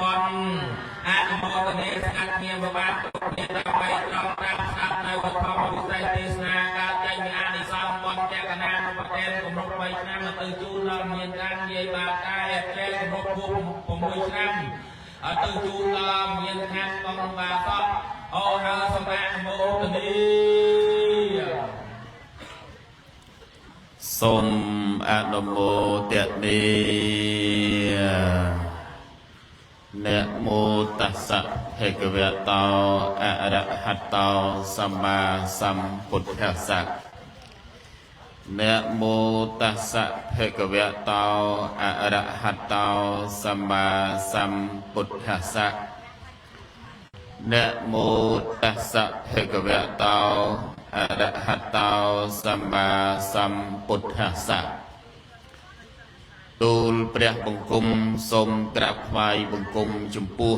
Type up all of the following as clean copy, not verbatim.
บอลอาโมตเนสอัดเงียบบ้านตกเนี่ยเราไปเราตามสัตว์ในวัดพระวิสัยเทศนาการใจมีอานิสงส์บอลแจกนานุปเทศกมุกใบน้ำมาตื่นจูนเราเมียนการเยี่ยบาตายแจกกมุกบุ้มผมมือน้ำตื่นจูนเราเมียนทางบังบาตโอ้ฮาสมาโมตเนសូមអនុមោទនាนะโมตัสสะภะคะวะโตอะระหะโตสัมมาสัมพุทธัสสะนะโมตัสสะภะคะวะโตอะระหะโตสัมมาสัมพุทธัสสะนะโมตัสสะภะคะวะโตอะระหะโตสัมมาสัมพุทธัสสะទូលព្រះបង្គំសូមក្រាបថ្វាយបង្គំចំពោះ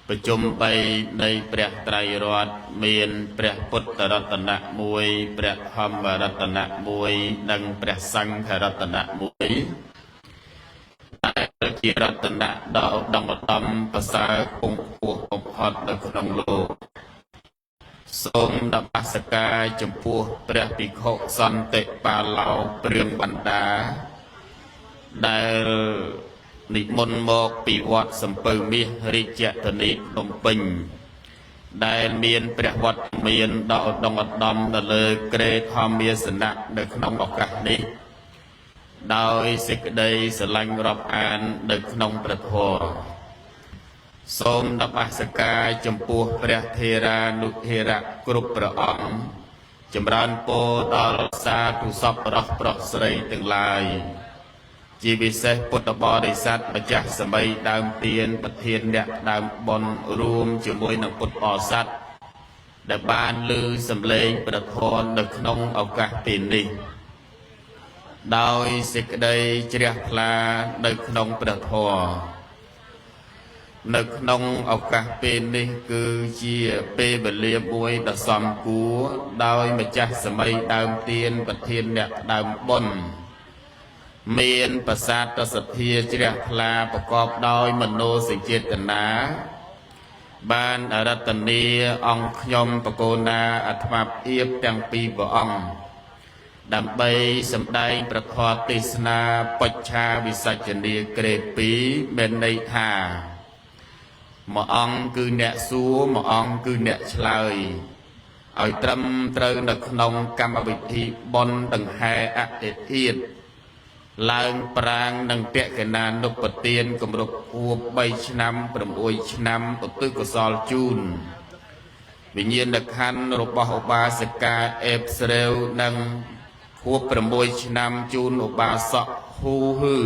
ប្រជុំ3នៃព្រះត្រៃរតន៍មានព្រះពុទ្ធរតនៈ1ព្រះធម្មរតនៈ1និងព្រះសង្ឃរតនៈ1ដែលជារតនៈដ៏ឧត្តមប្រសើរគង់ខ្ពស់បំផុតនៅក្នុងលោកសូមនមស្ការចំពោះព្រះភិក្ខុសន្តិបាលោព្រាងបណ្ដាដែលនិមន្តមកពីវត្តសំពៅមាសរាជធានីភ្នំពេញដែលមានព្រះវត្តមានដ៏ឧត្តមឧត្តមនៅលើគ្រែធម្មាសនៈនៅក្នុងឱកាសនេះដោយសេចក្តីស្រឡាញ់រាប់អាននៅក្នុងព្រះធម៌សូមនមស្ការចំពោះព្រះថេរានុថេរៈគ្រប់ព្រះអង្គចម្រើនពរដល់សាធុសពប្រុសស្រីទាំងឡាយជាពិសេសពុទ្ធបរិស័ទម្ចាស់សម័យដើមទានប្រធានអ្នកដើមបុណ្យរួមជាមួយនឹងពុទ្ធបរិស័ទដែលបានឮសំឡេងព្រះធម៌នៅក្នុងឱកាសពេលនេះដោយសេចក្តីជ្រះថ្លានៅក្នុងព្រះធម៌នៅក្នុងឱកាសពេលនេះគឺជាពេលវេលាមួយដ៏សមគួរដោយម្ចាស់សម័យដើមទានប្រធានអ្នកដើមបុណ្យមានប្រសាទសទ្ធាជ្រះថ្លាប្រកបដោយមនោសញ្ចេតនាបានអរតនីអង្គខ្ញុំបកូណាអាត្មាភាពទាំងពីរព្រះអង្គដើម្បីសម្ដែងប្រធមទេសនាបច្ឆាវិសច្ចនីក្រេ2មានន័យថាមួយអង្គគឺអ្នកសួរមួយអង្គគឺអ្នកឆ្លើយឲ្យត្រឹមត្រូវនៅក្នុងកម្មវិធីបុណ្យដង្ហែអតិធិធឡើងប្រាងនិងពកណានុបទានគម្រប់ខួប3ឆ្នាំ6ឆ្នាំឧទ្ទិសកុសលជូនវិញ្ញាណក្ខន្ធរបស់ឧបាសិកាអេបស្រាវនិងខួប6ឆ្នាំជូនឧបាសកហ៊ូហឺ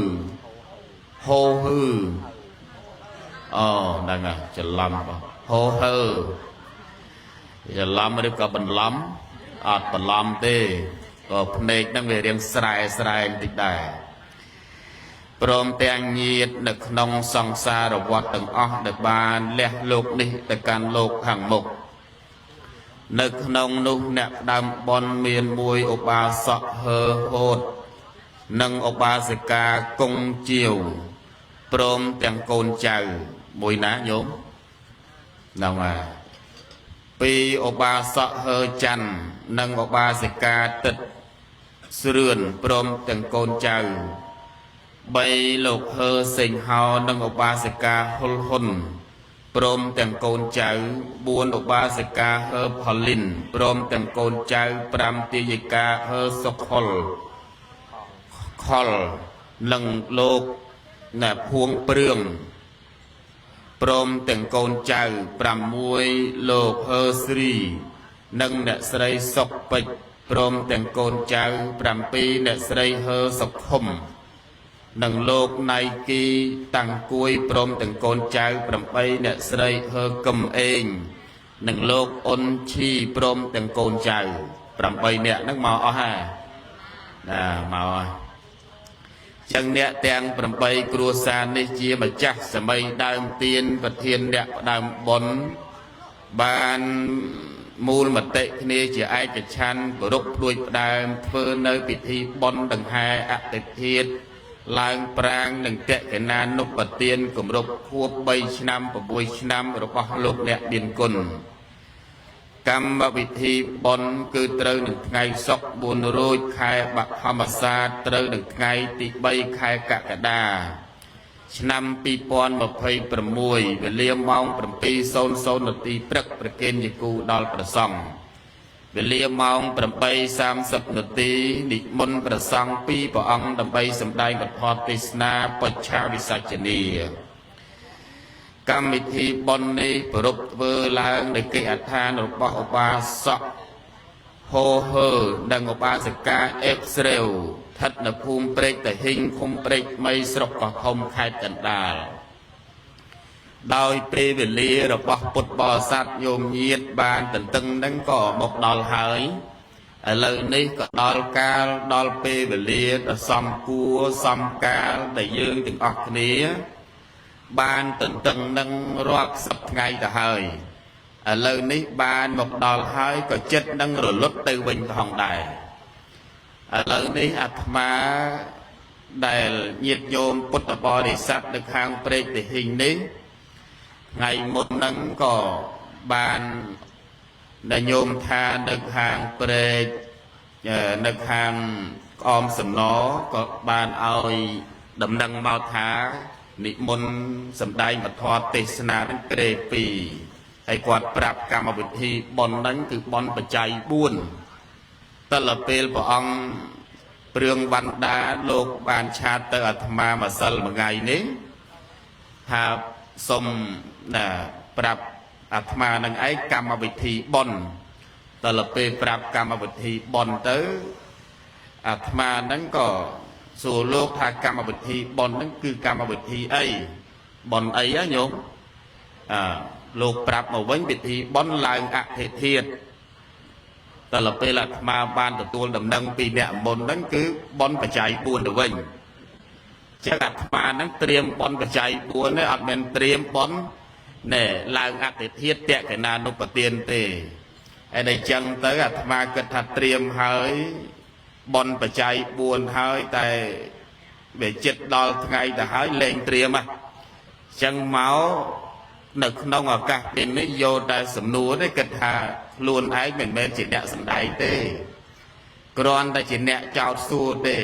អូហ្នឹងហើយច្រឡំបងហូហឺច្រឡំឬក៏បន្លំអត់បន្លំទេក៏ភ្នែកហ្នឹងវារៀងស្រែបន្តិចដែរព្រមទាំងញាតិនៅក្នុងសង្សារវដ្តទាំងអស់ដែលបានលះលោកនេះទៅកាន់លោកខាងមុខនៅក្នុងនោះអ្នកដើមបុណ្យមានមួយឧបាសកហឺហូតនិងឧបាសិកាគង់ជាវព្រមទាំងកូនចៅមួយណាញោមហ្នឹងហើយពីរឧបាសកហឺច័ន្ទនិងឧបាសិកាទឹកស្រឿនព្រមទាំងកូនចៅ3លោកហឺសេងហោនិងឧបាសិកាហ៊ុលហ៊ុនព្រមទាំងកូនចៅ4ឧបាសិកាហឺផលីនព្រមទាំងកូនចៅ5ទាយិកាហឺសុខុលខលនិងលោកអ្នកភួងព្រឿងព្រមទាំងកូនចៅ6លោកហឺស្រីនិងអ្នកស្រីសុកពេជ្រព្រមទាំងកូនចៅ7អ្នកស្រីហឺសុខុមនិងលោកណៃគីតាំងគួយព្រមទាំងកូនចៅ8អ្នកស្រីហឺកឹមអេងនិងលោកអ៊ុនឈីព្រមទាំងកូនចៅ8អ្នកហ្នឹងមកអស់ហើយណាមកហើយចឹងអ្នកទាំង8គ្រួសារនេះជាម្ចាស់សម័យដើមទានប្រធានអ្នកដើមបុណ្យបានមូលមតិគ្នាជាឯកច្ឆន្ទគោរពព្រួយផ្ដើមធ្វើនៅពិធីបុណ្យដង្ហែអតិធិធ ឡើងប្រាងនឹងតេកណានុបទានគម្រប់ខួប3ឆ្នាំ6ឆ្នាំរបស់លោកអ្នកមានគុណកម្មវិធីបុណ្យគឺត្រូវនឹងថ្ងៃសុក្រ4រោចខែបឋមសាទត្រូវនឹងថ្ងៃទី3ខែកក្កដាឆ្នាំ2026វេលាម៉ោង 7:00 នាទីព្រឹកប្រគេនយគូដល់ព្រះសង្ឃវេលាម៉ោង 8:30 នាទីនិមន្តព្រះសង្ឃ2ព្រះអង្គដើម្បីសម្ដែងពធទេសនាបច្ឆាវិសច្ចនីកម្មវិធីបុណ្យនេះប្រពធ្វើឡើងនៅកិច្ចអដ្ឋានរបស់ឧបាសកហោហើនិងឧបាសិកាអេបស្រាវស្ថិតនៅភូមិព្រែកតាហ៊ីងឃុំព្រែកមីស្រុកកោះធំខេត្តកណ្ដាលដោយពេលវេលារបស់ពុទ្ធបរិស័ទញោមញាតបានទន្ទឹងនឹងក៏មកដល់ហើយឥឡូវនេះក៏ដល់កាលដល់ពេលវេលាដ៏សមគួរសមកាលដែលយើងទាំងអស់គ្នាបានទន្ទឹងនឹងរាប់សិបថ្ងៃទៅហើយឥឡូវនេះបានមកដល់ហើយក៏ចិត្តនឹងរលត់ទៅវិញផងដែរឥឡូវនេះអាត្មាដែលញាតិញោមពុទ្ធបរិស័ទនៅខាងព្រែកទាហ៊ីងនេះថ្ងៃមុនហ្នឹងក៏បានដែលញោមថានៅខាងព្រែកនៅខាងក្អមសំណក៏បានឲ្យដំណឹងមកថានិមន្តសម្ដែងពធទេសនានឹងក្រេ2ហើយគាត់ប្រាប់កម្មវិធីបុណ្យហ្នឹងគឺបុណ្យបច្ច័យ4តលពេលព្រះអង្គព្រឿងវណ្ដាលោកបានឆាតទៅអាត្មាម្សិលមួយថ្ងៃនេះថាសូមប្រាប់អាត្មានឹងឯងកម្មវិធីបុណ្យតលពេលប្រាប់កម្មវិធីបុណ្យទៅអាត្មានឹងក៏សួរលោកថាកម្មវិធីបុណ្យហ្នឹងគឺកម្មវិធីអីបុណ្យអីហ៎ញោមលោកប្រាប់មកវិញពិធីបុណ្យឡើងអធិធិធតលពេលអាត្មាបានទទួលដំណឹងពីអ្នកមុនហ្នឹងគឺបុណ្យបច្ច័យ4ទៅវិញចឹងអាត្មាហ្នឹងត្រៀមបុណ្យបច្ច័យ4នេះអត់មែនត្រៀមបុណ្យណែឡើងអធិធិតកណានុបទានទេហើយតែចឹងទៅអាត្មាគិតថាត្រៀមហើយបុណ្យបច្ច័យ4ហើយតែវាចិត្តដល់ថ្ងៃទៅហើយលែងត្រៀមហ่ะចឹងមកនៅក្នុងឱកាសពេលនេះយកតែសំណួរនេះគិតថាខ្លួនឯងមិនមែនជាអ្នកសម្ដែងទេគ្រាន់តែជាអ្នកចោទសួរទេ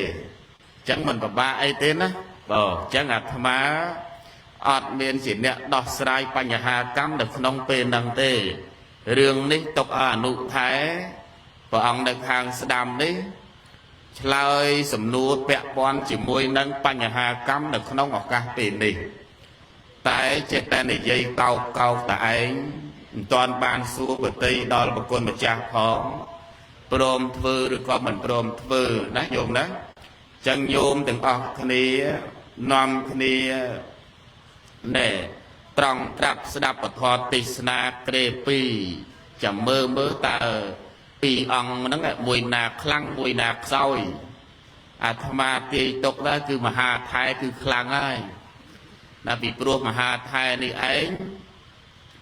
ចឹងមិនពិបាកអីទេណាបាទចឹងអាត្មាអត់មានជាអ្នកដោះស្រាយបញ្ហាកម្មនៅក្នុងពេលហ្នឹងទេរឿងនេះទុកឲ្យអនុថែព្រះអង្គនៅខាងស្ដាំនេះឆ្លើយសំណួរពាក់ព័ន្ធជាមួយនឹងបញ្ហាកម្មនៅក្នុងឱកាសពេលនេះតែចិត្តតែនិយាយកោកតែឯងមិនទាន់បានសួរប្រតិដល់ប្រគុណម្ចាស់ផងព្រមធ្វើឬក៏មិនព្រមធ្វើណាញោមណាចឹងញោមទាំងអស់គ្នានាំគ្នាណែត្រង់ត្រាប់ស្ដាប់ពធទេសនាក្រេ2ចាំមើលតើ2អង្គហ្នឹងមួយណាខ្លាំងមួយណាខ្សោយអាត្មាទាយទុកដែរគឺមហាថែគឺខ្លាំងហើយណាពីព្រោះមហាថែនេះឯង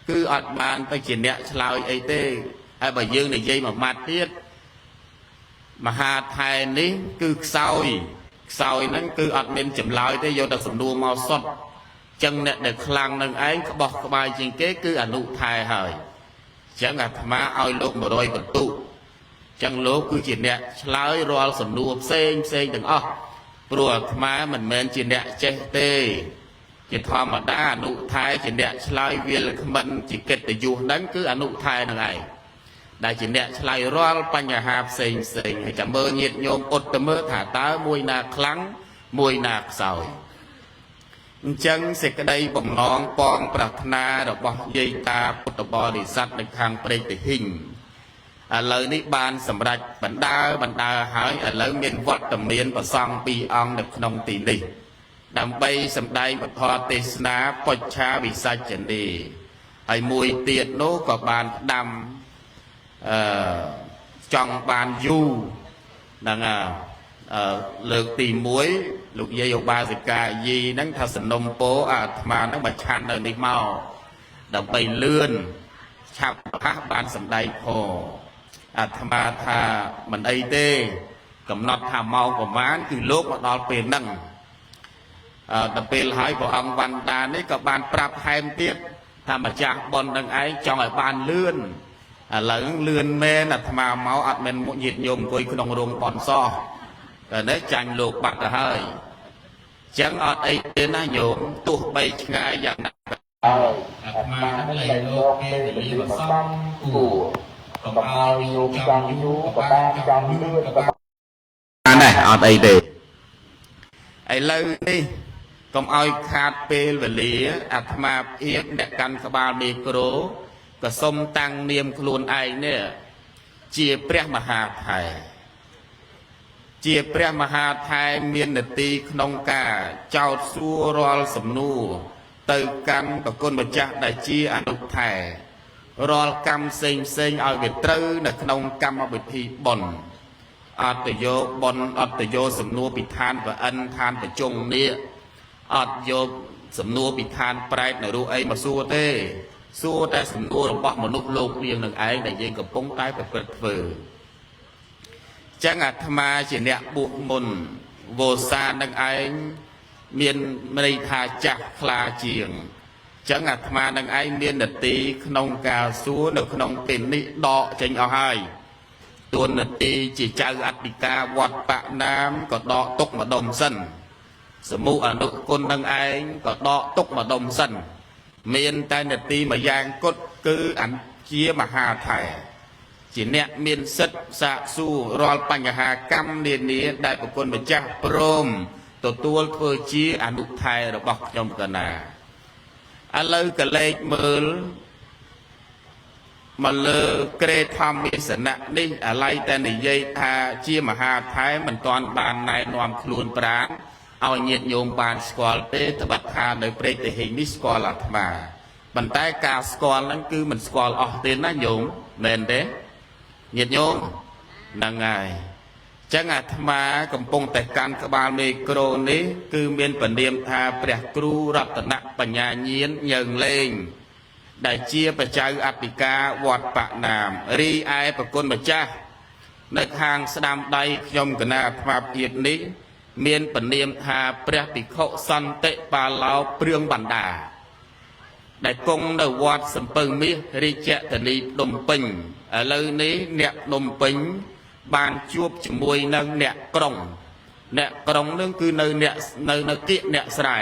គឺអត់បានទៅជាអ្នកឆ្លើយអីទេហើយបើយើងនិយាយមួយម៉ាត់ទៀតមហាថែនេះគឺខ្សោយហ្នឹងគឺអត់មានចម្លើយទេយកតែសំណួរមកសុទ្ធចឹងអ្នកដែលខ្លាំងនឹងឯងក្បោះក្បាយជាងគេគឺអនុថែហើយចឹងអាត្មាឲ្យលោក100បន្ទុកចឹងលោកគឺជាអ្នកឆ្លើយរាល់សំណួរផ្សេងទាំងអស់ព្រោះអាត្មាមិនមែនជាអ្នកចេះទេជាធម្មតាអនុថែជាអ្នកឆ្លើយវាលក្មិនជាកិត្តិយសហ្នឹងគឺអនុថែនឹងឯងដែលជាអ្នកឆ្លើយរាល់បញ្ហាផ្សេងហើយចាំមើលញាតិញោមអត់ទៅមើលថាតើមួយណាខ្លាំងមួយណាខ្សោយអញ្ចឹងសេចក្តីបំណងពងប្រាថ្នារបស់យាយតាពុទ្ធបរិស័ទនៅខាងព្រែកទាហ៊ីងឥឡូវនេះបានសម្រេចបណ្ដើហើយឥឡូវមានវត្តមានព្រះសង្ឃ2អង្គនៅក្នុងទីនេះដើម្បីសម្ដែងពធទេសនាបច្ឆាវិសច្ចនីហើយមួយទៀតនោះក៏បានផ្ដាំចង់បានយូរហ្នឹងលើកទី1លោកយាយឧបាសិកាយីហ្នឹងថាសនំពោអាត្មាហ្នឹងមកឆាន់នៅនេះមកដើម្បីលឿនឆាប់ផាសបានសម្ដែងផងអាត្មាថាមិនអីទេកំណត់ថាម៉ោងប្រហែលគឺលោកមកដល់ពេលហ្នឹង ដល់ពេលហើយព្រះអង្គវណ្ណដានេះក៏បានប្រាប់ថែមទៀតថាម្ចាស់ប៉ុននឹងឯងចង់ឲ្យបានលឿនឥឡូវលឿនមែនអាត្មាមកអត់មែនញាតិញោមអង្គុយក្នុងរោងប៉ុនសោះតែនេះចាញ់លោកបាត់ទៅហើយចឹងអត់អីទេណាញោមទោះបីឆ្ងាយយ៉ាងណាអាត្មាលែងលោកគេនិយាយមកសំគួរកុំឲ្យញោមចង់យូរក៏បានចង់លឿនក៏បានដែរអត់អីទេឥឡូវនេះកុំឲ្យខាតពេលវេលាអាត្មាភាពអ្នកកាន់ក្បាលមីក្រូក៏សុំតាំងនាមខ្លួនឯងនេះជាព្រះមហាថៃជាព្រះមហាថៃមាននទីក្នុងការចោទសួររាល់សំណួរទៅកាន់ប្រគុណម្ចាស់ដែលជាអនុថែរាល់កម្មផ្សេងផ្សេងឲ្យវាត្រូវនៅក្នុងកម្មវិធីបុណ្យអត្តយោបុណ្យអត្តយោសំណួរពីឋានប្រអិនឋានប្រជុងនេះអត់យកសំណួរពីឋានប្រែតនៅរូអីមកសួរទេសួរតែសំណួររបស់មនុស្សលោកនាងនឹងឯងដែលយើងកំពុងតែប្រព្រឹត្តធ្វើចឹងអាត្មាជាអ្នកបួសមុនវោសានឹងឯងមានន័យថាចាស់ខ្លាជាងចឹងអាត្មានឹងឯងមាននទីក្នុងការសួរនៅក្នុងពេលនេះដកចេញអស់ហើយទួនាទីជាចៅអធិការវត្តបណាមក៏ដកទុកម្ដុំសិនសមូហអនុគុណនឹងឯងក៏ដកទុកម្ដុំសិនមានតែនទីមួយយ៉ាងគត់គឺអញ្ជាមហាថៃជាអ្នកមានសិទ្ធិសាកសួររាល់បញ្ហាកម្មនានាដែលប្រគុណម្ចាស់ព្រមទទួលធ្វើជាអនុថៃរបស់ខ្ញុំកណាឥឡូវក៏លេខមើលមកលើក្រេធម្មសនៈនេះអាឡ័យតែនិយាយថាជាមហាថៃមិនទាន់បានណែនាំខ្លួនប្រាណឲ្យញាតិញោមបានស្គាល់ទេត្បិតថានៅព្រែកទាហាននេះស្គាល់អាត្មាប៉ុន្តែការស្គាល់ហ្នឹងគឺមិនស្គាល់អស់ទេណាញោមមែនទេញាតិញោមហ្នឹងហើយចឹងអាត្មាកំពុងតែកាន់ក្បាលមេក្រូនេះគឺមានពនាមថាព្រះគ្រូរតនបញ្ញាញាណញើងលេងដែលជាបច្ចៅអធិការវត្តបណាមរីឯប្រគុណម្ចាស់នៅខាងស្ដាំដៃខ្ញុំគណៈអាត្មាភាពនេះមានពនាមថាព្រះភិក្ខុសន្តិបាឡោព្រឿងបណ្ដាដែលគង់នៅវត្តសំពៅមាសរាជធានីភ្នំពេញឥឡូវនេះអ្នកភ្នំពេញបានជួបជាមួយនឹងអ្នកក្រុងនឹងគឺនៅគៀកអ្នកស្រែ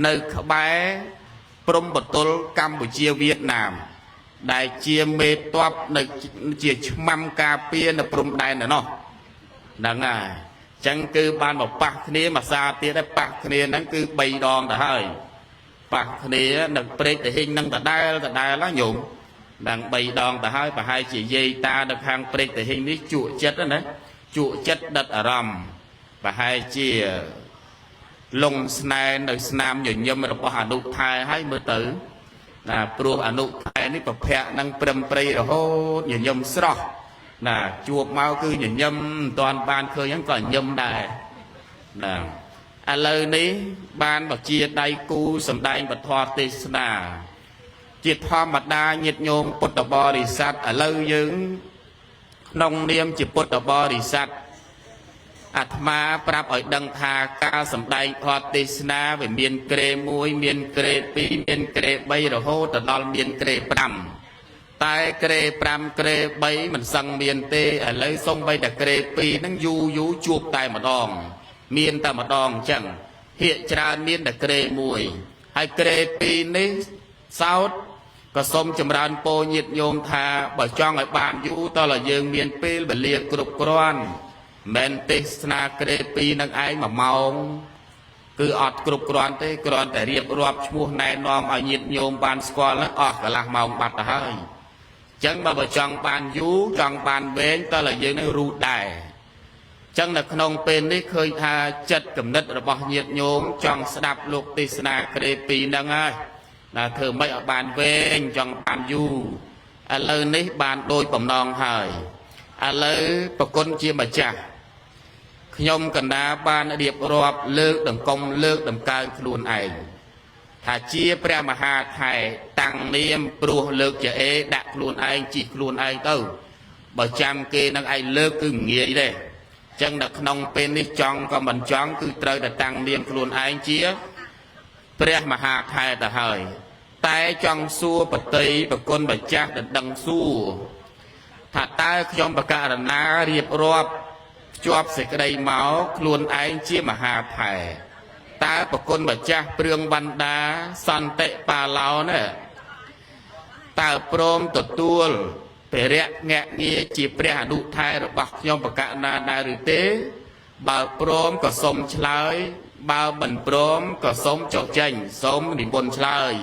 នៅក្បែរព្រំបទល់កម្ពុជាវៀតណាមដែលជាមេតបនៅជាឆ្មាំការពារនៅព្រំដែននោះហ្នឹងហើយចឹងគឺបានមកប៉ះគ្នាមួយសារទៀតហើយប៉ះគ្នាហ្នឹងគឺ3ដងទៅហើយប៉ះគ្នានឹងព្រែកទាហាននឹងដដែលណាញោមដល់3ដងទៅហើយប្រហែលជាយាយតានៅខាងព្រែកទាហាននេះជក់ចិត្តណាជក់ចិត្តដិតអារម្មណ៍ប្រហែលជាលងស្នែនៅស្នាមញញឹមរបស់អនុថែហើយមើលទៅណាព្រោះអនុថែនេះប្រភពនឹងព្រឹមព្រៃរហូតញញឹមស្រស់ណាជួបមកគឺញញឹមមិនតាន់បានឃើញហ្នឹងក៏ញញឹមដែរណាឥឡូវនេះបានបជាដៃគូសម្ដែងពធទេសនាជាធម្មតាញាតិញោមពុទ្ធបរិស័ទឥឡូវយើងក្នុងនាមជាពុទ្ធបរិស័ទអាត្មាប្រាប់ឲ្យដឹងថាការសម្ដែងធម៌ទេសនាវាមានក្រេ1មានក្រេ2មានក្រេ3រហូតដល់មានក្រេ5តែក្រេ5ក្រេ3មិនសឹងមានទេឥឡូវសូម្បីតែក្រេ2ហ្នឹងយូរជួបតែម្ដងមានតែម្ដងអញ្ចឹងភាគច្រើនមានតែក្រេ1ហើយក្រេ2នេះសោតក៏សូមចម្រើនពរញាតិញោមថាបើចង់ឲ្យបានយូរតើយើងមានពេលវេលាគ្រប់គ្រាន់មិនទេសនាក្រេ2នឹងឯង1ម៉ោងគឺអត់គ្រប់គ្រាន់ទេគ្រាន់តែរៀបរាប់ឈ្មោះណែនាំឲ្យញាតិញោមបានស្គាល់អស់កន្លះម៉ោងបាត់ទៅហើយអញ្ចឹងបើចង់បានយូរចង់បានវែងតើយើងនឹងរូតដែរអញ្ចឹងនៅក្នុងពេលនេះឃើញថាចិត្តគំនិតរបស់ញាតិញោមចង់ស្ដាប់លោកទេសនាក្រេ2ហ្នឹងហើយណាធ្វើម៉េចឲ្យបានវែងចង់បានយូរឥឡូវនេះបានដូចបំណងហើយឥឡូវប្រគុណជាម្ចាស់ខ្ញុំកណ្ដាបានរៀបរាប់លើកដង្គមលើកដង្កើងខ្លួនឯងថាជាព្រះមហាថៃតាំងនាមព្រោះលើកជាអេដាក់ខ្លួនឯងជីកខ្លួនឯងទៅបើចាំគេនឹងឯងលើកគឺងាយទេ ចឹងនៅក្នុងពេលនេះចង់ក៏មិនចង់គឺត្រូវតែតាំងនាមខ្លួនឯងជាព្រះមហាខែទៅហើយតែចង់សួរបតីប្រគុណម្ចាស់ដណ្ដឹងសួរថាតើខ្ញុំបករណារៀបរាប់ភ្ជាប់សេចក្តីមកខ្លួនឯងជាមហាថែតើប្រគុណម្ចាស់ព្រឿងបណ្ដាសន្តិបាឡោណាតើព្រមទទួលព្រះរៈញាក់ងារជាព្រះអនុថែរបស់ខ្ញុំបកណាដែរឬទេបើព្រមក៏សូមឆ្លើយបើមិនព្រមក៏សូមចុះចេញសូមនិមន្តឆ្លើយ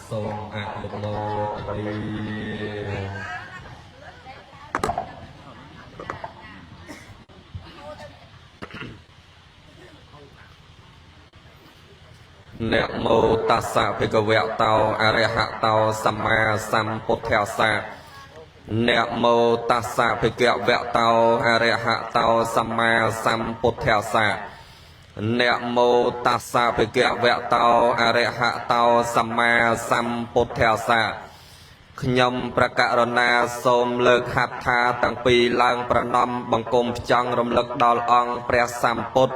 សូមអនុមោទនាนะโมตัสสะภะคะวะโตอะระหะโตสัมมาสัมพุทธัสสะนะโมตัสสะภะคะวะโตอะระหะโตสัมมาสัมพุทธัสสะนะโมตัสสะภะคะวะโตอะระหะโตสัมมาสัมพุทธัสสะខ្ញុំប្រកាសរណាសូមលើកហត្ថថាទាំងពីរឡើងប្រណម្យបង្គំផ្ចង់រំលឹកដល់អង្គព្រះសម្ពុទ្ធ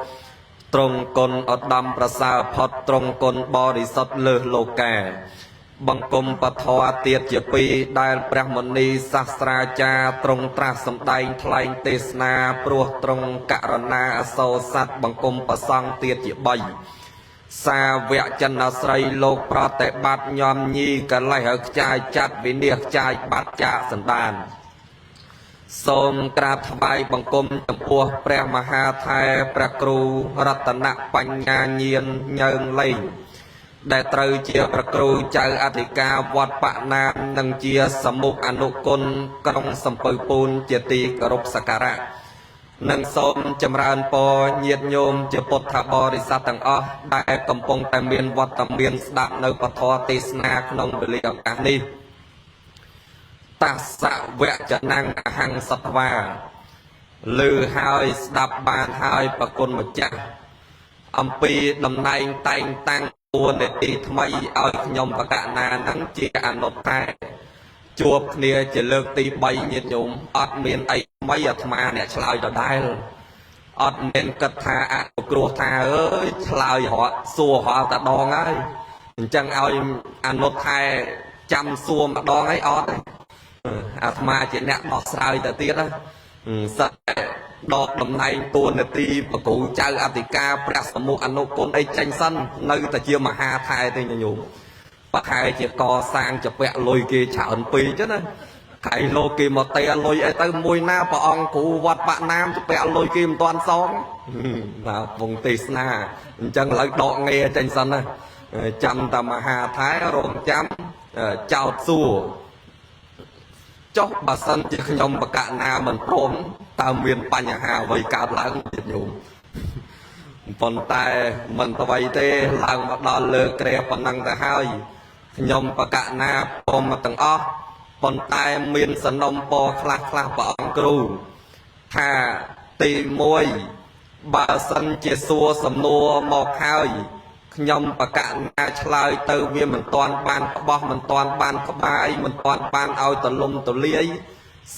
ទ្រង់គុណឧត្តមប្រសើរផុតទ្រង់គុណបរិសុទ្ធលើសលោកាបង្គំពធទៀតជាពីរដែលព្រះមុនីសាស្ត្រាចារ្យទ្រង់ត្រាស់សម្ដែងថ្លែងទេសនាព្រោះទ្រង់ករុណាអសូរស័ត្វបង្គំប្រសង់ទៀតជា3សាវកចិនស្រីលោកប្រតិបត្តិញោមញីកលេសឲ្យខ្ចាយចាត់វិនិច្ឆ័យខ្ចាយបាត់ចាកសន្តានសូមក្រាបថ្វាយបង្គំចំពោះព្រះមហាថែព្រះគ្រូរតនបញ្ញាញាណញើងលេងដែលត្រូវជាព្រះគ្រូចៅអធិការវត្តបណាមនិងជាសមុខអនុគុណក្រុងសំពៅពូនជាទីគោរពសក្ការៈនិងសូមចម្រើនពរញាតិញោមជាពុទ្ធបរិស័ទទាំងអស់ដែលកំពុងតែមានវត្តមានស្ដាប់នៅពធទេសនាក្នុងវេលាឱកាសនេះតាសវៈចនាំងអហង្សត្វាឮហើយស្ដាប់បានហើយប្រគុណម្ចាស់អំពីតំណែងតែងតាំងតួនាទីថ្មីឲ្យខ្ញុំបកណានឹងជាអនុត្តតែជួបគ្នាជាលើកទី3ញាតិញោមអត់មានអីថ្មីអាត្មាអ្នកឆ្លើយដដែលអត់មានគិតថាអនុគ្រោះថាអើយឆ្លើយរកសួររាល់តែដងហើយអញ្ចឹងឲ្យអនុត្តតែចាំសួរម្ដងហើយអត់អាត្មាជាអ្នកដោះស្រាយទៅទៀតណាសិតដកតំណែងតួនាទីប្រគូចៅអធិការព្រះសមុខអនុគុណអីចេញសិននៅតែជាមហាថែទេញោមប្រខែជាកសាងចពាក់លុយគេច្រើនពេកចឹងណាខៃលោកគេមកទេលុយអីទៅមួយណាព្រះអង្គគ្រូវត្តបាក់ណាមចពាក់លុយគេមិនទាន់សងបាទវងទេសនាអញ្ចឹងឥឡូវដកងារចេញសិនណាចាំតែមហាថែរងចាំចោតសួរចុះបើសិនជាខ្ញុំបកណាមិនព្រមតើមានបញ្ហាអ្វីកើតឡើងទៀតញោមប៉ុន្តែមិនអ្វីទេឡើងមកដល់លើក្រែប៉ុណ្ណឹងទៅហើយខ្ញុំបកណាព្រមមកទាំងអស់ប៉ុន្តែមានសំណុំពរខ្លះព្រះអង្គគ្រូថាទី1បើសិនជាសួរសំណួរមកហើយខ្ញុំបកណាឆ្លើយទៅវាមិនទាន់បានក្បោះមិនទាន់បានក្បាយមិនទាន់បានឲ្យទលំទលាយ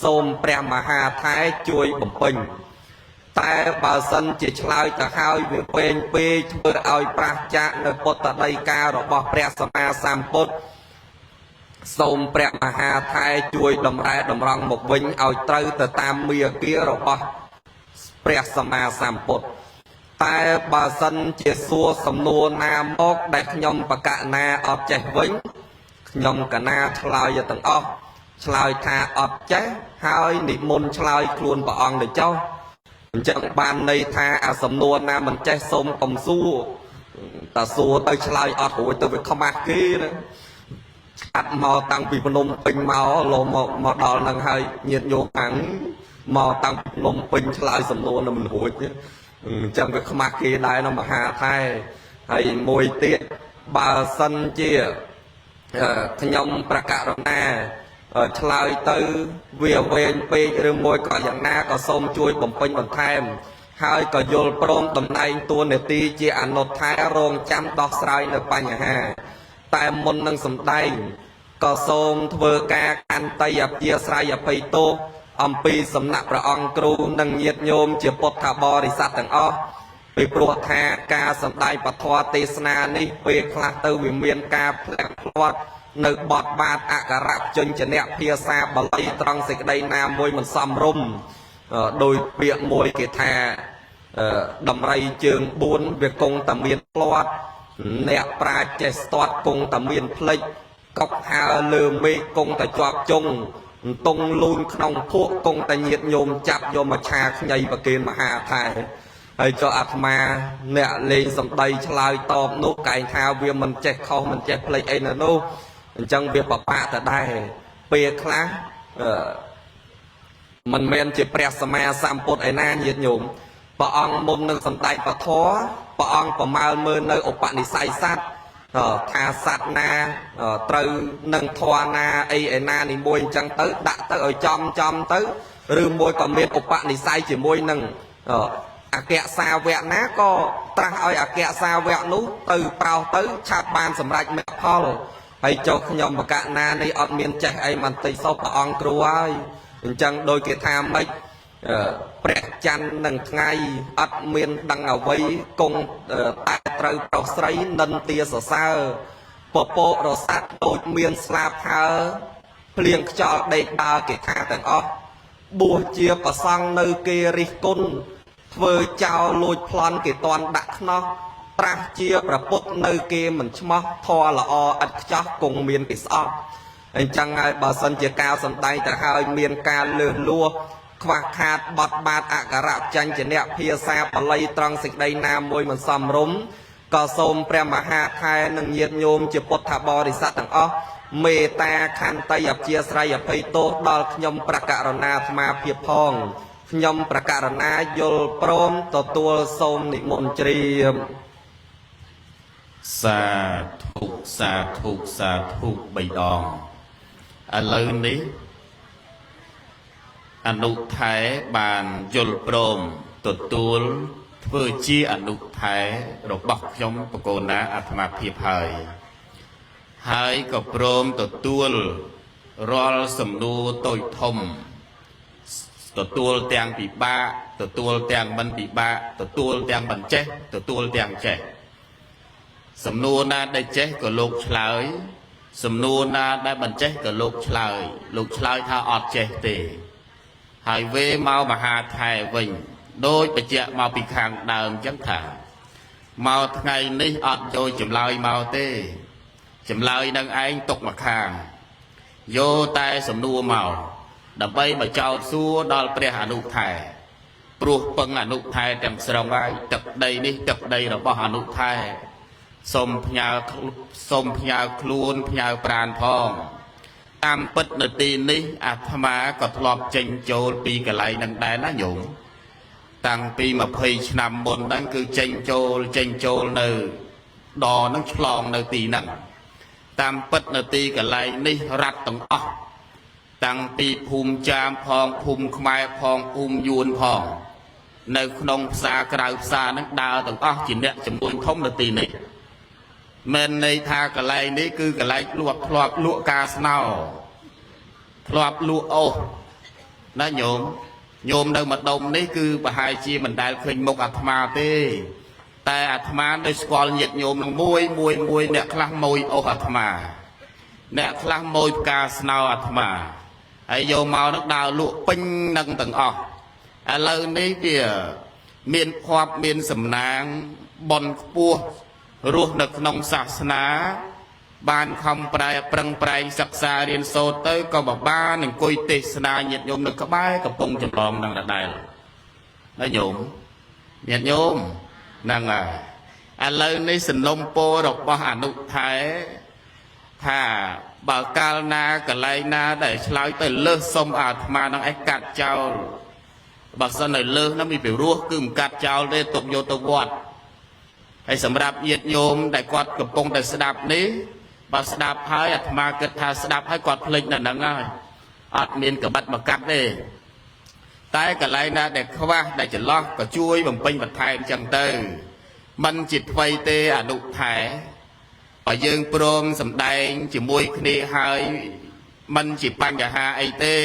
សូមព្រះមហាថែជួយបំពេញតែបើសិនជាឆ្លើយទៅហើយវាពេញពេកធ្វើឲ្យប្រះចាកនៅពុទ្ធដីការបស់ព្រះសម្មាសម្ពុទ្ធសូមព្រះមហាថែជួយតម្រែតម្រង់មកវិញឲ្យត្រូវទៅតាមមាគារបស់ព្រះសម្មាសម្ពុទ្ធតែបើសិនជាសួរសំណួរណាមកដែលខ្ញុំបកណាអត់ចេះវិញខ្ញុំកណាឆ្លើយទាំងអស់ឆ្លើយថាអត់ចេះហើយនិមន្តឆ្លើយខ្លួនព្រះអង្គទៅចុះអញ្ចឹងបានន័យថាអាសំណួរណាមិនចេះសូមកុំសួរតែសួរទៅឆ្លើយអត់រួចទៅវាខ្មាស់គេណាឆាត់មកតាំងពីភ្នំពេញមកលោមកដល់នឹងហើយញាតិញោមខាងមកតាំងភ្នំពេញឆ្លើយសំណួរនឹងមិនរួចទេអញ្ចឹងវាខ្មាស់គេដែរនៅមហាថែហើយមួយទៀតបើសិនជាខ្ញុំប្រកាសរណាឆ្លើយទៅវាវែងពេកឬមួយក៏យ៉ាងណាក៏សូមជួយបំពេញបន្ថែមហើយក៏យល់ព្រមតំណែងតួនាទីជាអនុថែរងចាំដោះស្រាយនៅបញ្ហាតែមុននឹងសម្ដែងក៏សូមធ្វើការកាន់តៃអព្យាស្រ័យអភ័យទោស អំពីសំណាក់ព្រះអង្គគ្រូនិងញាតិញោមជាពុទ្ធបរិស័ទទាំងអស់ពីព្រោះថាការសម្ដែងពធទេសនានេះពេលខ្លះទៅវាមានការផ្លាក់ផ្លាត់នៅបទបាតអក្ខរជញ្ជនៈភាសាបាលីត្រង់សេចក្តីណាមួយមិនសមរម្យដោយពាក្យមួយគេថាដំរីជើង4វាគង់តែមានផ្លាត់អ្នកប្រាជ្ញចេះស្ទាត់គង់តែមានផ្លេចកុកហើលើមេឃគង់តែជាប់ជង់តុងលូនក្នុងភក់គង់តែញាតញោមចាប់យកមកឆាខ្ញីប្រគេនមហាថែហើយចុះអាត្មាអ្នកលេងសំដីឆ្លើយតបនោះកែងថាវាមិនចេះខុសមិនចេះផ្លេចអីនៅនោះអញ្ចឹងវាបបាក់ទៅដែរពេលខ្លះមិនមែនជាព្រះសម្មាសម្ពុទ្ធឯណាញាតិញោមព្រះអង្គមុននឹងសម្ដែងពធព្រះអង្គប្រមាលមើលនៅឧបនិស្ស័យសត្វថាសត្វណាត្រូវនឹងធម៌ណាអីឯណានេះមួយអញ្ចឹងទៅដាក់ទៅឲ្យចំទៅឬមួយក៏មានឧបនិស្ស័យជាមួយនឹងអគ្គសាវកណាក៏ត្រាស់ឲ្យអគ្គសាវកនោះទៅប្រោសទៅឆាប់បានសម្រេចមគ្គផលហើយចុះខ្ញុំបកណានេះអត់មានចេះអីបន្តិចសោះព្រះអង្គគ្រូហើយអញ្ចឹងដោយគេថាម៉េចព្រះច័ន្ទនឹងថ្ងៃអត់មានដឹងអ្វីគង់តែត្រូវប្រុសស្រីនិន្ទាសរសើរពពករស័តដូចមានស្លាបហើភ្លៀងខ្យល់ដេកដើរគេថាទាំងអស់បួសជាប្រសង់នៅគេរិះគន់ធ្វើចោលលួចប្លន់គេតន់ដាក់ខ្នោះត្រាស់ជាប្រពុតនៅគេមិនឆ្មោះធរល្អឥតខ្ចោះគង់មានគេស្អប់អញ្ចឹងហើយបើសិនជាការសម្ដែងទៅហើយមានការលើសលួសខ្វះខាតបត់បាតអក្ខរចញ្ញៈភាសាបាលីត្រង់សេចក្តីណាមួយមិនសមរម្យក៏សូមព្រះមហាថែនិងញាតិញោមជាពុទ្ធបរិស័ទទាំងអស់មេត្តាខន្តីអព្យាស្រ័យអភ័យទោសដល់ខ្ញុំប្រករុណាអាត្មាភាពផងខ្ញុំប្រករុណាយល់ព្រមទទួលសូមនិមន្តជ្រាបសាធុសាធុសាធុ3ដងឥឡូវនេះអនុថែបានយល់ព្រមទទួលធ្វើជាអនុថែរបស់ខ្ញុំបកូនណាអាត្មាភាពហើយក៏ព្រមទទួលរាល់សំណួរតូចធំទទួលទាំងពិបាកទទួលទាំងមិនពិបាកទទួលទាំងមិនចេះទទួលទាំងចេះសំណួរណាដែលចេះក៏លោកឆ្លើយសំណួរណាដែលមិនចេះក៏លោកឆ្លើយថាអត់ចេះទេហើយវេមកមហាថែវិញដោយបញ្ជាក់មកពីខាងដើមចឹងថាមកថ្ងៃនេះអត់យកចម្លើយមកទេចម្លើយនឹងឯងຕົកមកខាងយកតែសំណួរមកដើម្បីមកចោទសួរដល់ព្រះអនុថែព្រោះពឹងអនុថែទាំងស្រុងហើយទឹកដីនេះទឹកដីរបស់អនុថែសូមផ្ញើខ្លួនផ្ញើប្រាណផងតាមពិតនៅទីនេះអាត្មាក៏ធ្លាប់ចេញចូលពីកន្លែងនឹងដែរណាញោមតាំងពី20ឆ្នាំមុនហ្នឹងគឺចេញចូលនៅដនឹងឆ្លងនៅទីហ្នឹងតាមពិតនៅទីកន្លែងនេះរ៉ាត់ទាំងអស់តាំងពីភូមិចាមផងភូមិខ្មែរផងភូមិយួនផងនៅក្នុងផ្សារក្រៅផ្សារហ្នឹងដើរទាំងអស់ជាអ្នកចំនួនធំនៅទីនេះមិនន័យថាកន្លែងនេះគឺកន្លែងធ្លាប់លក់ការស្នោធ្លាប់លក់អូសណាញោមនៅម្ដុំនេះគឺប្រហែលជាមិនដែលឃើញមុខអាត្មាទេតែអាត្មានៅស្គាល់ញាតិញោមនឹងមួយអ្នកខ្លះម៉ួយអូសអាត្មាអ្នកខ្លះម៉ួយផ្កាស្នោអាត្មាហើយយកមកនឹងដើរលក់ពេញនឹងទាំងអស់ឥឡូវនេះវាមានភ័ព្វមានសំណាងបនខ្ពស់រស់នៅក្នុងសាសនាបានខំប្រឹងប្រែងសិក្សារៀនសូត្រទៅក៏បានអង្គុយទេសនាញាតិញោមនៅក្បែរកំពុងចម្លងនឹងដដែលណាញោមញាតិញោមហ្នឹងហើយឥឡូវនេះសំណុំពររបស់អនុថែថាបើកាលណាកន្លែងណាដែលឆ្លើយទៅលើសសុំអាត្មានឹងឯកាត់ចោលបើសិននៅលើសនោះមានពីរោះគឺមិនកាត់ចោលទេទុកយកទៅវត្តហើយសម្រាប់ញាតិញោមដែលគាត់កំពុងតែស្ដាប់នេះបើស្ដាប់ហើយអាត្មាគិតថាស្ដាប់ហើយគាត់ភ្លេចនៅហ្នឹងហើយអត់មានកបិតមកកាត់ទេតែកន្លែងណាដែលខ្វះដែលចន្លោះក៏ជួយបំពេញបន្ថែមចឹងទៅមិនជាថ្មីទេអនុថែបើយើងព្រមសម្ដែងជាមួយគ្នាហើយមិនជាបញ្ហាអីទេ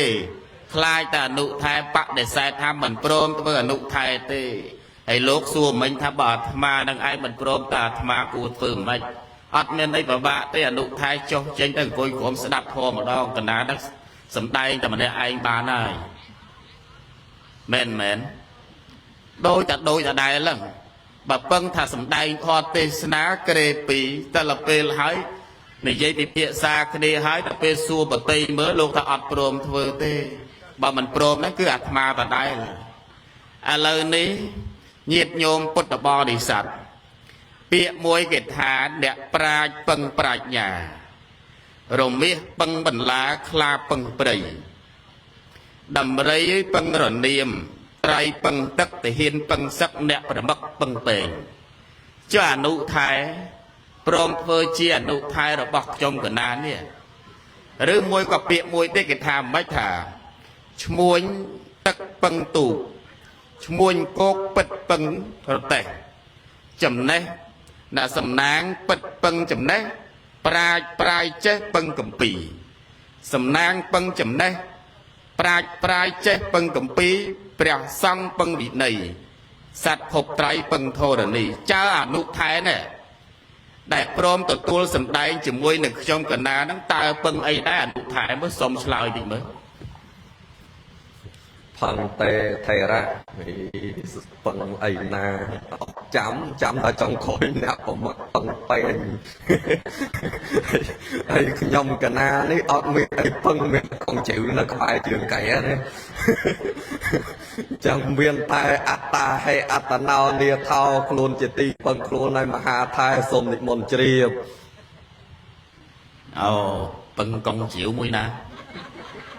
ខ្លាចតែអនុថែបដិសេធថាមិនព្រមធ្វើអនុថែទេហើយលោកសួរមិញថាបើអាត្មានឹងឯងមិនព្រមតែអាត្មាគួរធ្វើមិនអត់មានអីពិបាកទេអនុថែចុះចេញទៅអង្គុយក្រុមស្ដាប់ធម៌ម្ដងកណ្ដាលហ្នឹងសំដែងតែម្នាក់ឯងបានហើយមែនដូចតែដែរហ្នឹងបើពឹងថាសំដែងធម៌ទេសនាក្រេ2តែលពេលហើយនិយាយពិភាក្សាគ្នាហើយតែពេលសួរបតីមើលលោកថាអត់ព្រមធ្វើទេបើមិនព្រមហ្នឹងគឺអាត្មាដដែលឥឡូវនេះញាតិញោមពុទ្ធបរិស័ទពាក្យមួយគេថាអ្នកប្រាជ្ញពឹងប្រាជ្ញារមាសពឹងបន្លាខ្លាពឹងព្រៃដំរីពឹងរនាមត្រីពឹងទឹកទាហានពឹងសឹកអ្នកប្រមឹកពឹងពេងចុះអនុថែព្រមធ្វើជាអនុថែរបស់ខ្ញុំកណានេះឬមួយក៏ពាក្យមួយទៀតគេថាមិនថាឈ្មួញទឹកពឹងទូកឈ្មួញគោកពិតពឹងរទេះចំណេះអ្នកសំណាងពិតពឹងចំណេះប្រាជ្ញចេះពឹងកំពីសំណាងពឹងចំណេះប្រាជ្ញចេះពឹងកំពីព្រះសង្ឃពឹងវិន័យសត្វភពត្រៃពឹងធរណីចើអនុថែណែដែលព្រមទទួលសម្ដែងជាមួយនឹងខ្ញុំកណាហ្នឹងតើពឹងអីដែរអនុថែមើលសុំឆ្លើយតិចមើលផនតេថេរៈពឹងអីណាចាំតែចុងក្រោយអ្នកប្រមឹកពឹងពេងហើយខ្ញុំកណានេះអត់មានអីពឹងមានកងជិវនៅក្បែរជើងកែទេចាំមានតែអត្តាហេអត្តណោនាថោខ្លួនជាទីពឹងខ្លួននៅមហាថែសូមនិមន្តជ្រាបអូពឹងកងជិវមួយណា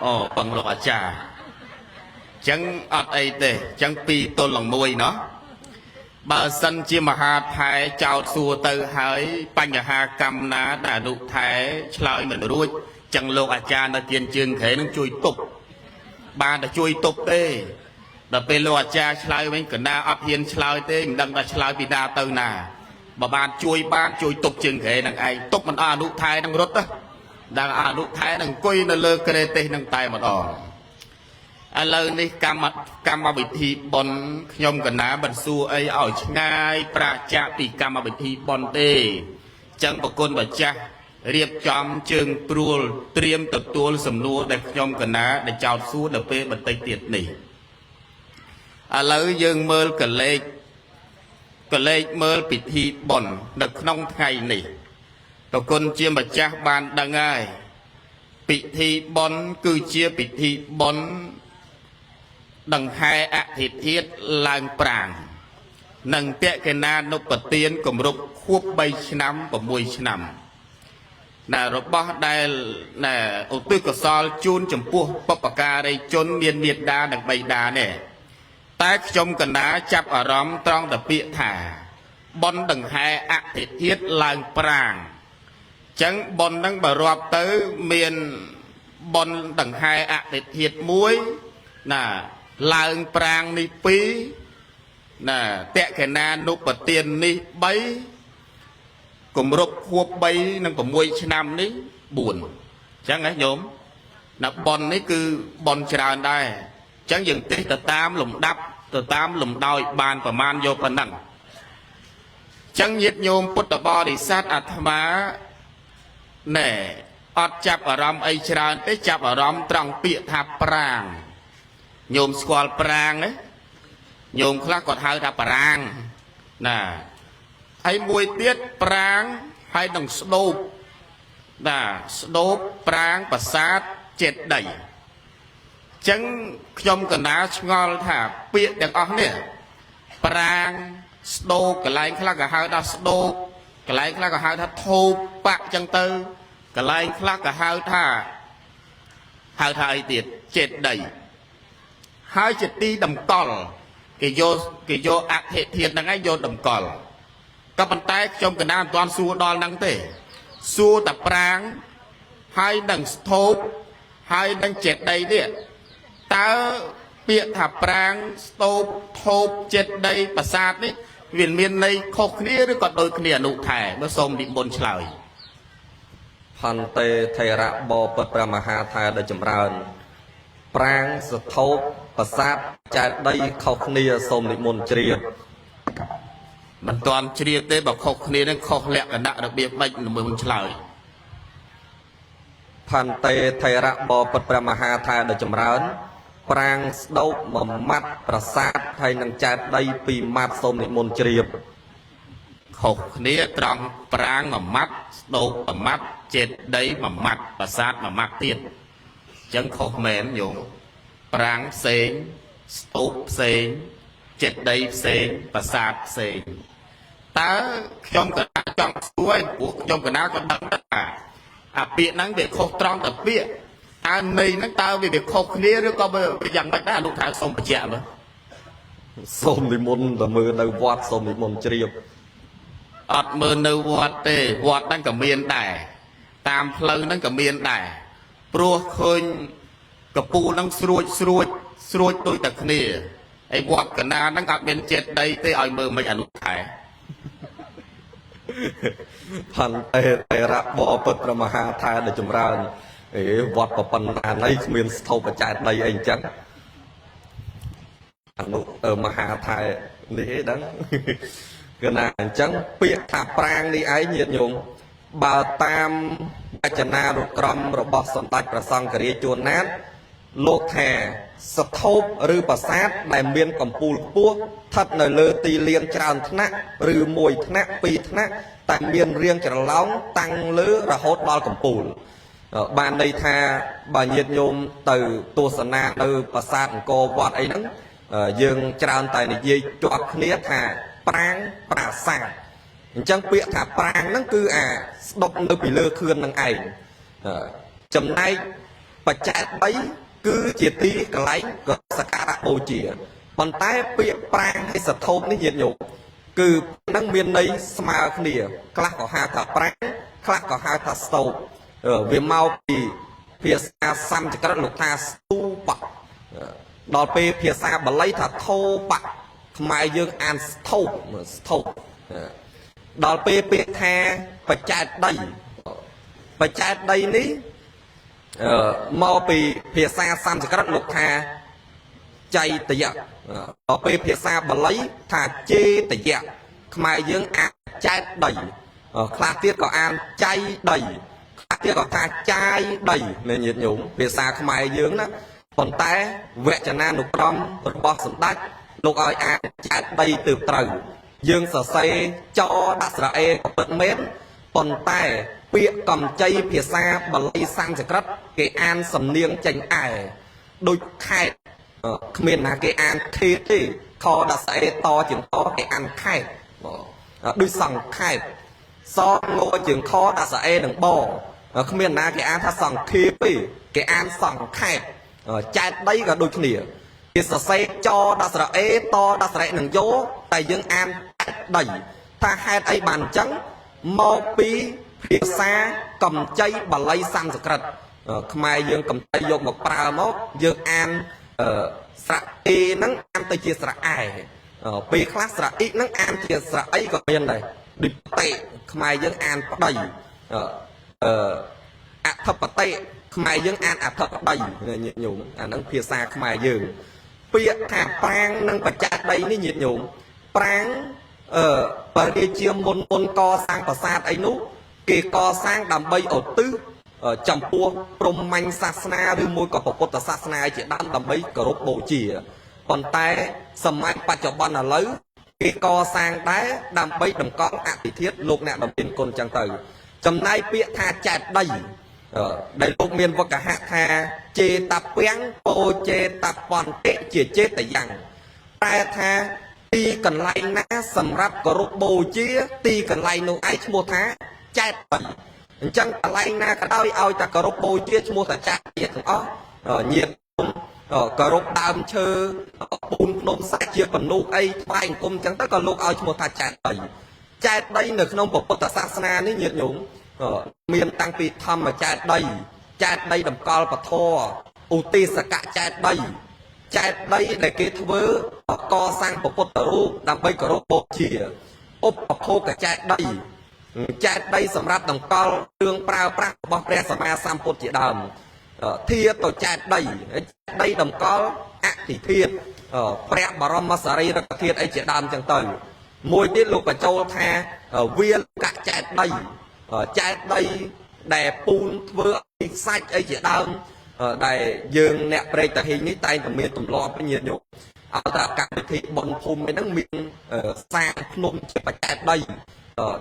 អូពឹងលោកអាចារ្យចឹងអត់អីទេចឹង2ទល់នឹង1ណោះបើសិនជាមហាថែចោតសួរទៅហើយបញ្ហាកម្មណាដែលអនុថែឆ្លើយមិនរួចចឹងលោកអាចារ្យនៅទៀនជើងក្រែនឹងជួយទប់បានតែជួយទប់ទេដល់ពេលលោកអាចារ្យឆ្លើយវិញកណាអត់ហ៊ានឆ្លើយទេមិនដឹងថាឆ្លើយពីណាទៅណាបើបានជួយទប់ជើងក្រែនឹងឯងទប់មិនអនុថែនឹងរត់ទេដល់អនុថែនឹងអង្គុយនៅលើក្រែទេសនឹងតែម្ដងឥឡូវនេះកម្មវិធីបុណ្យខ្ញុំកណាមិនសួរអីឲ្យឆ្ងាយប្រាជ្ញាពីកម្មវិធីបុណ្យទេចឹងប្រគុណម្ចាស់រៀបចំជើងព្រួលត្រៀមទទួលសំណួរដែលខ្ញុំកណាដែលចោទសួរដល់ពេលបន្តិចទៀតនេះឥឡូវយើងមើលកលេចមើលពិធីបុណ្យនៅក្នុងថ្ងៃនេះប្រគុណជាម្ចាស់បានដឹងហើយពិធីបុណ្យគឺជាពិធីបុណ្យដង្ហែអធិធាតុឡើងប្រាង្គនិងតេកេណានុបទានគម្រប់ខួប3ឆ្នាំ6ឆ្នាំរបស់ដែលឧទ្ទិសកុសលជូនចំពោះបុព្វការីជនមានមេត្តានិងបិតានេះតែខ្ញុំកណាចាប់អារម្មណ៍ត្រង់តែពាក្យថាបុណ្យដង្ហែអធិធាតុឡើងប្រាង្គចឹងបុណ្យហ្នឹងបើរាប់ទៅមានបុណ្យដង្ហែអធិធាតុ1ឡើងប្រាង្គនេះ2តេកេណានុបទាននេះ3គម្រប់ខួប3និង6ឆ្នាំនេះ4អញ្ចឹងហ៎ញោមបុណ្យនេះគឺបុណ្យច្រើនដែរអញ្ចឹងយើងទិះទៅតាមលំដាប់ទៅតាមលំដោយបានប្រមាណយកប៉ុណ្ណឹងអញ្ចឹងញាតិញោមពុទ្ធបរិស័ទអាត្មាអត់ចាប់អារម្មណ៍អីច្រើនទេចាប់អារម្មណ៍ត្រង់ពាក្យថាប្រាង្គញោមស្គាល់ប្រាង្គញោមខ្លះគាត់ហៅថាប្រាង្គហើយមួយទៀតប្រាង្គហើយនឹងស្ដូបស្ដូបប្រាង្គប្រាសាទចេតិយចឹងខ្ញុំកណាឆ្ងល់ថាពាក្យទាំងអស់នេះប្រាង្គស្ដូបកន្លែងខ្លះក៏ហៅថាស្ដូបកន្លែងខ្លះក៏ហៅថាធូបបាក់ចឹងទៅកន្លែងខ្លះក៏ហៅថាអីទៀតចេតិយហើយជាទីតម្កល់គេយកអធិធាតុហ្នឹងឯងយកតម្កល់ក៏ប៉ុន្តែខ្ញុំកណាមិនទាន់សួរដល់ហ្នឹងទេសួរតែប្រាង្គហើយនឹងស្ថូបហើយនឹងចេតិយនេះតើពាក្យថាប្រាង្គស្ថូបធូបចេតិយប្រាសាទនេះវាមានន័យខុសគ្នាឬក៏ដូចគ្នាអនុថែមើលសូមនិមន្តឆ្លើយផនតេថេរៈបបិទ្ធព្រះមហាថែដ៏ចម្រើន ប្រាងសថោបប្រាសាទចែកដីខុសគ្នាសូមនិមន្តជ្រាប មិនតាន់ជ្រាបទេបើខុសគ្នានឹងខុសលក្ខណៈរបៀបម៉េចមិនឆ្លើយ ផន្តេថេរៈបពុតព្រះមហាថាដ៏ចម្រើនប្រាងស្ដោបមួយម៉ាត់ប្រាសាទហើយនឹងចែកដីពីរម៉ាត់សូមនិមន្តជ្រាប ខុសគ្នាត្រង់ប្រាងមួយម៉ាត់ស្ដោបមួយម៉ាត់ចេតដីមួយម៉ាត់ប្រាសាទមួយម៉ាត់ទៀតអញ្ចឹងខុសមែនយោប្រាងផ្សេងស្ដោបផ្សេងចេតដីផ្សេងប្រាសាទផ្សេងតើខ្ញុំក៏ចង់សួរពួកខ្ញុំកណាក៏ដឹងថាអាពាក្យហ្នឹងវាខុសត្រង់តែពាក្យតើន័យហ្នឹងតើវាខុសគ្នាឬក៏វាយ៉ាងម៉េចដែរលោកថាសូមបញ្ជាក់មើល សូមនិមន្តទៅមើលនៅវត្តសូមនិមន្តជ្រាប អត់មើលនៅវត្តទេវត្តហ្នឹងក៏មានដែរតាមផ្លូវហ្នឹងក៏មានដែរព្រោះឃើញកពូលហ្នឹងស្រួចដូចតែគ្នាហើយវត្តកណាហ្នឹងអត់មានចេតដីទេឲ្យមើលមិនអនុខែ ផន្តេថេរៈបពុតព្រះមហាថាដ៏ចម្រើនអេវត្តប្រពន្ធណាណីគ្មានស្ថោបចែកដីអីអញ្ចឹងអនុមហាថានេះឯដឹង គឺណាអញ្ចឹងពាក្យថាប្រាងនេះឯងញាតិញោមបើតាមវចនានុក្រមរបស់សម្ដេចព្រះសង្ឃរាជជួនណាតលោកថាសថោបឬប្រាសាទដែលមានកម្ពូលខ្ពស់ស្ថិតនៅលើទីលានច្រើនថ្នាក់ឬមួយថ្នាក់ពីរថ្នាក់តែមានរាងច្រឡោងតាំងលើរហូតដល់កម្ពូលបានន័យថាបើញាតិញោមទៅទស្សនានៅប្រាសាទអង្គរវត្តអីហ្នឹងយើងច្រើនតែនិយាយជាប់គ្នាថាប្រាងប្រាសាទអញ្ចឹងពាក្យថាប្រាងហ្នឹងគឺអាស្ដុកនៅពីលើខឿននឹងឯងចំណែកបច្ចេកដីគឺជាទីកន្លែងសក្ការៈបូជាប៉ុន្តែពាក្យប្រាងហើយសថោបនេះញាតិញោមគឺនឹងមានន័យស្មើគ្នាខ្លះក៏ហៅថាប្រាងខ្លះក៏ហៅថាស្តោបវាមកពីភាសាសំស្ក្រឹតលោកថាស្ទូបៈដល់ពេលភាសាបាលីថាធោបៈខ្មែរយើងអានស្ថោបដល់ពេលពាក្យថាបច្ចេកដីនេះមកពីភាសាសំស្ក្រឹតលោកថាចៃតយៈដល់ពេលភាសាបាលីថាចេតយៈខ្មែរយើងអានចែកដីខ្លះទៀតក៏អានចៃដីខ្លះទៀតក៏ថាចាយដីនៃញាតិញោមភាសាខ្មែរយើងណាប៉ុន្តែវចនានុក្រមរបស់សម្ដេចលោកឲ្យអានចែកដីទើបត្រូវយើងសរសេរចដាក់ស្រៈអេក៏ពិតមែនប៉ុន្តែពាក្យកម្ចីភាសាបាលីសំស្ក្រឹតគេអានសំនៀងចេញឯដូចខេតគ្មានណាគេអានខេតទេខដាក់ស្អេតជាងតគេអានខេតដូចសង្ខេតសងោជាងខដាក់ស្អេនឹងបគ្មានណាគេអានថាសង្ខេទេគេអានសង្ខេតចែកដីក៏ដូចគ្នាគេសរសេរចដាក់ស្រៈអេតដាក់ស្រៈនឹងយោតែយើងអានចែកដីថាហេតុអីបានអញ្ចឹងមកពីភាសាកម្ចីបាលីសំស្ក្រឹតខ្មែរយើងកម្ចីយកមកប្រើមកយើងអានស្រៈអេហ្នឹងអានទៅជាស្រៈអែពេលខ្លះស្រៈអ៊ីហ្នឹងអានជាស្រៈអីក៏មានដែរដូចតេខ្មែរយើងអានប្តីអធិបតេខ្មែរយើងអានអធិបតីញាតិញោមអាហ្នឹងភាសាខ្មែរយើងពាក្យថាប្រាងនិងបច្ចេកដីនេះញាតិញោមប្រាងបរិជាមុនកសាងប្រាសាទអីនោះគេកសាងដើម្បីឧទ្ទិសចំពោះព្រហ្មញ្ញសាសនាឬមួយក៏ពុទ្ធសាសនាជាដើមដើម្បីគោរពបូជាប៉ុន្តែសម័យបច្ចុប្បន្នឥឡូវគេកសាងដែរដើម្បីតម្កល់អធិធិធលោកអ្នកដំណិនគុណចឹងទៅចំណែកពាក្យថាចែកដីដែលលោកមានវកហៈថាចេតពាំងពោចេតបន្តិជាចេតយ៉ាងតែថាទីកន្លែងណាសម្រាប់គោរពបូជាទីកន្លែងនោះឯងឈ្មោះថាចែកដីអញ្ចឹងកន្លែងណាក៏ដោយឲ្យតែគោរពបូជាឈ្មោះថាចែកទៀតទាំងអស់ញាតិគោរពដើមឈើពូនភ្នំសាច់ជាបនុអីថ្វាយអង្គមអញ្ចឹងទៅក៏លោកឲ្យឈ្មោះថាចែកដីនៅក្នុងពុទ្ធសាសនានេះញាតិញោមមានតាំងពីធម្មចែកដីតម្កល់ពធឧទ្ទេសកចែកដីដែលគេធ្វើកសាងពុទ្ធរូបដើម្បីគោរពបូជាឧបភោគចែកដីសម្រាប់តម្កល់គ្រឿងប្រើប្រាស់របស់ព្រះសម្មាសម្ពុទ្ធជាដើម ធាទៅចែកដីតម្កល់អតិធាតុព្រះបរមសារីរិកធាតុអីជាដើមចឹងទៅមួយទៀតលោកបញ្ចូលថាវាកាក់ចែកដីដែលពូនធ្វើឲ្យសាច់អីជាដើមដែលយើងអ្នកប្រេកតាហ៊ីងនេះតែងតែមានទម្លាប់ញាតិញោមឲ្យតែកម្មវិធីបុណ្យភូមិហ្នឹងមានសាងភ្នំជាបច្ច័យដី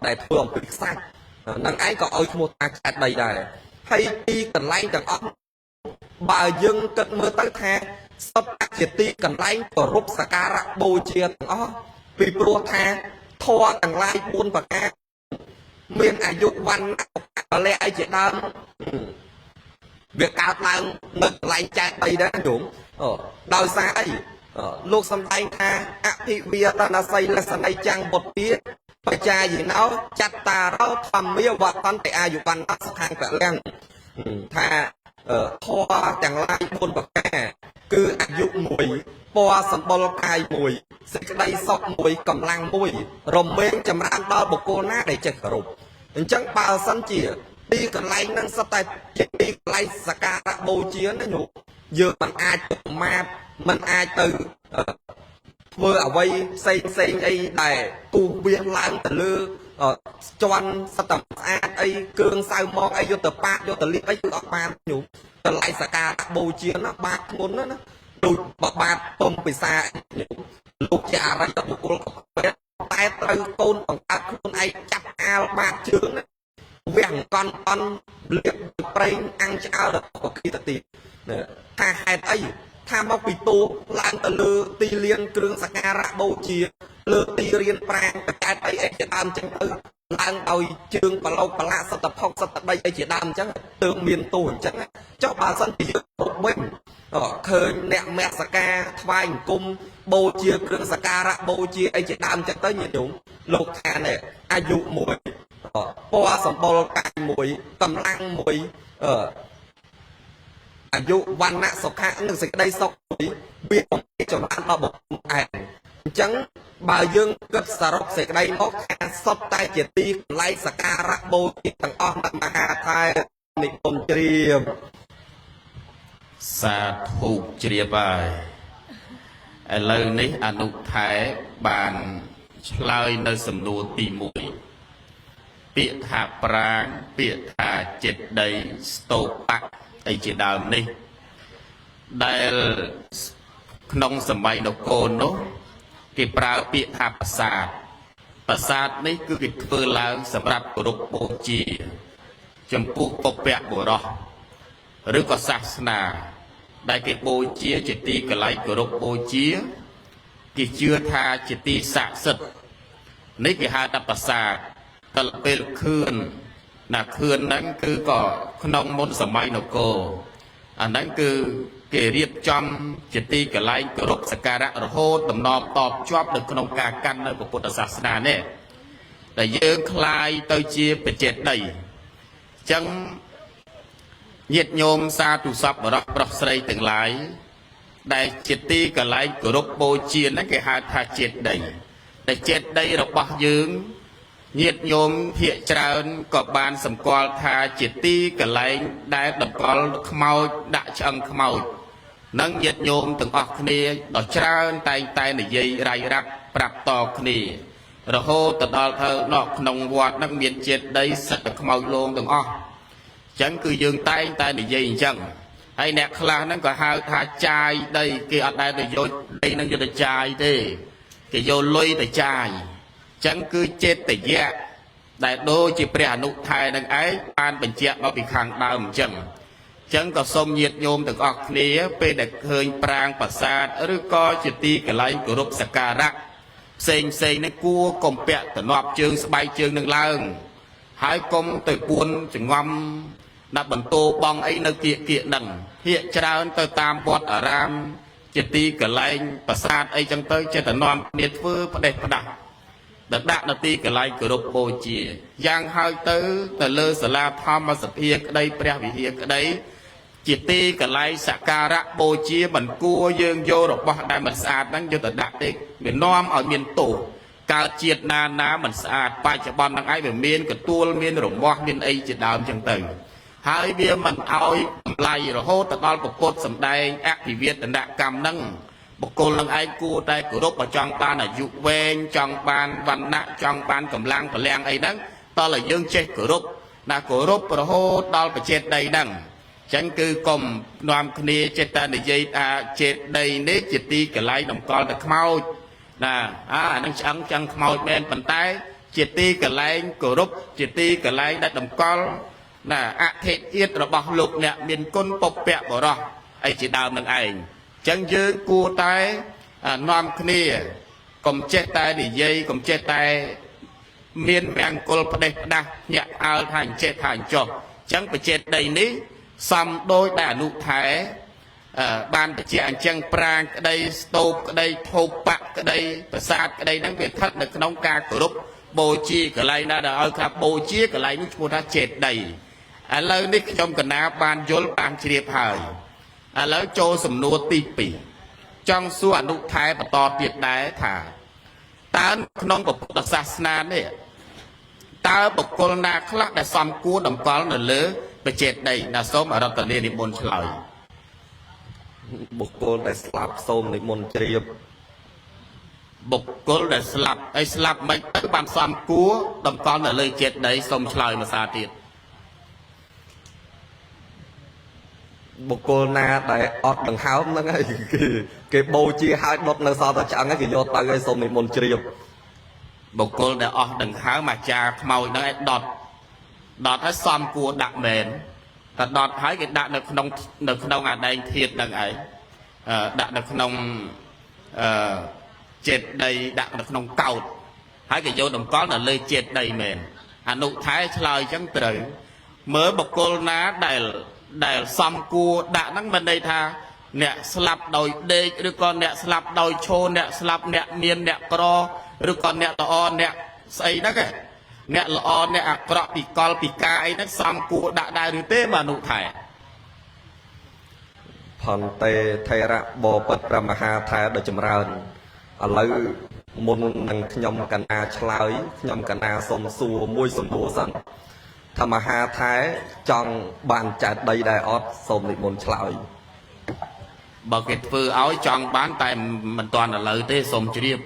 ដែលធ្វើអំពីខ្សាច់នឹងឯងក៏ឲ្យឈ្មោះថាខ្សាច់ដីដែរហើយទីកន្លែងទាំងអស់បើយើងគិតមើលទៅថាសុទ្ធតែជាទីកន្លែងគោរពសក្ការៈបូជាទាំងអស់ពីព្រោះថាធម៌ទាំងឡាយ4ប្រការមានអាយុវណ្ណៈបលៈអីជាដើមវាកើតឡើងនៅកន្លែងចែកដីដែរញោមដោយសារអីលោកសំដែងថាអភិវាទនាសីលសន័យចាំងបុទ្ធាបច្ចាយិណោចត្តារោធម្មាវតន្តិអាយុវណ្ណៈសខាងពលំថាធម៌ទាំងឡាយ4ប្រការគឺអាយុ1ពណ៌សម្បុរកាយ1សេចក្តីសុខ1កម្លាំង1រមែងចម្រើនដល់បុគ្គលណាដែលចេះគោរពអញ្ចឹងបើសិនជាទីកន្លែងហ្នឹងសុទ្ធតែជាទីកន្លែងសក្ការៈបូជាណាញោមយើងមិនអាចទៅប្រមាថមិនអាចទៅធ្វើអ្វីផ្សេងអីដែលគូវាឡើងទៅលើជន់សត្វស្អាតអីគ្រឿងសៅមកអីយកទៅប៉ាក់យកទៅលាបអីគឺអត់បានញោមកន្លែងសក្ការៈបូជាណាបាបធ្ងន់ណាដូចបបាតពុំពិសាលោកជាអរិយបុគ្គលតែត្រូវកូនបង្កើតខ្លួនឯងចាប់អាលបាតជើងណាវាអង្គន់លៀបប្រេងអាំងឆ្អើដល់បកគីទៅទីថាហេតុអីថាមកពីទូឡើងទៅលើទីលានគ្រឿងសក្ការៈបូជាលើទីរៀនប្រាង្គបច្ចេកអីជាដើមចឹងទៅឡើងដោយជើងបលោកបលាសតភុកសតដីអីជាដើមចឹងទើបមានទូអញ្ចឹងចុះបើសិនពីគ្រប់វិញឃើញអ្នកមគ្គសការថ្វាយអង្គមបូជាគ្រឿងសក្ការៈបូជាអីជាដើមចឹងទៅញាតិញោមលោកថានេះអាយុ1ពណ៌សម្បុរកាយ1កម្លាំង1អាយុវណ្ណៈសុខៈនិងសេចក្តីសុខវាចម្រើនដល់បុគ្គលឯងអញ្ចឹងបើយើងគិតសរុបសេចក្តីមកថាសុទ្ធតែជាទីកន្លែងសក្ការៈបូជាទាំងអស់នៅមហាថែនិពន្ធជ្រាបសាធុជ្រាបហើយឥឡូវនេះអនុថែបានឆ្លើយនៅសំណួរទី1ពាក្យថាប្រាងពាក្យថាចិត្តដីស្តូបៈអីជាដើមនេះដែលក្នុងសម័យនគរនោះគេប្រើពាក្យថាប្រាសាទនេះគឺគេធ្វើឡើងសម្រាប់គោរពបូជាចំពោះពពកបុរសឬក៏សាសនាដែលគេបូជាជាទីកន្លែងគោរពបូជាគេជឿថាជាទីស័ក្តិសិទ្ធិនេះគេហៅថាប្រាសាទដល់ពេលខឿនហ្នឹងគឺក៏ក្នុងមុនសម័យនគរអាហ្នឹងគឺគេរៀបចំជាទីកន្លែងគោរពសក្ការៈរហូតដំណប់តបជាប់នៅក្នុងការកាន់នៅពុទ្ធសាសនានេះដែលយើងคลายទៅជាបច្ចេកដីអញ្ចឹងញាតិញោមសាធុសពបរោះប្រុសស្រីទាំងឡាយដែលជាទីកន្លែងគោរពបូជាហ្នឹងគេហៅថាចេតដីតែចេតដីរបស់យើងញាតិញោមភាគច្រើនក៏បានសម្គាល់ថាជាទីកន្លែងដែលតម្កល់ខ្មោចដាក់ឆ្អឹងខ្មោចនឹងញាតិញោមទាំងអស់គ្នាដល់ច្រើនតែនិយាយរាយរាប់ប្រាប់តគ្នារហូតទៅដល់ទៅក្នុងវត្តនឹងមានចេតដីសិតតែខ្មោចលងទាំងអស់អញ្ចឹងគឺយើងតែនិយាយអញ្ចឹងហើយអ្នកខ្លះហ្នឹងក៏ហៅថាចាយដីគេអត់ដែលទៅយកដីនឹងយកទៅចាយទេគេយកលុយទៅចាយចឹងគឺចេតយៈដែលដូចជាព្រះអនុថែនឹងឯងបានបញ្ជាក់មកពីខាងដើមអញ្ចឹងក៏សូមញាតិញោមទាំងអស់គ្នាពេលដែលឃើញប្រាង្គប្រាសាទឬក៏ជាទីកន្លែងគោរពសក្ការៈផ្សេងនេះគួរកុំពាក់តំណប់ជើងស្បែកជើងនឹងឡើងហើយកុំទៅពួនចងំដាក់បន្ទោបងអីនៅគៀកហ្នឹងភាកច្រើនទៅតាមវត្តអារាមជាទីកន្លែងប្រាសាទអីចឹងទៅចេះតែនាំគ្នាធ្វើផ្ដេសផ្ដាស់ដាក់នៅទីកន្លែងគោរពបូជាយ៉ាងហើយទៅលើសាលាធម្មសភាក្តីព្រះវិហារក្តីជាទីកន្លែងសក្ការៈបូជាមិនគួរយើងយករបស់ដែលមិនស្អាតហ្នឹងយកទៅដាក់ទេវានាំឲ្យមានទោសកើតជាតិណាមិនស្អាតបច្ចុប្បន្នហ្នឹងឯងវាមានកទួលមានរមាស់មានអីជាដើមចឹងទៅហើយវាមិនឲ្យ ำลายรโหตตอลปกฏสำแดงอภิเวทนกรรมนั่งบุคคลนังไอ้กูได้กรุบประจังปานอายุเวงจังปานวันณะจังปานกำลังพลังไอ้นั่งตอนละยังเช็คกรุบนะกรุบรโหตอลประเจตใดนั่งฉันคือกรมนามคณีเจตนาเยอาเจตใดเนจิตตีกะไลดำกอลตะขมาวนะนั่งจังขมาวแมนปันไตจิตตีกะไลกรุบจิตตีกะไลได้ดำกอลนะอาเทศเอียดระบลุกเนี่ยมีก้นปกเปะบ่รอไอจีดาวนั่งไอจังยืนกูตายนอมคณีกรมเจตายดิเยกรมเจตายเมียนแมงกลประเดชนะเนี่ยเอาทางเจทางจบจังประเจตใดนี้ซ้ำโดยแต่นุไทยบานประเจตจังปรางก็ได้สโตปก็ได้โทปะก็ได้ประสาทก็ได้นั่งเป็นทัดในขนมกากรุบโบจีก็ไรนะเดี๋ยวเอาครับโบจีก็ไรนุชมุทเจตใดแล้วนี่จมกันนาบานยลบานเฉียบหายแล้วโจสมนวตีปีจังส่วนนุไทยประตอเตียดได้ถ่าตาขนมกับพุทธศาสนาเนี่ยตาบุคคลนาคลักแต่ซ้ำกู้ดำกอลนั่นเลยไปเจ็ดได้นาส้มอรัตเนียนิมนต์เฉลยบุคคลได้สลับส้มนิมนต์เจียบบุคคลได้สลับไอ้สลับไม่บางซ้ำกู้ดำกอลนั่นเลยเจ็ดได้ส้มเฉลยมาซาติดบุคคลนาได้อดดังเท้านั่นไงคือโบจีหายดดในซาตะจังก็คือโยตาไอ้ส้มนิมนต์เจียบบุคคลได้ออกดังเท้ามาจากเมานั่งไอ้ดอดให้ซ้ำกู้ดักเมนแต่ดอดให้cáiดักในขนมอะไรเทียดดังไอ้ดักในขนมเจ็ดใดดักในขนมเก่าให้cáiโยดมก้อนเลยเจ็ดใดเมนอนุท้ายเฉลยจังเตยเมื่อบุคคลน้าได้ซ้ำกู้ดักนั่งบันไดทาเนี่ยสลับโดยเด็กหรือก่อนเนี่ยสลับโดยโชว์เนี่ยสลับเนี่ยเมียนเนี่ยกรอหรือก่อนเนี่ยตะออนเนี่ยใส่นักเนี่ยละออนเนี่ยอักระปีกอลปีกาไอ้นั่นซ้ำกูด่าได้หรือเต้มานุไทยพันเตไทระบปัตประมหาไทยโดยจำเริญอะไรมุนนังขยมกันอาชลายขยมกันอาสมสัวมวยสมบูรณ์สันธรรมหาไทยจังบานจัดใดได้อดสมนิมนต์ชลายบอกเกิดฟือเอาจังบ้านแต่มันตอนอะไรเต้สมเจียบ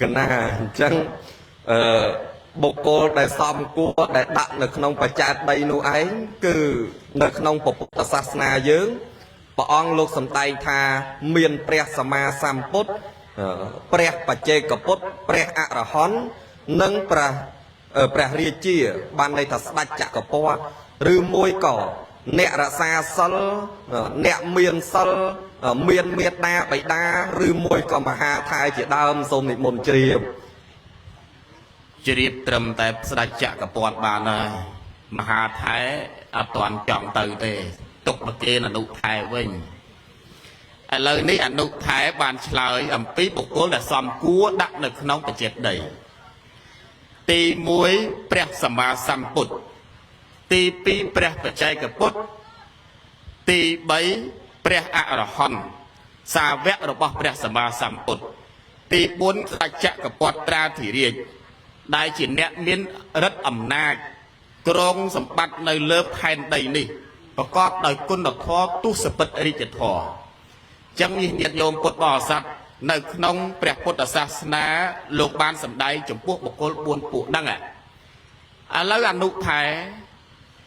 กันนาจังบุคคลได้ซ้ำกู้ได้ดักในขนมประจัดใดนู่ไอ้คือในขนมปพุทธศาสนาเยอะปะองโลกสมไตทาเมียนเปรียสมาสัมพุทธเปรียปัจเจกพุทธเปรียอรหันนั่งเปรียเรียจีบานในทัศนจักรปวะหรือมวยก่อเนรสาสลเนเมียนสลเมียนเมียดาไปดาหรือมวยก่อมหาไทยเจดามสมนิมนต์เจียบตรมแต่สดจักรปวดบานเลยมหาไทยอัตวันจ่องตื่นเตตกประเกณอนุไทยวิ่งเลยนี่อนุไทยบานเฉลยอัมพีบุคคลแต่ซ้ำกู้ดักในขนมประเจดใดตีมวยเปรียสมาสัมปุตตีปีเปรียปัจจัยกับปุตตีใบเปรียอรหันสาเวะระบบเปรียสมาสัมปุตตีบุญสัจจะกับปอดตราถีเรียได้จิตเนี่ยมีรัฐอำนาจกรองสมบัติในเลิฟแทนใดนี่ประกอบโดยกุณฑอตุสปิตอริจทอจังมีญาติโยมปดบ่อสัตว์ในขนมเปรียพุทธศาสนาโลกบาลสำได้จมพวกบุคคลบุญปุดังแล้วอนุไทย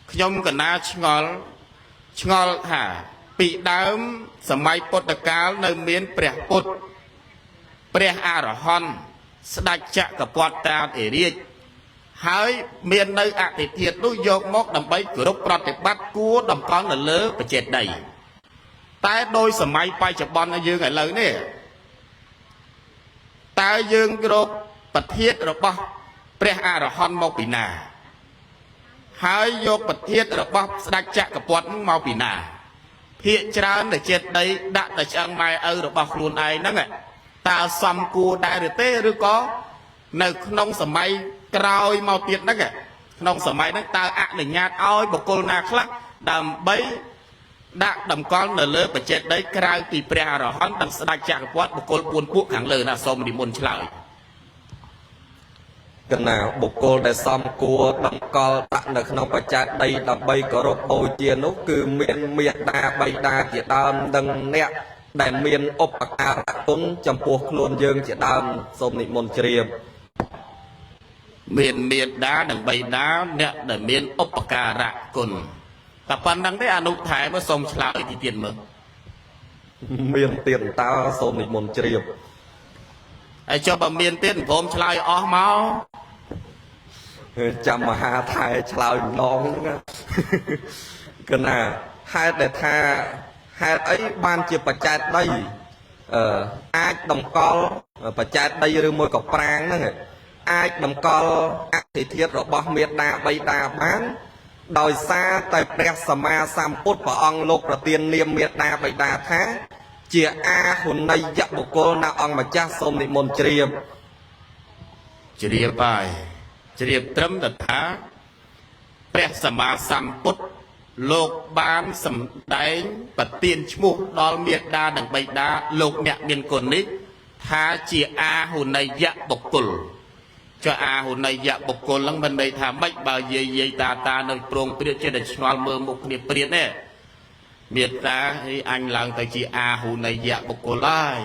ขยมกันนาชงอลหาปีดามสมัยพุทธกาลในเมียนเปรียพุทธเปรียอรหันสดักจะกับปอดตาเอริยหายเมียนในอติเทียนด้วยโยกมกดำไปกรุบปฏิบัติกู้ดำก้อนเลือประเจ็ดใดแต่โดยสมัยไปจับบอลยืงไงเลยเนี่ยแต่ยืงกรุบประเทศระบะเปรียอรหันมาปีนาหายโยกประเทศระบะสดักจะกับปอดมาปีนาเพียจราในเจ็ดใดดักแต่จังไม่ระบะครูนไอนั่งไงตาซ้ำกูได้หรือเต้หรือก็ในขนมสมัยกราวมาเตียนนั่นไงขนมสมัยนั้นตาอะหนึ่งญาติอ้อยบุคคลนาคลักดำใบดักดำก้อนเลือประเจ็ดได้กลายปีเปรียหรอฮันดังสดาจากวัดบุคคลปูนพวกขังเลยนะสมดิมนต์เฉลย កណាបុគ្គលដែលសំគួរតម្កល់ដាក់នៅក្នុងបច្ច័យដីដើម្បីគោរពបូជានោះគឺមានមេត្តាបិតាជាដើមនិងអ្នកដែលមានឧបការៈគុណចំពោះខ្លួនយើងជាដើមសូមនិមន្តជ្រាបមានមេត្តានិងបិតាអ្នកដែលមានឧបការៈគុណតែប៉ុណ្្នឹងទេអនុថែមើលសូមឆ្លើយទីទៀតមើលមានទៀតតើសូមនិមន្តជ្រាបហើយចុះបើមានទៀតព្រមឆ្លើយអស់មកចាំមហាថែឆ្លើយម្ដងហ្នឹងកណាហេតុដែលថាហេតុអីបានជាបច្ច័យដីអាចតម្កល់បច្ច័យដីឬមួយក៏ប្រាងហ្នឹងអាចតម្កល់អធិធាតុរបស់មេត្តាបិតាបានដោយសារតែព្រះសម្មាសម្ពុទ្ធព្រះអង្គលោកប្រទាននាមមេត្តាបិតាថាជាអាហុណីយបុគ្គលណាអង្គម្ចាស់សូមនិមន្តជ្រាបហើយជ្រាបត្រឹមតែថាព្រះសម្មាសម្ពុទ្ធលោកបានសម្ដែងប្រទានឈ្មោះដល់មេត្តានិងបិតាលោកអ្នកមានគុណនេះថាជាអាហុណីយបុគ្គលចុះអាហុណីយបុគ្គលហ្នឹងមិនន័យថាម៉េចបើយាយតានៅប្រងព្រាតជាតែឆ្ងល់មើលមុខគ្នាព្រាតទេមេត្តាឲ្យអញឡើងទៅជាអាហុណីយបុគ្គលហើយ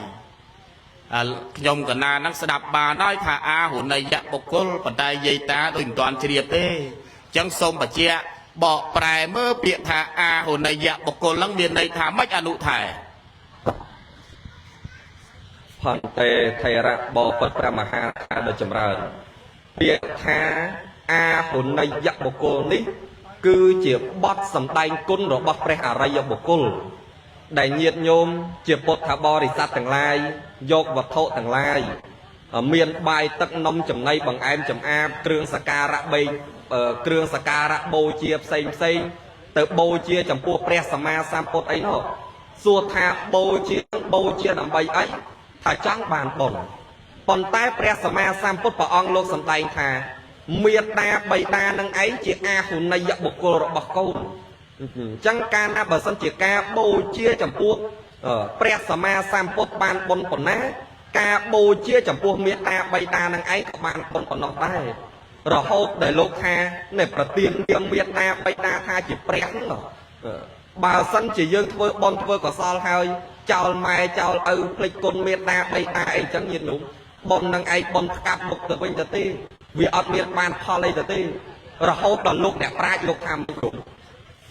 ខ្ញុំកណាហ្នឹងស្ដាប់បានហើយថាអាហុណីយបុគ្គលប៉ុន្តែយាយតាដូចមិនទាន់ជ្រាបទេអញ្ចឹងសូមបញ្ជាក់បកប្រែមើលពាក្យថាអាហុណីយបុគ្គលហ្នឹងមានន័យថាម៉េចអនុថែផន្តេថេរៈបពុទ្ធព្រះមហាថាដ៏ចម្រើនពាក្យថាអាហុណីយបុគ្គលនេះគឺជាបទសម្ដែងគុណរបស់ព្រះអរិយបុគ្គលដែលញាតិញោមជាពុទ្ធបរិស័ទទាំងឡាយយកវត្ថុទាំងឡាយមានបាយទឹកនំចំណីបង្អែមចម្អាបគ្រឿងសក្ការៈគ្រឿងសក្ការៈបូជាផ្សេងទៅបូជាចំពោះព្រះសម្មាសម្ពុទ្ធអីនោះសួរថាបូជាដើម្បីអីថាចង់បានបុណ្យប៉ុន្តែព្រះសម្មាសម្ពុទ្ធព្រះអង្គលោកសម្ដែងថាមេត្តាបិតានឹងឯងជាអាហុណីយបុគ្គលរបស់កូនអញ្ចឹងការណាបើសិនជាការបូជាចំពោះព្រះសម្មាសម្ពុទ្ធបានបុណ្យប៉ុណ្ណាការបូជាចំពោះមេត្តាបិតានឹងឯងក៏បានបុណ្យប៉ុណ្ណោះដែររហូតដែលលោកថានៅប្រទាននាមមេត្តាបិតាថាជាព្រះហ្នឹងបើសិនជាយើងធ្វើបុណ្យធ្វើកុសលហើយចោលម៉ែចោលឪភ្លេចគុណមេត្តាបិតាអីចឹងញាតិញោមបុណ្យនឹងឯងបុណ្យផ្កាប់មុខទៅវិញទៅទេវាអត់មានបានផលអីទៅទេរហូតដល់លោកអ្នកប្រាជ្ញលោកថាមិនគ្រប់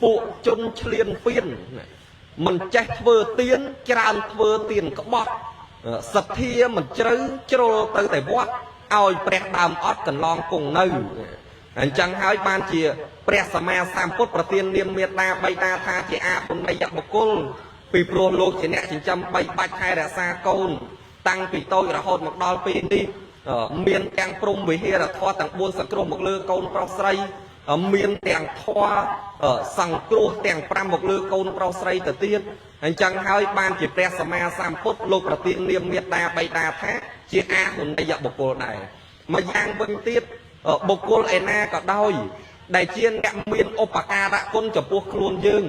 ពួកជនឆ្លៀនពៀនមិនចេះធ្វើទៀនច្រើនធ្វើទៀនក្បត់សទ្ធាមិនជ្រៅជ្រុលទៅតែវត្តឲ្យព្រះដើមអត់កន្លងគង់នៅអញ្ចឹងហើយបានជាព្រះសម្មាសម្ពុទ្ធប្រទាននាមមេត្តាបិតាថាជាអាហុណីយបុគ្គលពីព្រោះលោកជាអ្នកចិញ្ចឹមបីបាច់ថែរក្សាកូនតាំងពីតូចរហូតមកដល់ពេលនេះមានទាំងព្រំវិហារធម៌ទាំង4សង្គ្រោះមកលើកូនប្រុសស្រីមានទាំងធម៌សង្គ្រោះទាំង5មកលើកូនប្រុសស្រីទៅទៀតអញ្ចឹងហើយបានជាព្រះសម្មាសម្ពុទ្ធលោកប្រទាននាមមេត្តាបិតាថាជាអាហុណីយបុគ្គលដែរម្យ៉ាងវិញទៀតបុគ្គលឯណាក៏ដោយដែលជាអ្នកមានឧបការៈគុណចំពោះខ្លួនយើង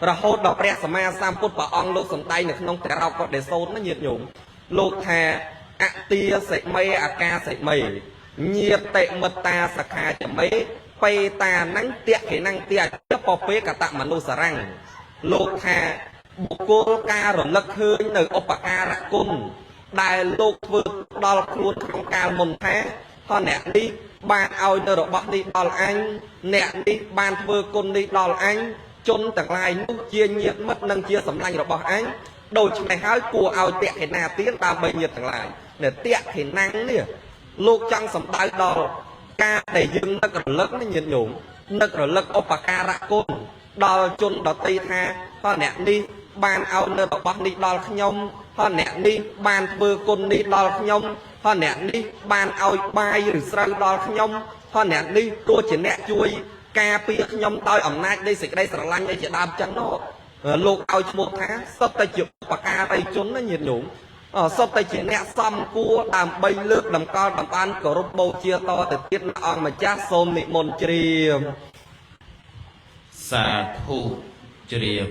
រហូតដល់ព្រះសម្មាសម្ពុទ្ធព្រះអង្គលោកសម្ដែងនៅក្នុងតរោកុដេសូតណាញាតិញោមលោកថាអទាសិមេអាកាសិមេញាតិមិត្តាសខាចមេបេតាណੰតេខេណੰតេពពេកតមនុស្សរੰលោកថាបុគ្គលការរលឹកឃើញនៅឧបការៈគុណដែលលោកធ្វើដល់ខ្លួនក្នុងកាលមុនថាថាអ្នកនេះបានឲ្យនៅរបស់នេះដល់អញអ្នកនេះបានធ្វើគុណនេះដល់អញជនទាំងឡាយនោះជាញាតិមិត្តនិងជាសម្លាញ់របស់អញដូច្នេះហើយគួរឲ្យតេខេណាទៀនដើម្បីញាតិទាំងឡាយនៅតេខេណាំងនេះលោកចង់សម្ដៅដល់ការដែលយើងនឹករលឹកនេះញាតិញោមនឹករលឹកឧបការៈគុណដល់ជនដទៃថាថាអ្នកនេះបានឲ្យនៅរបស់នេះដល់ខ្ញុំថាអ្នកនេះបានធ្វើគុណនេះដល់ខ្ញុំថាអ្នកនេះបានឲ្យបាយឬស្រូវដល់ខ្ញុំថាអ្នកនេះទោះជាអ្នកជួយការពារខ្ញុំដោយអំណាចនៃសេចក្តីស្រឡាញ់ឯជាដើមចឹងនោះលោកឲ្យឈ្មោះថាសុទ្ធតែជាឧបការីជនណាញាតិញោមសុទ្ធតែជាអ្នកសំគួរដើម្បីលើកតម្កល់តម្បានគោរពបូជាតទៅទៀតអង្គម្ចាស់សូមនិមន្តជ្រាបសាធុជ្រាប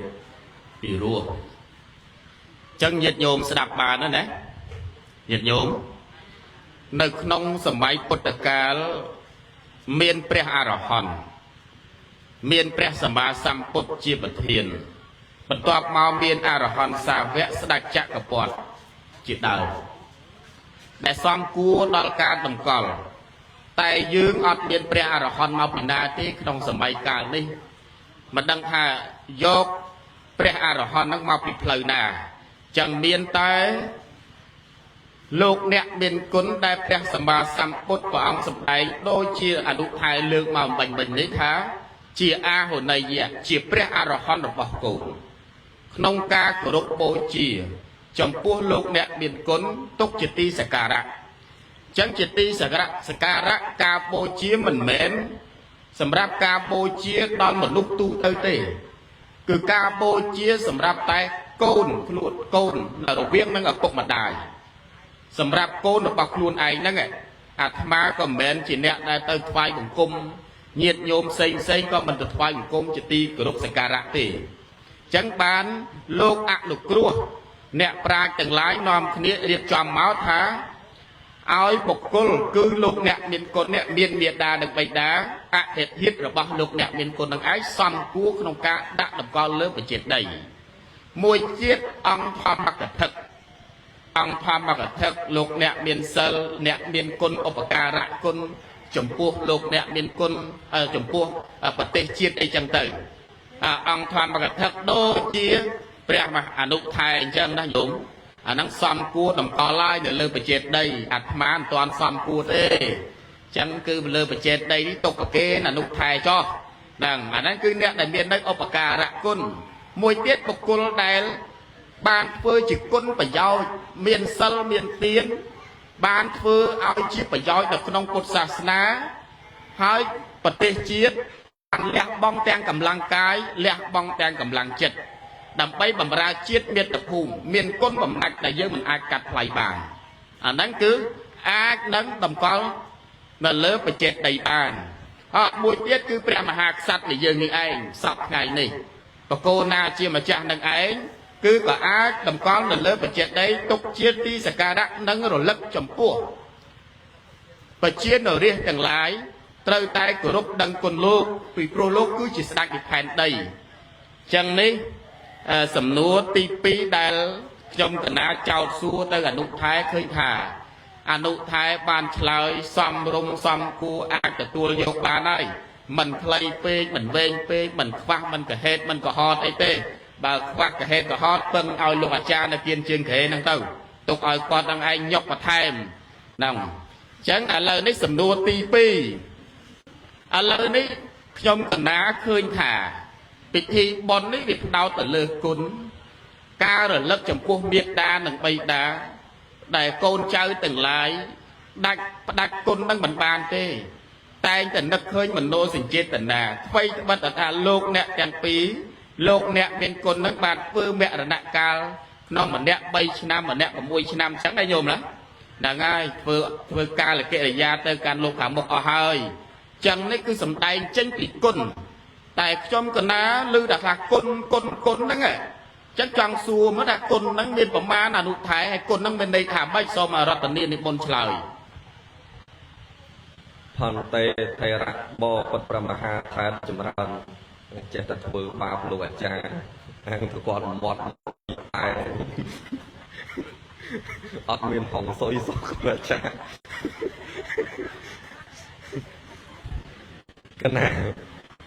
ពីរោះចឹងញាតិញោមស្ដាប់បានណាញាតិញោម នៅក្នុងសម័យពុទ្ធកាលមានព្រះអរហន្តមានព្រះសម្មាសម្ពុទ្ធជាប្រធានបន្ទាប់មកមានអរហន្តសាវកស្ដេចចក្រពត្តិជាដើមដែលសំគួរដល់ការតម្កល់តែយើងអត់មានព្រះអរហន្តមកពីណាទេក្នុងសម័យកាលនេះមិនដឹងថាយកព្រះអរហន្តនឹងមកពីផ្លូវណាចឹងមានតែលោកអ្នកមានគុណដែលព្រះសម្មាសម្ពុទ្ធព្រះអង្គសម្ដែងដូចជាអនុថែលើកមកបាញ់នេះថាជាអាហុនយៈជាព្រះអរហន្តរបស់កូនក្នុងការគោរពបូជាចំពោះលោកអ្នកមានគុណទុកជាទីសក្ការៈចឹងជាទីសក្ការៈការបូជាមិនមែនសម្រាប់ការបូជាដល់មនុស្សទូទៅទេគឺការបូជាសម្រាប់តែកូនខ្លួនកូននៅរវាងនឹងឪពុកម្ដាយសម្រាប់កូនរបស់ខ្លួនឯងហ្នឹងអាត្មាក៏មិនមែនជាអ្នកដែលទៅថ្វាយបង្គំញាតិញោមផ្សេងក៏មិនទៅថ្វាយបង្គំជាទីគោរពសក្ការៈទេចឹងបានលោកអនុគ្រោះអ្នកប្រាជ្ញទាំងឡាយនាំគ្នារៀបចំមកថាឲ្យបុគ្គលគឺលោកអ្នកមានគុណអ្នកមានមេដានិងបិតាអធិធិតរបស់លោកអ្នកមានគុណនឹងឯងសំគួរក្នុងការដាក់តម្កល់លើប្រជាដីមួយជាតិអង្គធម្មកថាអង្គធម្មកថាលោកអ្នកមានសិលអ្នកមានគុណឧបការៈគុណចំពោះលោកអ្នកមានគុណចំពោះប្រទេសជាតិអីចឹងទៅអង្គធម្មកថាដូចជាព្រះមហាអនុថែអញ្ចឹងណាញោមអាហ្នឹងសំគួរតម្កល់ឡាយនៅលើប្រជាដីអាត្មាមិនទាន់សំគួរទេអញ្ចឹងគឺលើប្រជាដីនេះទុកប្រគេនអនុថែចោះហ្នឹងអាហ្នឹងគឺអ្នកដែលមាននៅឧបការៈគុណមួយទៀតបុគ្គលដែលបានធ្វើជាគុណប្រយោជន៍មានសិលមានទានបានធ្វើឲ្យជាប្រយោជន៍នៅក្នុងពុទ្ធសាសនាហើយប្រទេសជាតិបានលះបង់ទាំងកម្លាំងកាយលះបង់ទាំងកម្លាំងចិត្តដើម្បីបម្រើជាតិមាតុភូមិមានគុណបំណាច់ដែលយើងមិនអាចកាត់ថ្លៃបានអាហ្នឹងគឺអាចនឹងតម្កល់នៅលើបច្ចេកដីបានមួយទៀតគឺព្រះមហាក្សត្រនៃយើងនេះឯងសពថ្ងៃនេះបកគោណាជាម្ចាស់នឹងឯងគឺក៏អាចតម្កល់នៅលើបច្ចេកដីទុកជាទីសក្ការៈនិងរលឹកចំពោះប្រជានរាជទាំងឡាយត្រូវតែគោរពដឹងគុណលោកពីព្រោះលោកគឺជាស្ដេចនៃផែនដីចឹងនេះសំណួរទី2ដែលខ្ញុំកណាចោតសួរទៅអនុថែឃើញថាអនុថែបានឆ្លើយសំរុំសំគួរអាចទទួលយកបានហើយមិនខ្លីពេកមិនវែងពេកមិនខ្វះមិនកហេតុមិនកុហកអីទេបើខ្វះកហេតុកុហកពឹងឲ្យលោកអាចារ្យនៅគៀនជើងក្រែហ្នឹងទៅទុកឲ្យគាត់នឹងឯងញុកបន្ថែមហ្នឹងអញ្ចឹងឥឡូវនេះសំណួរទី2ឥឡូវនេះខ្ញុំកណាឃើញថាពិធីបុណ្យនេះវាផ្ដោតទៅលើគុណការរលឹកចំពោះមេត្តានិងបិតាដែលកូនចៅទាំងឡាយផ្ដាច់គុណនឹងមិនបានទេតែងតែនឹកឃើញមโนសញ្ចេតនាថ្មីត្បិតថាលោកអ្នកទាំងពីរលោកអ្នកមានគុណនឹងបានធ្វើមរណកាលក្នុងម្នាក់3ឆ្នាំម្នាក់6ឆ្នាំអញ្ចឹងដែរញោមណាហ្នឹងហើយធ្វើកាលកិរិយាទៅកាន់លោកខាងមុខអស់ហើយចឹងនេះគឺសំដែងចេញពីគុណតែខ្ញុំកណាឮថាគុណហ្នឹងចឹងចង់សួរមើលថាគុណហ្នឹងមានប្រមាណអនុថែហើយគុណហ្នឹងមានន័យថាម៉េចសូមរតនានិមន្តឆ្លើយផន្តេថេរៈបពុទ្ធព្រះមហាថេរចម្រើនចេះតែធ្វើបាបលោកអាចារ្យអង្គទៅគាត់មាត់តែអត់មានហងសុយសុខអាចារ្យកណា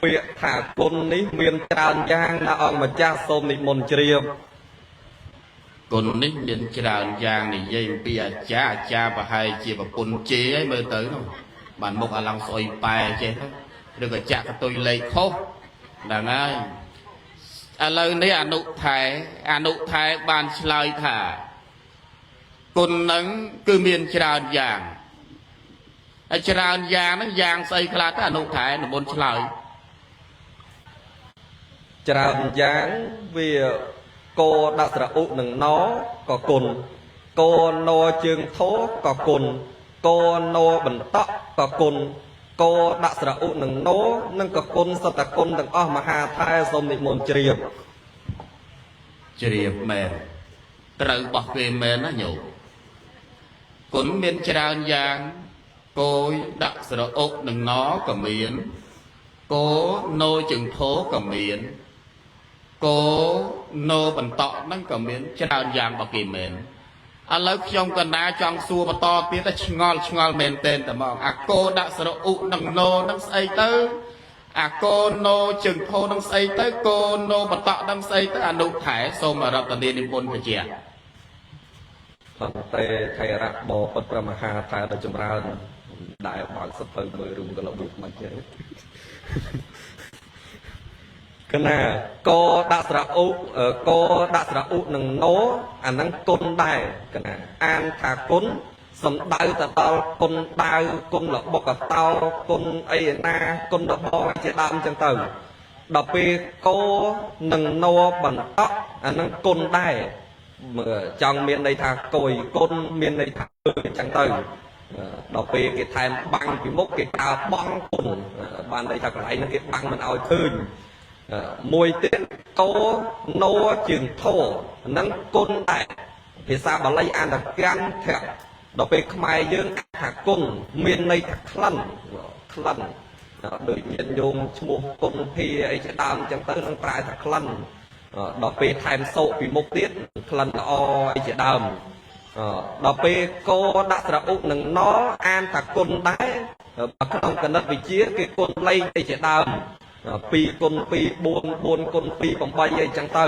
ពាក្យថាគុណនេះមានច្រើនយ៉ាងណាអង្គម្ចាស់សូមនិមន្តជ្រាបគុណនេះមានច្រើនយ៉ាងនិយាយពីអាចារ្យប្រហែលជាប្រពន្ធជេរហើយមើលទៅនោះបានមុខអាឡងស្អុយប៉ែចេះទៅឬក៏ចាក់កតុយលេខខុសហ្នឹងហើយឥឡូវនេះអនុថែបានឆ្លើយថាគុណហ្នឹងគឺមានច្រើនយ៉ាងហើយច្រើនយ៉ាងហ្នឹងយ៉ាងស្អីខ្លះទៅអនុថែនិមន្តឆ្លើយច្រើនយ៉ាងវាកដាក់ស្រឧនឹងណក៏គុណកណជើងធោក៏គុណកណបន្តក់ក៏គុណកដាក់ស្រឧនឹងណនឹងក៏គុណសតគុណទាំងអស់មហាថែសូមនិមន្តជ្រាបមែនត្រូវបោះគេមែនណាញោម គុណមានច្រើនយ៉ាងគោដាក់ស្រអុកនឹងណក៏មានគោណូជើងធោក៏មានគោណូបន្តក់ហ្នឹងក៏មានច្រើនយ៉ាងរបស់គេមែនឥឡូវខ្ញុំកណ្ដាចង់សួរបន្តទៀតតែឆ្ងល់មែនទែនតែមកអាគោដាក់ស្រអុកនឹងណូនឹងស្អីទៅអាគោណូជើងធោនឹងស្អីទៅគោណូបន្តក់នឹងស្អីទៅអនុថែសូមរតនានិមន្តបញ្ជាក់ប៉ុន្តែថៃរៈបពុទ្ធព្រះមហាថែទៅចម្រើនដែលបើកសភៅមើលរួមក៏លបុកមិនចេះកណាកដាក់ស្រអុកដាក់ស្រអុនឹងណូអាហ្នឹងគុណដែរកណាអានថាគុណសំដៅទៅដល់គុណដាវគុណលបុកតោគុណអីណាគុណដបងជាដើមអញ្ចឹងទៅដល់ពេលកនឹងណូបន្តក់អាហ្នឹងគុណដែរមើលចង់មានន័យថាកយគុណមានន័យថាអញ្ចឹងទៅដល់ពេលគេថែមបាំងពីមុខគេកើបងគុណបានន័យថាកន្លែងហ្នឹងគេបាំងមិនឲ្យឃើញមួយទៀតកោណូជើងធោហ្នឹងគុណដែរភាសាបាលីអានថាកាន់ធៈដល់ពេលខ្មែរយើងថាគុណមានន័យថាក្លិនដូចញាតិញោមឈ្មោះគុណភាអីជាដើមអញ្ចឹងទៅនឹងប្រែថាក្លិនដល់ពេលថែមសោកពីមុខទៀតក្លិនល្អអីជាដើមដល់ពេលកោដាក់ស្រអុកនឹងណអានថាគុណដែរក្នុងគណិតវិទ្យាគេគុណលេខអីជាដើម2គុណ2 4 4គុណ2 8អីចឹងទៅ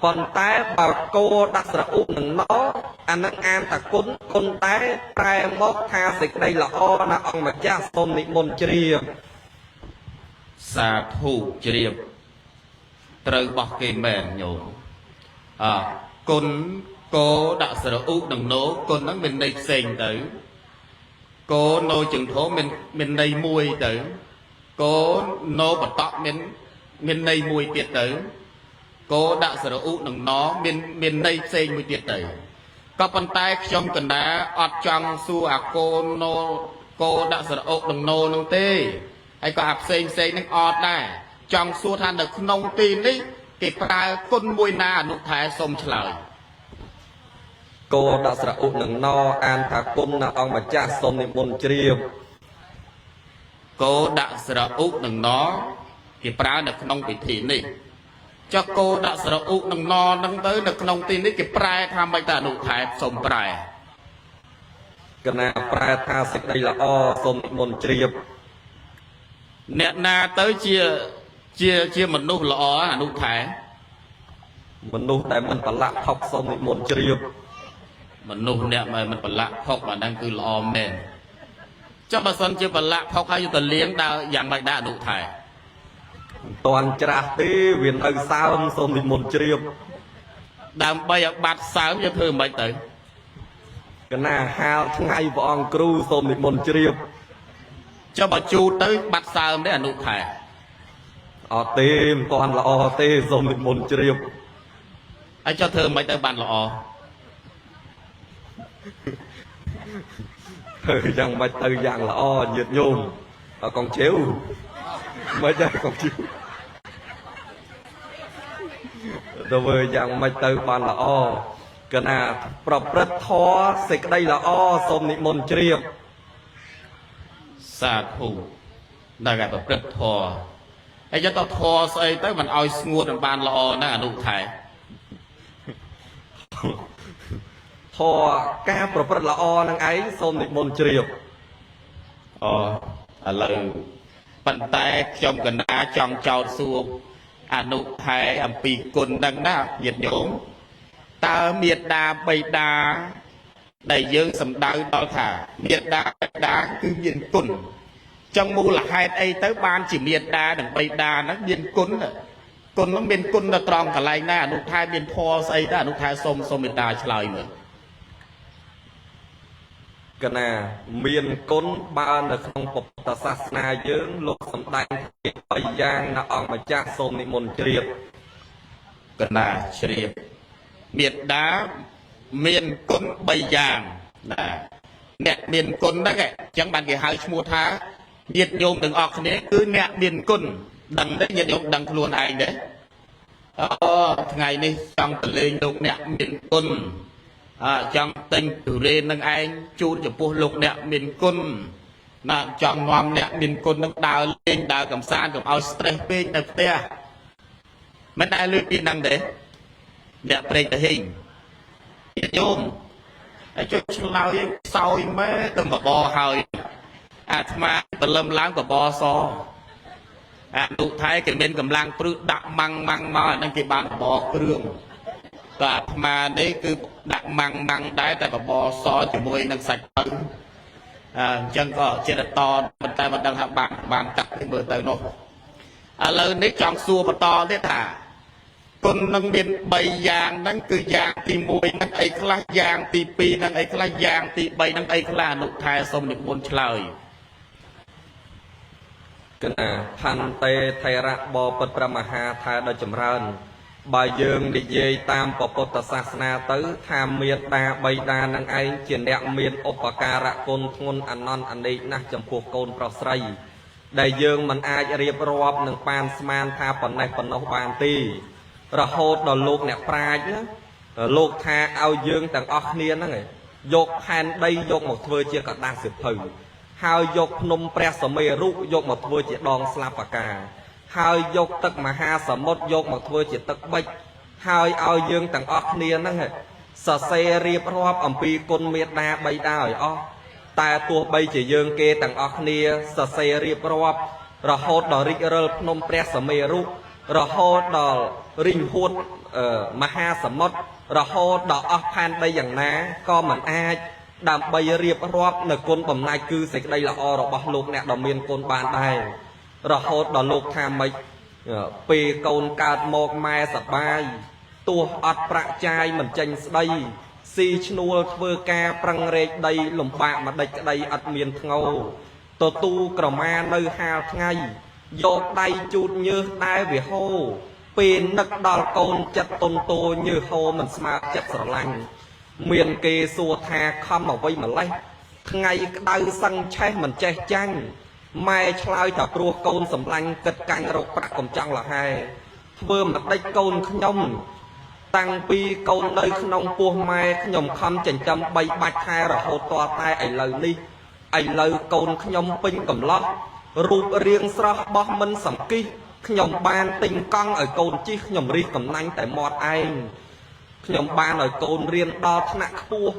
ប៉ុន្តែបើគោដាក់ស្រអុកនឹងណអានឹងអានថាគុណតែប្រែមកថាសេចក្តីល្អណាអង្គម្ចាស់សូមនិមន្តជ្រាបសាធុជ្រាបត្រូវបោះគេមែនញោមគុណគោដាក់ស្រអុកនឹងណូគុណហ្នឹងមានន័យផ្សេងទៅគោណូជើងធំមានន័យមួយទៅគោណូបន្តក់មានន័យមួយទៀតទៅគោដាក់ស្រអុកនឹងណមានន័យផ្សេងមួយទៀតទៅក៏ប៉ុន្តែខ្ញុំកណ្ដាអត់ចង់សួរអាគោណូគោដាក់ស្រអុកនឹងណូនោះទេហើយក៏អាផ្សេងនឹងអត់ដែរចង់សួរថានៅក្នុងទីនេះគេប្រើគុណមួយណាអនុថែសូមឆ្លើយគោដាក់ស្រអុកនឹងណអានថាគុណណាអង្គម្ចាស់សូមនិមន្តជ្រាបគោដាក់ស្រអុកនឹងណគេប្រើនៅក្នុងពិធីនេះចុះគោដាក់ស្រអុកនឹងណហ្នឹងទៅនៅក្នុងទីនេះគេប្រែថាម៉េចតាអនុថែសូមប្រែកណាប្រែថាសេចក្តីល្អសូមនិមន្តជ្រាបអ្នកណាទៅជាមនុស្សល្អអនុថែមនុស្សដែលមិនប្រឡាក់ផុកសូមនិមន្តជ្រាបមនុស្សអ្នកមិនប្រឡាក់ផុកអាហ្នឹងគឺល្អមែនចុះបើសិនជាប្រឡាក់ផុកហើយទៅលាងដើរយ៉ាងម៉េចដែរអនុថែតន់ច្រាស់ទេវានៅសើមសូមនិមន្តជ្រាបដើម្បីឲ្យបាត់សើមយើងធ្វើមិនទៅកណាហាលថ្ងៃព្រះអង្គគ្រូសូមនិមន្តជ្រាបចុះបើជូតទៅបាត់សើមទេអនុថែអត់ទេមិនតាន់ល្អទេសូមនិមន្តជ្រាបហើយចុះធ្វើមិនទៅបានល្អយ៉ាងមិនទៅយ៉ាងល្អញាតិញោមកងជើវមិនដែរកងជើវទៅធ្វើយ៉ាងមិនទៅបានល្អកណាប្រព្រឹត្តធម៌សេចក្តីល្អសូមនិមន្តជ្រាបសាធុដល់តែប្រព្រឹត្តធម៌ហើយយកទៅធម៌ស្អីទៅមិនឲ្យស្ងួតមិនបានល្អណាស់អនុថែធម៌ការប្រព្រឹត្តល្អនឹងឯងសូមនិមន្តជ្រាបឥឡូវប៉ុន្តែខ្ញុំកណាចង់ចោទសួរអនុថែអំពីគុណដឹងណាញាតិញោមតើមេត្តាបិតាដែលយើងសំដៅដល់ថាមេត្តាបិតាគឺមានគុណចង់មូលហេតុអីទៅបានជាមេត្តានិងបិតាហ្នឹងមានគុណនោះមានគុណនៅត្រង់កន្លែងណាអនុថែមានធម៌ស្អីទៅអនុថែសូមមេត្តាឆ្លើយមើលកណាមានគុណបើនៅក្នុងពុទ្ធសាសនាយើងលោកសម្ដែងជា3យ៉ាងណាអង្គម្ចាស់សូមនិមន្តជ្រាបកណាជ្រាបមេត្តាមានគុណ3យ៉ាងណាអ្នកមានគុណហ្នឹងអញ្ចឹងបានគេហៅឈ្មោះថាញាតិញោមទាំងអស់គ្នាគឺអ្នកមានគុណដឹងទេញាតិញោមដឹងខ្លួនឯងទេថ្ងៃនេះចង់ទៅលេងលោកអ្នកមានគុណ chẳng tình từ lên nâng anh chú cho bố lục nẹ miền quân nè chẳng ngon nẹ miền quân nâng đào lên đào cầm sang cầm ao stress bên nè tè mấy đại lưu đi năng đấy nẹ bê tờ hình nhôm chút lao sau mấy tầm bò hơi mà tờ lâm láng của bò so tụ thái cái bên cầm lang prư đặng măng mà đang cái bàn bò krương và mà đấy cứ đặng măng đáy tại bò so chỉ môi đang sạch tử chân có trên là to mình ta mình đang học bạn cặp cái bờ tới nó lời đấy chọn xua mà to thế thả con nâng biên bầy giang nâng cứ giang thì mùi nâng ấy khá giang thì pi nâng ấy khá giang thì bầy nâng ấy khá nụ thai xong được buôn lời cái nào thành tê thầy ra bò bật ra mà hà thai đôi chấm rơn bà dương đi dây tam bò bột tà sát na tứ tham miệt đa bầy đa nâng ấy chuyển đẹp miệt opaka ra côn thôn ăn non ăn đi nát chấm cuộc côn pro sray đại dương mình ai riệp rộp nâng pan sman tha phần này phần nấu bàn ti rồi hốt đò lục nè prai nhá lục tha ao dương tầng óc niên đó này dọc hàn đây dọc một thưa chia cả đang sụp thử hai dọc nôm pre sầm mê rú dọc một thưa chia đòn slapaka hai dọc tật mà ha sầm một dọc một thưa chia tật bạch hai ao dương tầng óc niên đó này sờ xe riệp rộp ẩm pi côn miệt đa bay đa ở o ta tua bay chỉ dương kê tầng óc niên sờ xe riệp rộp rồi hốt đò rít rơ nôm pre sầm mê rú rồi hốt đò rinh hốt mà ha sầm mót rồi hốt đỏ ấp pan đâyอย่างná co mình ai đàm bay riệp rộp nè côn bầm nai cư sạch đây là o rồi bọc lục nè đò miên côn bàn đây rồi hốt đò lục tham mấy pì côn cạt một mai sập bay tua ọt prạ chai mình tranh đây si chnua thưa ca prăng rệt đây lùm bạ mà địch đây ắt miên ngâu tổ tu cờ ma nơi hà ngay dột đây chút như đai về hô pin nực đào côn chặt tôn tô như hô mình smart chặt sờ lạnh miền kê xua tha không mà vây mà lấy ngày đau săn che mình che chăng mai chlai tập rùa côn sầm lạnh kịch canh rục bạc cầm trăng là hai vừa mặt đây côn nhông tăng pi côn nơi nông pua mai nhom khăm chỉnh châm bay bạch hai rồi hô toa tai ai lời côn nhông pin cầm lót rụp riêng sơ bó minh sầm kí nhom ban tình căng ở côn chi nhom ri cầm nanh tại mọt anh nhom ban ở côn riêng đo nặng pua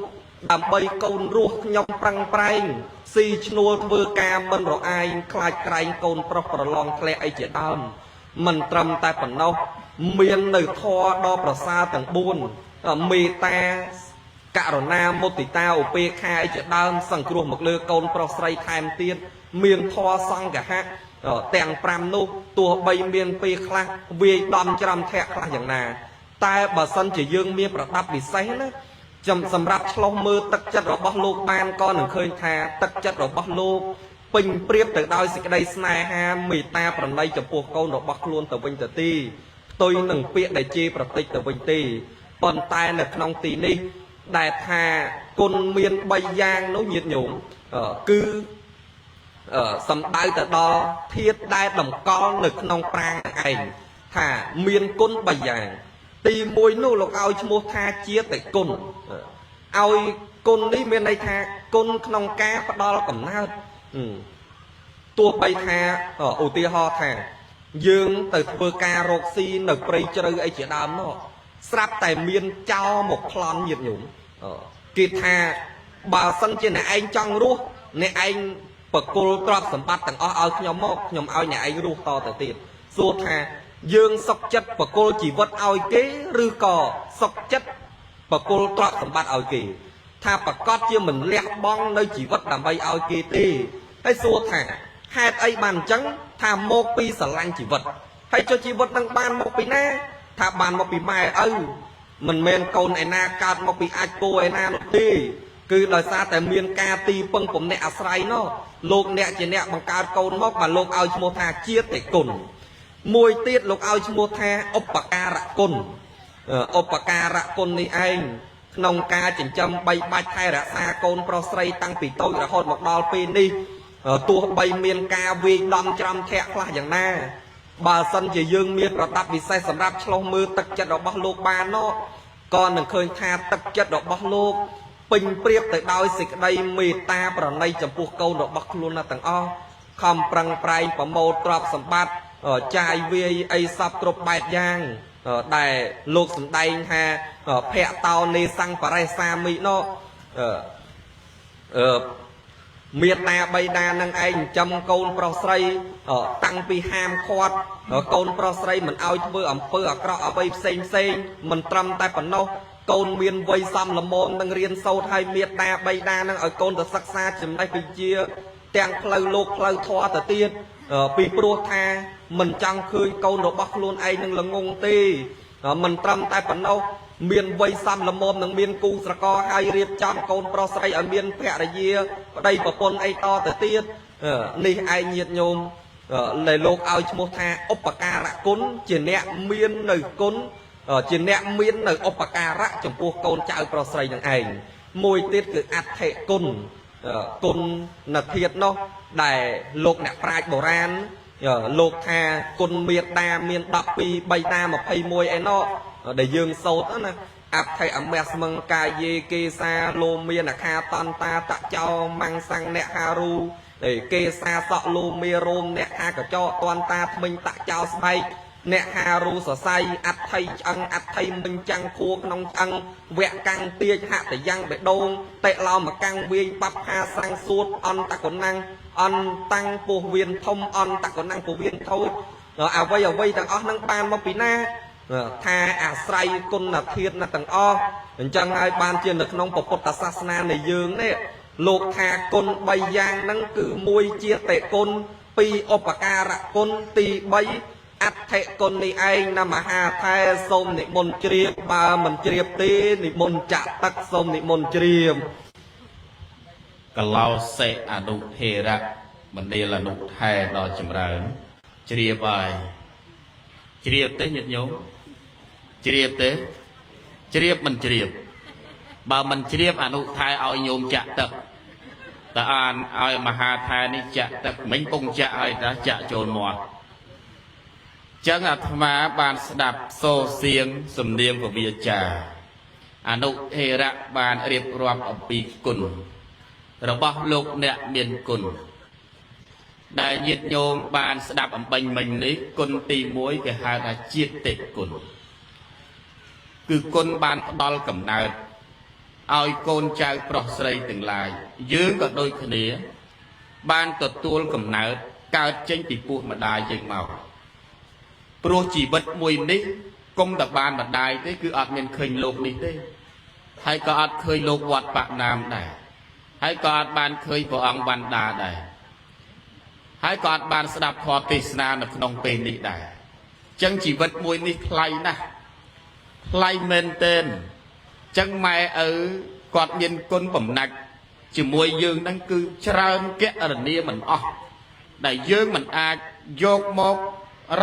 đầm bay côn ruột nhom prang prang si chnua vừa cam bên rồi ai khai cày côn pro long kle ai chỉ đam mình trầm tại phần nâu miền nơi thọ đo pro sa tầng buôn mì ta cả rồi nam một tỷ tao pe khai chỉ đam sằng cua một lơ côn pro sray tham tiên miền thọ sang cả ha tèng pram nô tua bay miền pe khla vì đầm trầm thẹt khlaอย่างnàoแต่បើសិនជាយើងមានប្រដាប់ពិសេសណាសម្រាប់ឆ្លោះមើលទឹកចិត្តរបស់លោកបានក៏នឹងឃើញថាទឹកចិត្តរបស់លោកពេញព្រៀបទៅដោយសេចក្តីស្នេហាមេត្តាប្រណីចំពោះកូនរបស់ខ្លួនទៅវិញទៅទីផ្ទុយនឹងពាក្យដែលជេរប្រតិចទៅវិញទេប៉ុន្តែនៅក្នុងទីនេះដែលថាគុណមាន3យ៉ាងនោះញាតិញោមគឺសំដៅទៅដល់ធាតុដែលតម្កល់នៅក្នុងប្រាណឯងថាមានគុណ3យ៉ាងទីមួយនោះលោកឲ្យឈ្មោះថាជាតិគុណឲ្យគុណនេះមានន័យថាគុណក្នុងការផ្ដល់កំណើតទោះបីថាឧទាហរណ៍ថាយើងទៅធ្វើការរកស៊ីនៅព្រៃជ្រៅអីជាដើមនោះស្រាប់តែមានចោលមកប្លន់ញាតិញោមគេថាបើសិនជាអ្នកឯងចង់រស់អ្នកឯងបកគលទ្រព្យសម្បត្តិទាំងអស់ឲ្យខ្ញុំមកខ្ញុំឲ្យអ្នកឯងរស់តទៅទៀតសួរថាយើងសុខចិត្តបកគលជីវិតឲ្យគេឬក៏សុខចិត្តបកគលទ្រព្យសម្បត្តិឲ្យគេថាប្រកាសជាមិនលះបង់នៅជីវិតដើម្បីឲ្យគេទេហើយសួរថាហេតុអីបានអញ្ចឹងថាមកពីស្រឡាញ់ជីវិតហើយចុះជីវិតនឹងបានមកពីណាថាបានមកពីម៉ែឪមិនមែនកូនឯណាកើតមកពីអាចគោឯណានោះទេគឺដោយសារតែមានការទីពឹងពំនាក់អាស្រ័យនោះលោកអ្នកជាអ្នកបង្កើតកូនមកបាទលោកឲ្យឈ្មោះថាជាតិគុណមួយទៀតលោកឲ្យឈ្មោះថាឧបការៈគុណឧបការៈគុណនេះឯងក្នុងការចិញ្ចឹមបីបាច់ថែរក្សាកូនប្រុសស្រីតាំងពីតូចរហូតមកដល់ពេលនេះទោះបីមានការវាយដំច្រាំធាក់ខ្លះយ៉ាងណាបើសិនជាយើងមានប្រដាប់ពិសេសសម្រាប់ឆ្លោះមើលទឹកចិត្តរបស់លោកបាននោះ cònនឹងឃើញថាទឹកចិត្តរបស់លោកពេញព្រៀបទៅដោយសេចក្តីមេត្តាប្រណីចំពោះកូនរបស់ខ្លួនណាទាំងអស់ខំប្រឹងប្រែងប្រមូលទ្រព្យសម្បត្តិចាយវាយអីសពគ្រប់បែបយ៉ាងដែលលោកសម្ដែងថាភៈតោនេសង្ឃបរិសាមិនោះមេត្តាបៃតានឹងឯងចំកូនប្រុសស្រីតាំងពីហាមឃាត់កូនប្រុសស្រីមិនឲ្យធ្វើអំពើអាក្រក់អ្វីផ្សេងមិនត្រឹមតែប៉ុណ្ណោះកូនមានវ័យសមល្មមនឹងរៀនសូត្រឲ្យមេត្តាបៃតានឹងឲ្យកូនទៅសិក្សាចំណេះវិជ្ជាទាំងផ្លូវលោកផ្លូវធម៌ទៅទៀតពីព្រោះថាមិនចង់ឃើញកូនរបស់ខ្លួនឯងនឹងល្ងងទេមិនត្រឹមតែប៉ុណ្ណោះមានវ័យសមល្មមនឹងមានគូស្រករហើយរៀបចំកូនប្រុសស្រីឲ្យមានភរិយាប្តីប្រពន្ធអីតទៅទៀតនេះឯងញាតិញោមដែលលោកឲ្យឈ្មោះថាឧបការៈគុណជាអ្នកមាននៅគុណជាអ្នកមាននៅឧបការៈចំពោះកូនចៅប្រុសស្រីនឹងឯងមួយទៀតគឺអដ្ឋិគុណគុណនធាតុនោះដែលលោកអ្នកប្រាជ្ញបុរាណលោកថាគុណមេត្តាមាន12បៃតា21ឯណោះដែលយើងសូត្រណាអដ្ឋិអមស្មង្កាយេកេសាលោមានអខាតន្តាតចោមង្សੰអ្នកហារូកេសាសក់លោមេរោមអ្នកហាកចោតន្តាថ្មិញតចោស្បែកអ្នកហារូសរសៃអដ្ឋិឆ្អឹងអដ្ឋិមិញចាំងខួក្នុងឆ្អឹងវៈកាំងទាចហតយ៉ាងបេដងតិឡោមកាំងវាយបបហាសាំងសួតអន្តកណាំងអនតាំងពោះវៀនធំអន្តកណាំងពោះវៀនធូចអ្វីទាំងអស់នឹងបានមកពីណាថាអាស្រ័យគុណធាតុណាទាំងអស់អញ្ចឹងហើយបានជានៅក្នុងពុទ្ធសាសនានៃយើងនេះលោកថាគុណ3យ៉ាងហ្នឹងគឺ1ជាតិគុណ2ឧបការៈគុណទី3អដ្ឋិគុណនេះឯងណាមហាថែសូមនិមន្តជ្រាបបើមិនជ្រាបទេនិមន្តចាក់ទឹកសូមនិមន្តជ្រាបកឡោសេអនុធេរៈមណ្ឌលអនុថែដល់ចម្រើនជ្រាបហើយជ្រាបទេញាតិញោមជ្រាបទេជ្រាបមិនជ្រាបបើមិនជ្រាបអនុថែឲ្យញោមចាក់ទឹកតើអានឲ្យមហាថែនេះចាក់ទឹកមិញពងចាក់ឲ្យតាចាក់ចូលមាត់ចឹងអាត្មាបានស្ដាប់សូរសៀងសំនៀងពវាចាអនុធេរៈបានរៀបរាប់អំពីគុណរបស់លោកអ្នកមានគុណដែលញាតិញោមបានស្ដាប់អំបញ្ញមិញនេះគុណទី1គេហៅថាជាតិតិគុណគឺគុណបានផ្ដល់កំណើតឲ្យកូនចៅប្រុសស្រីទាំងឡាយយើងក៏ដូចគ្នាបានទទួលកំណើតកើតចេញពីពោះម្ដាយយើងមកព្រោះជីវិតមួយនេះគុំតែបានម្ដាយទេគឺអត់មានឃើញលោកនេះទេហើយក៏អត់ឃើញលោកវត្តបណាមដែរហើយក៏អត់បានឃើញព្រះអង្គវណ្ណដាដែរហើយក៏អត់បានស្ដាប់ធម៌ទេសនានៅក្នុងពេលនេះដែរអញ្ចឹងជីវិតមួយនេះថ្លៃណាស់ថ្លៃមែនទែនអញ្ចឹងម៉ែឪគាត់មានគុណបំណាច់ជាមួយយើងហ្នឹងគឺច្រើនកណនាមិនអស់ដែលយើងមិនអាចយកមក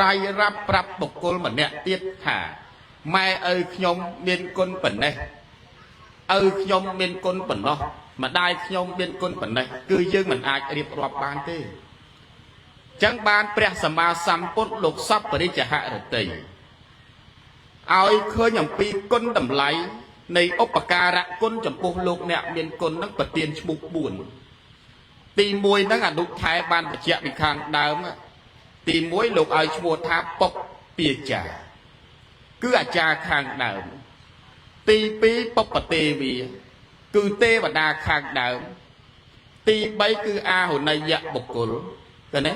រាយរាប់ប្រាប់បុគ្គលម្នាក់ទៀតថាម៉ែឪខ្ញុំមានគុណប៉ុណ្ណេះឪខ្ញុំមានគុណប៉ុណ្ណោះម្ដាយខ្ញុំមានគុណប៉ុណ្ណេះគឺយើងមិនអាចរៀបរាប់បានទេចឹងបានព្រះសម្មាសម្ពុទ្ធលោកសពបរិជ្ជហរតីឲ្យឃើញអំពីគុណតម្លៃនៃឧបការៈគុណចំពោះលោកអ្នកមានគុណនឹងប្រទានឈ្មោះ4ទី1ហ្នឹងអនុថែបានបញ្ជាក់ពីខាងដើមទី1លោកឲ្យឈ្មោះថាពុកពាចាគឺអាចារ្យខាងដើមទី2ពុបទេវីគឺទេវតាខាងដើមទី3គឺអាហុណយៈបុគ្គលឃើញទេ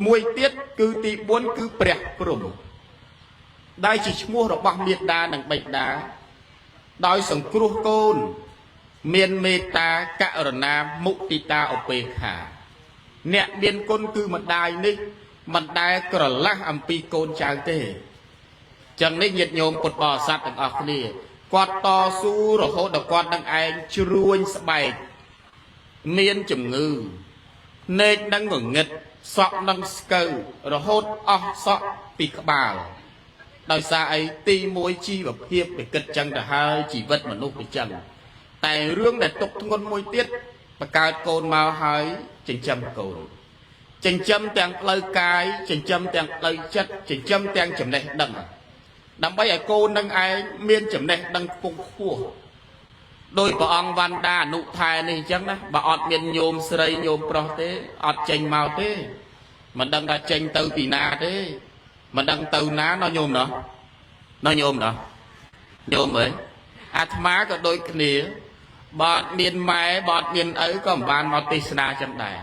មួយទៀតគឺទី4គឺព្រះព្រំដែលជាឈ្មោះរបស់មាតានិងបិតាដោយសង្គ្រោះកូនមានមេត្តាករុណាមុទិតាឧបេក្ខាអ្នកមានគុណគឺម្ដាយនេះមិនដែលក្រឡាស់អំពីកូនចៅទេចឹងនេះញាតិញោមពុទ្ធបរិស័ទទាំងអស់គ្នាគាត់តស៊ូរហូតដល់គាត់នឹងឯងជ្រួញស្បែកមានជំងឺភ្នែកនឹងងងឹតសក់នឹងស្កើរហូតអស់សក់ពីក្បាលដោយសារអីទី1ជីវភាពវាគិតចឹងទៅហើយជីវិតមនុស្សវាចឹងតែរឿងដែលទុកធ្ងន់មួយទៀតបង្កើតកូនមកហើយចិញ្ចឹមកូនចិញ្ចឹមទាំងផ្លូវកាយចិញ្ចឹមទាំងផ្លូវចិត្តចិញ្ចឹមទាំងចំណេះដឹង đâm bây ai cô nâng ai miên chấm này đăng cung khua đôi bà ông văn đa nụ thai này chẳng đó bà ọt miên nhôm srei nhôm pro thế ọt chanh màu thế mà đăng đã chanh từ pì na thế mà đăng từ ná nó nhôm đó nhôm ấy má có đôi kia bọt miên máy bọt miên ấy có một bàn mọt tì sna chẳng đài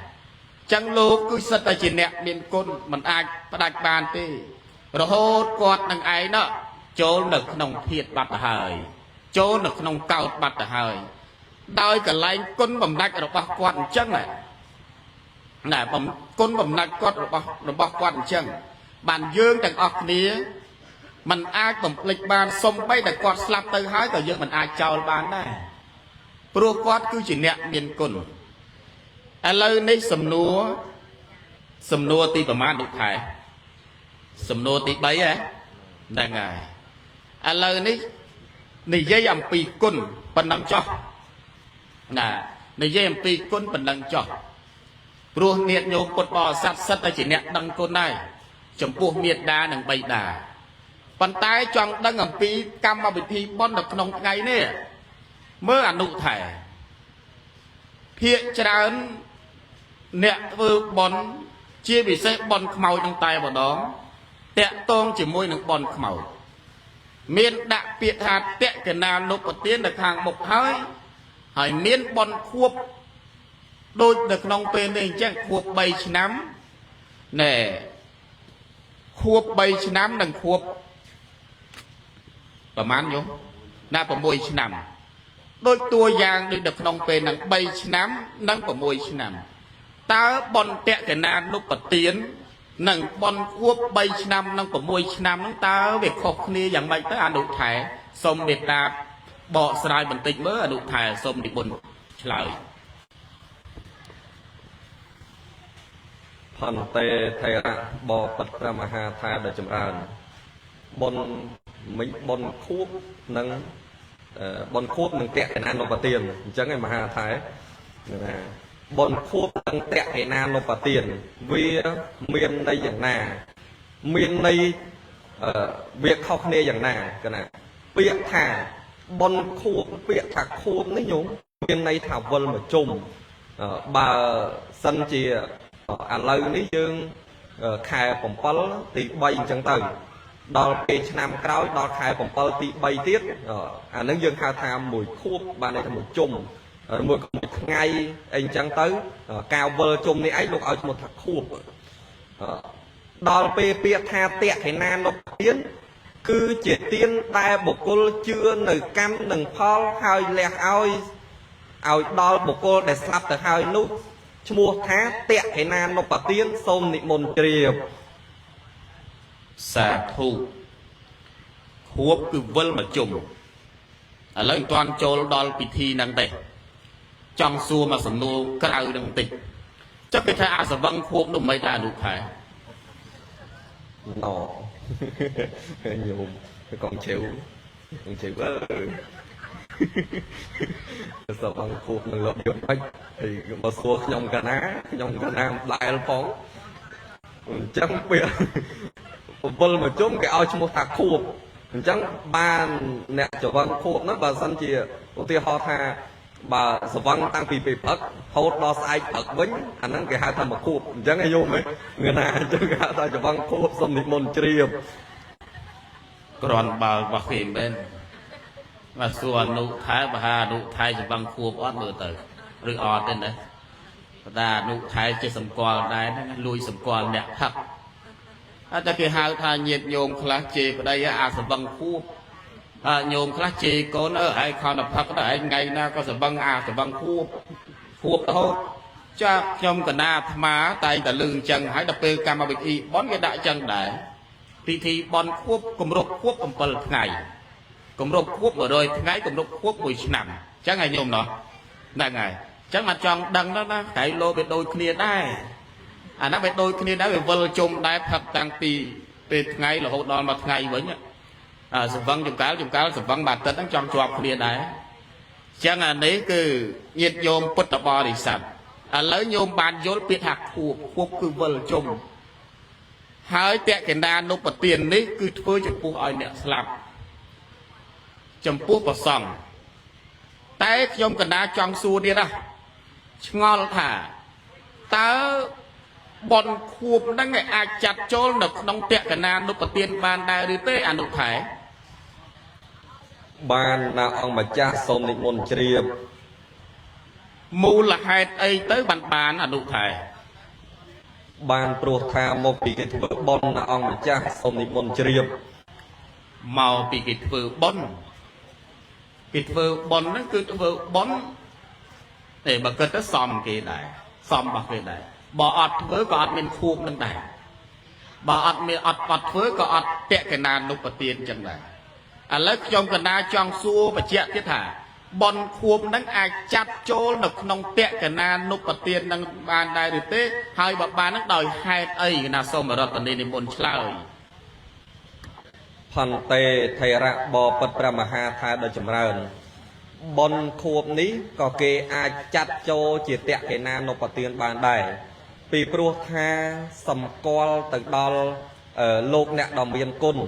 chẳng lô cứ sất ở trên nẹ miên côn mình ai đặt bàn tì rồi hốt quạt đằng ấy đó chỗ nực nông thiệt bạch hời chỗ nực nông cao bạch hời đôi cả lấy côn bầm đạch rồi bọc quạt chân này nè bầm côn bầm đạch quạt rồi bọc quạt chân bàn dương đằng ọc nia mình ai bầm lịch bàn xông bay đằng quạt slap tới hái cả dương mình ai chào bàn đây pro quạt cứ chỉ nẹ miên côn lời này sầm nua tì bầm ăn được thải sầm nô tí bấy á đang ngày lời này dây âm pi côn phần năng cho nè này dây âm pi côn phần năng cho pro miệt nhôm cột bò sát sát ta chỉ nẹt đăng côn này chấm buộc miệt đá đằng bay đà phần tay chọn đăng âm pi cam mà bị thi bon được nông ngày nè mơ ăn nụ thải hiện trán nẹt vừa bon chia bị xe bon màu trong tay vào đó tẹt tông chỉ môi nước bòn màu miên đã biệt hạt tẹt cái nào nộp ở tiến được hàng một hơi hỏi miên bòn khuộp đôi được nông tên này chắc khuộp 7 năm nè khuộp 7 năm đằng khuộp và mán nhúng na của 10 năm đôi tua giang đi được nông tên đằng 7 năm nâng của 10 năm ta bòn tẹt cái nào nộp ở tiến nâng bòn khuộp 7 năm nâng của 10 năm nâng ta việc khóc nia dạng bệnh tới ăn đủ thải xong biệt ta bỏ sài bình tĩnh mới ăn đủ thải xong đi bồn lại phần tê thầy ra bò bật ra mà hà tha để chấm ran bòn mình bòn khuốc nâng bòn khuốc nâng tẹt cái nan nó vào tiền chẳng ngày mà hà thái bọn khuôn tăng tẹt cái nam nó vào tiền vì miền đâyอย่างnào miền đây việc học nghềอย่างnào cái này việc thả bọn khuôn việc thả khuôn đấy nhúng miền đây thả vân mà trùng bà sân chìa lời ní dương khai bổng pal thì bay chẳng từ đo cái nam cáo đo khai bổng pal thì bay tiết nước dương khai tham mùi khuôn bà này là một trùng một ngày anh chẳng tới cao vơ chung này ấy lúc ở một thật khu đo pe pe tha tẹt cái nan nó tiến cứ chỉ tiên tai bộ cô chưa nở cam nừng phao hơi lẹt ao đo bộ cô để sắp từ hơi nút mua thá tẹt cái nan nó bật tiến xôm nị môn triều xả thu khuốc cứ vân mà trùng lấy toàn châu đo bị thi năng tệ trong xua mà sầm nô cao đừng tịch chắc cái tha sẽ văng khuôn đâu mấy ta đủ phải nọ nhiều còn chịu sợ văng khuôn mình lợp được anh thì mà xua nhông cả ná đại là phóng chẳng biết vâng mà chúng cái ao một thạc khuôn chẳng ba nè cho văng khuôn nó bà sân chìa của tia ho tha bà sờ văng tăng pì phật hốt đo sai phật bính anh năng cái hai thằng mà khu chẳng ai vô mấy người nào chứ cái hai thằng cho văng khu xong thì môn triệp còn bà khìm bên mà xua nụ thái bà hà nụ thái cho văng khu ót mưa từ rồi ọt lên đấy ta nụ thái cho sầm quà đây nó lui sầm quà đẹp thật ta cái hai thằng nhiệt nhôm class chê ở đây sầm văng khu nhôm class chê có nó ở ai con đập thật ở ngày na có sầm văng sầm văng khu thôi cha trong cái na má tay cả lưng chân hãy đập bê cam bị y bón cái đại chân để thì bón khu cùng rộp khu cùng bờ ngày cùng rộp khu ở đôi ngày cùng rộp khu buổi nằm chắc ngày nhôm nó là ngày chắc mà trong đằng đó cái lô về đôi kia đây nó về đôi kia đã về vơ chung đại thật tăng tì về ngày là hộ đòn mặt ngày với nhá sự vâng dùng cáo sự vâng bản tất trong chuột kia đấy chẳng là đấy cứ nhiệt nhôm bứt tập bò để sạch lấy nhôm bàn dối biết hạt khu cứ vơ chung ហើយតេកេណានុបទាននេះគឺធ្វើចំពោះឲ្យអ្នកស្លាប់ចំពោះប្រសង់តែខ្ញុំកណាចង់សួរទៀតណាឆ្ងល់ថាតើបនខួបហ្នឹងឯអាចចាត់ចូលនៅក្នុងតេកេណានុបទានបានដែរឬទេអនុថែបានណាអង្គម្ចាស់សូមនិមន្តជ្រាបមូលហេតុអីទៅបានអនុថែបានព្រោះថាមកពីគេធ្វើបុណ្យណាអង្គម្ចាស់សូមនិមន្តជ្រាបមកពីគេធ្វើបុណ្យហ្នឹងគឺធ្វើបុណ្យតែបើគិតទៅសមគេដែរសមរបស់គេដែរបើអត់ធ្វើក៏អត់មានខួបនឹងដែរបើអត់មានអត់ធ្វើក៏អត់តេកេណានុបទានចឹងដែរឥឡូវខ្ញុំកណាចង់សួរបញ្ជាក់ទៀតថាបនខួបនឹងអាចចាត់ចូលនៅក្នុងតេកេណានុបទាននឹងបានដែរឬទេហើយបើបាននឹងដោយហេតុអីណាសូមរតនីនិមន្តឆ្លើយផន្តេថេរៈបពិតព្រះមហាថាដ៏ចម្រើនបុណ្យខួបនេះក៏គេអាចចាត់ចូលជាតេកេណានុបទានបានដែរពីព្រោះថាសម្គាល់ទៅដល់លោកអ្នកដ៏មានគុណ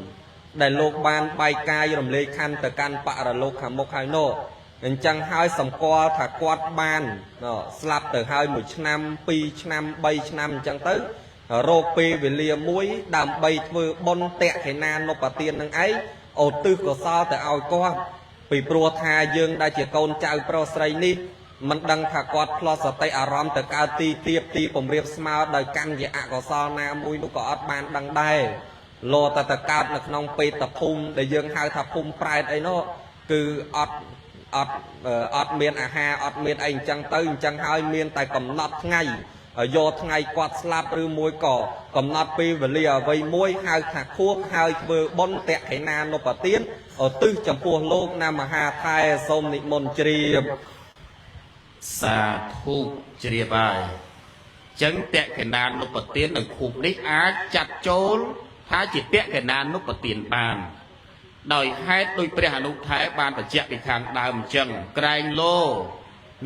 ដែលលោកបានបែកកាយរំលែកខណ្ឌទៅកាន់បរលោកខាងមុខហើយនោះអញ្ចឹងហើយសម្គាល់ថាគាត់បានស្លាប់ទៅហើយ1ឆ្នាំ2ឆ្នាំ3ឆ្នាំអញ្ចឹងទៅរោគពេលវេលាមួយដើម្បីធ្វើបុណ្យតេកេណានុបទាននឹងឯងឧទ្ទិសកុសលទៅឲ្យគាត់ពីព្រោះថាយើងដែលជាកូនចៅប្រុសស្រីនេះមិនដឹងថាគាត់ផ្លោះសតិអារម្មណ៍ទៅកើតទីទៀបទីពំរាបស្មើដោយកម្មជាអកុសលណាមួយនោះក៏អត់បានដឹងដែរលោតតែកើតនៅក្នុងពេទ្យភូមិដែលយើងហៅថាភូមិប្រែតអីនោះគឺអត់មានអាហារអត់មានអីអញ្ចឹងទៅអញ្ចឹងហើយមានតែកំណត់ថ្ងៃយកថ្ងៃគាត់ស្លាប់ឬមួយក៏កំណត់ពេលវេលាអ្វីមួយហៅថាខួបហើយធ្វើបុណ្យតេកេណានុបទានឧទ្ទិសចំពោះលោកណាមហាថែសូមនិមន្តជ្រាបសាធុជ្រាបហើយចឹងតេកេណានុបទាននៅខួបនេះអាចចាត់ចូលថាជាតេកេណានុបទានបានដោយហេតុដោយព្រះអនុថែបានបញ្ជាក់ពីខាងដើមអញ្ចឹងក្រែងលោ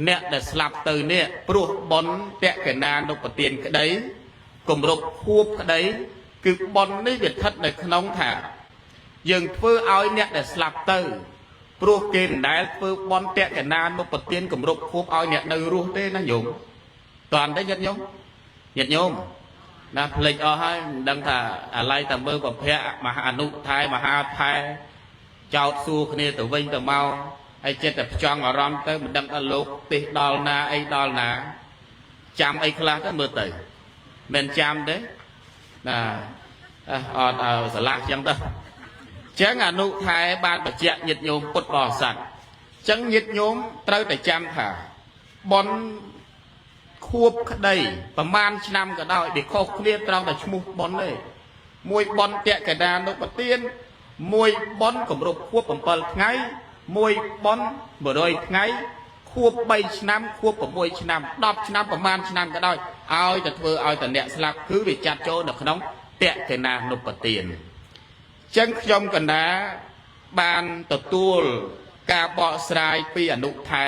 អ្នកដែលស្លាប់ទៅនេះព្រោះបុណ្យតេកេណានុបទានក្តីគម្រប់ខួបក្តីគឺបុណ្យនេះវាស្ថិតនៅក្នុងថាយើងធ្វើឲ្យអ្នកដែលស្លាប់ទៅព្រោះគេមិនដែលធ្វើបុណ្យតេកេណានុបទានគម្រប់ខួបឲ្យអ្នកនៅរស់ទេណាញោមតើអត់ទេញាតិញោមណាផ្លេចអស់ហើយមិនដឹងថាអាឡ័យតែមើលប្រភពមហាអនុថែមហាថែចោតសួរគ្នាទៅវិញទៅមកហើយចិត្តតែផ្ចង់អារម្មណ៍ទៅមិនដឹងថាលោកទេសដល់ណាអីដល់ណាចាំអីខ្លះទៅមើលទៅមិនចាំទេណាអត់ឲ្យស្រឡះចឹងទៅចឹងអនុថែបានបញ្ជាក់ញាតិញោមពុទ្ធបរិស័ទចឹងញាតិញោមត្រូវតែចាំថាបនខួបក្តីប្រមាណឆ្នាំក៏ដោយវាខុសគ្នាត្រង់តែឈ្មោះបនទេមួយបនតេកេណានុបទានមួយបនគម្រប់ខួប7ថ្ងៃមួយបន100ថ្ងៃខួប3ឆ្នាំខួប6ឆ្នាំ10ឆ្នាំប្រមាណឆ្នាំក៏ដោយឲ្យតែធ្វើឲ្យតែអ្នកស្លាប់គឺវាចាត់ចូលនៅក្នុងតេកេណានុបទានចឹងខ្ញុំកណ្ដាបានទទួលការបកស្រាយពីអនុថែ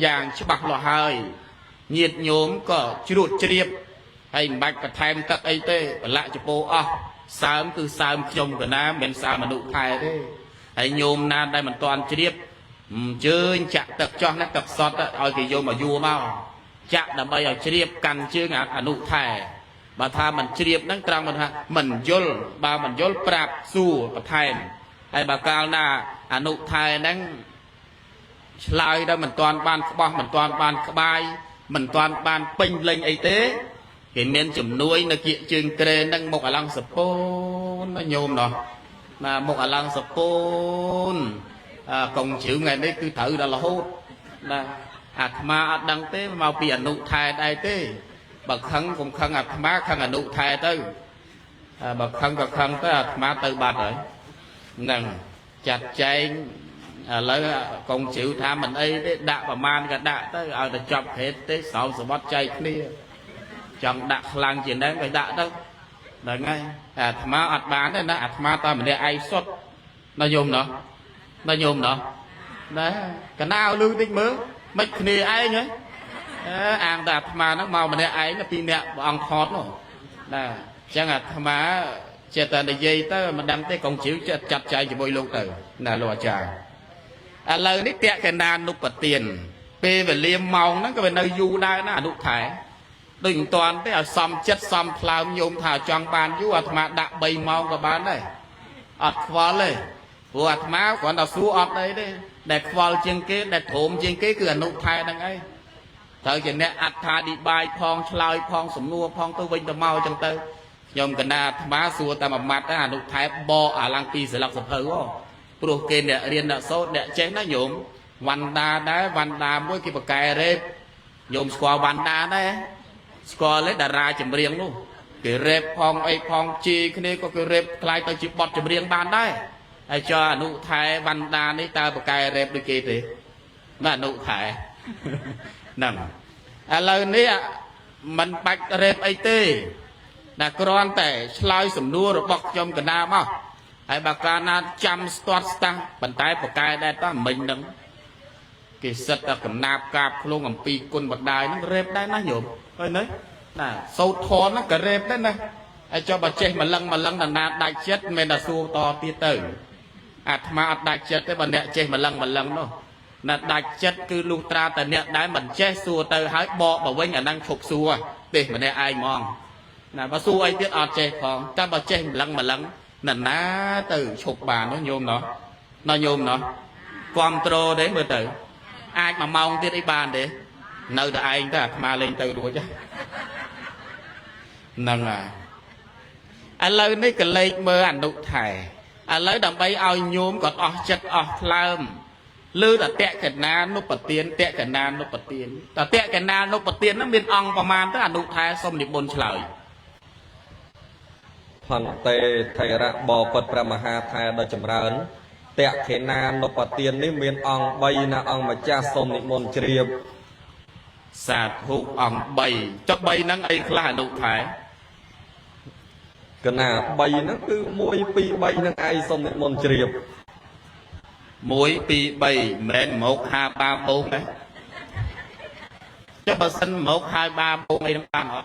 យ៉ាងច្បាស់លាស់ហើយញាតិញោមក៏ជ្រួតជ្រាបហើយមិនបាច់បន្ថែមទឹកអីទេប្រឡាក់ចពោអស់សើមគឺសើមខ្ញុំកណាមិនមែនសើមអនុថែទេហើយញោមណាដែលមិនទាន់ជ្រាបអញ្ជើញចាក់ទឹកចោះណាទឹកសតឲ្យគេយកមកយួរមកចាក់ដើម្បីឲ្យជ្រាបកាន់ជើងអនុថែបើថាមិនជ្រាបហ្នឹងត្រង់ថាមិនយល់បើមិនយល់ប្រាប់សួរបន្ថែមហើយបើកាលណាអនុថែហ្នឹងឆ្លើយដល់មិនទាន់បានក្បោះមិនទាន់បានក្បាយមិនទាន់បានពេញលេញអីទេគេមានជំនួយនៅគៀកជើងក្រែហ្នឹងមុខអឡង្សពូនណាញោមណោះណាមុខអឡង្សពូនកងជ្រៅថ្ងៃនេះគឺត្រូវដល់រហូតណាអាត្មាអត់ដឹងទេមកពីអនុថែដែរទេបើខឹងកុំខឹងអាត្មាខឹងអនុថែទៅបើខឹងក៏ខឹងទៅអាត្មាទៅបាត់ហើយហ្នឹងចាត់ចែងឥឡូវកងជ្រៅថាមិនអីទេដាក់ប្រមាណក៏ដាក់ទៅឲ្យតែចប់ហេតុទេសោសវត្តចែកគ្នាចង់ដាក់ខ្លាំងជាងហ្នឹងក៏ដាក់ទៅហ្នឹងហើយអាត្មាអត់បានទេណាអាត្មាតែម្នាក់ឯងសុទ្ធណាញោមណោះណាញោមណោះណាកណាឲ្យលឺតិចមើលមិនគ្នាឯងហ៎អាងតែអាត្មាហ្នឹងមកម្នាក់ឯងពីរនាក់ព្រះអង្គថតនោះណា chẳng à tham á chế ta để dây ta mà đăng tới công chiếu chặt chạy chỉ bôi luôn từ là lo trà à lời nít tẹt cái nan nút bật tiền pe về liêm màu nó có về nơi du đây nó nút thải đừng toàn tới à xăm chất xăm phàm nhôm thả tròn bàn du à mà đã bay màu của bán đây ọt phá lên vừa má còn đào xuống ọt đấy đấy đẹp phá trên cái đẹp thổm trên cái cửa nút thải đằng ấy thời gian này ắt thà đi bài phong slide phong sủng nua phong tôi vinh tao mau chẳng tới nhom cái na má xua ta mà mặt á nụ thái bo à lang pi sẽ lọc sập hớ pro kênh để riêng đã số để chế nó nhổm văn đa mỗi cái bậc cài rệp nhổm square văn đa đấy square lấy đà ra chìm riêng luôn cái rệp phong ai phong chi cái này có cái rệp lại tao chịu bọt chìm riêng ban đấy ai cho nụ thái văn đa này ta bậc cài rệp được kia thì mà nụ thái nằm à lời này mình bạch rệp ai tê là con tệ slide sủng nua rồi bọc trong cái nam á hay bà con chăm start ta bàn tay của cái đây ta mình đứng cái sật là cái nạp cạp luôn làm pi côn bật đài nó rệp đây nó nhổm thôi đấy là sâu thó nó cả rệp đấy này ai cho bà chơi mà lăng là nạp đại chất men là xua to tia tử mà đại chất cái bà nè chơi mà lăng đó là đại chất cứ lưu tra tại nè đái mình chơi xua từ hái bọ bảo với nhà năng phục xua để mà nè ai mong là bà xua ấy tiết ọt chơi còn ta bà chơi mà lăng là ná từ chụp bà nó nhôm nó control đấy mới từ ai mà mong tiết ấy bàn để nơi là ai ta mà lên từ đuổi chứ nâng à lời này cái lên mơ ảnh đụng thải lời đầm bay ao nhôm còn ọt chất ọt làm lư là tẹt cái nan nút bật tiền tẹt cái nan nút bật tiền ta tẹt cái nan nút bật tiền nó miền ongประมาณ tới ảnh đụng thải xong thì bồn lời phần tề thầy ra bò bật ra mà ha thầy đã chấm ra ấn tẹt cái nan nộp bật tiền ní miền ong bay na ong mà cha xong thì bồn triệp sạt hụt ong bay cho bay nắng ấy là đụng thải cái nào bay nó cứ mỗi pi bay nó ai xong thì bồn triệp mỗi pi bay mền 1 2 3 4 đấy cho bà sinh 1 2 3 4 ấy nó ăn hả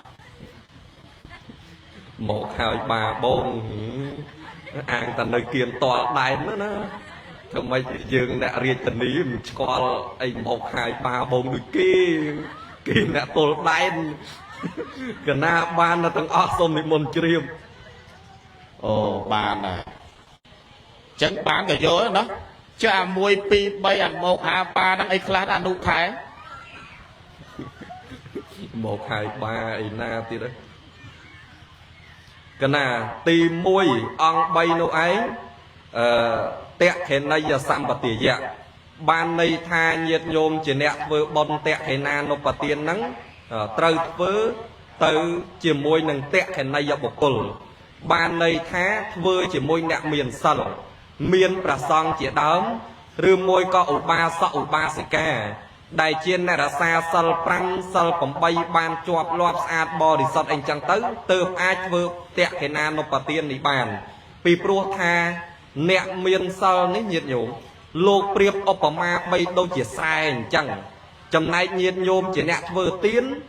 1 2 3 4 ăn ta nơi kiên tọa đài nữaทำไม dương đã riêng tình ý mình có ai 1 2 3 4 được kia đã tol đài cái na ban là thằng óc xong thì môn triêm ồ ban à chẳng bán cái dối đó cho à mùi pi bay ăn 1 2 3 đang ấy class ăn đủ thái 1 2 3 ấy na tí đấy cái nào tìm môi ong bay nô ấy tẹt cái này giờ sắm bát tiền dạ ban này tha nhiệt nhôm chỉ nẹt vừa bon tẹt cái na nô bát tiền nắng trời vừa từ chỉ môi nâng tẹt cái này giờ bọc cồn ban này tha vừa chỉ môi nẹt miền sần miền bả song chỉ đớm rư môi có ủ ba sợi ca đại chiến này là xa sal prang sal phẩm bay ban chọp loạt ad body sọt anh chẳng tới từ ai vừa tẹt cái nan nộp bát tiền này bàn pi pro tha nẹt miền sal này nhiệt nhôm lô priệp opama bay đâu chỉ sai chẳng chấm này nhiệt nhôm chỉ nẹt vừa tiến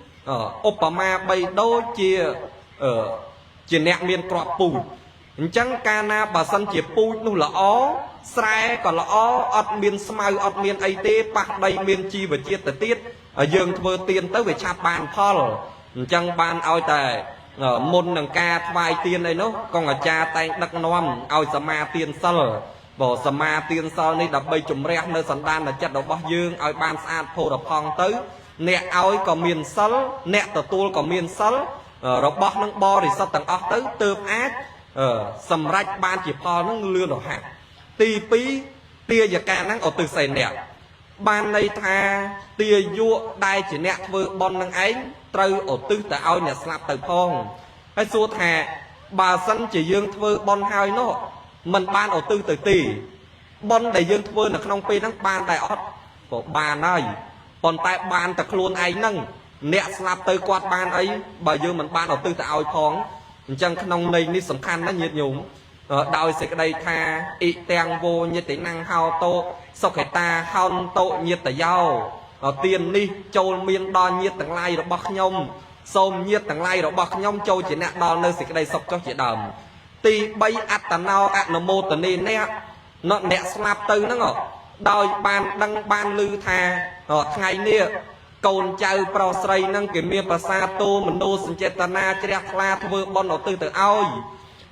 opama bay đâu chỉ nẹt miền crop pù chẳng cana bà sân chỉ pù nu là ó sai còn là ó ọt miền smile ọt miền ai tê bạc đây miền chi và chia tử tiết ở dương vừa tiền tới về chạp bàn Paul chẳng bàn ao tài môn nằng ca vài tiền này nó còn ở cha tay đắc non ao sama tiền sal bỏ sama tiền sal này đập bay chùm rẽ nơi sẵn đan là chất đầu bao dương ao ban san phô đập phong tới nẹt ao còn miền sal nẹt tờ tua còn miền sal rồi bóc nâng bo thì sao tầng óc tới tơm ác sầm rách ban chỉ po nó lưa đỏ hạt tì pí tia và ca năng ở từ sài nẹt ban này tha tia vua đai chỉ nẹt vừa bon năng ấy trâu ở tư tại ao nẹt slap từ phong hay xua thà bà sân chỉ dương vừa bon hai nó mình ban ở tư từ tì bon đầy dương vừa là không pi năng ban đại ót của bà này còn tại ban tập luôn ấy nâng nẹt slap từ quạt ban ấy bà dương mình ban ở tư tại ao phong chẳng nông này ní sầm khăn nó nhiệt nhung đòi sẽ cái đây tha y teng vô như thế năng hao tô sau khi ta hao tô nhiệt tại dao tiền đi châu miên đo nhiệt tầng lai rồi bắc nhông Xôm nhiệt tầng lai rồi bọc nhóm châu chỉ nẹ đo nơi xịt đây sọc cho chỉ đầm Tì bay át tà nào át nô mô tà nê nẹ Nó nẹ slap tư nó ngọt Đôi ban đăng ban lư thà Ngày nè Côn chào pro srei nâng kì miên bà sa tô Mình đô xin chết tà na chạc la thơ bon nọ tư từ ôi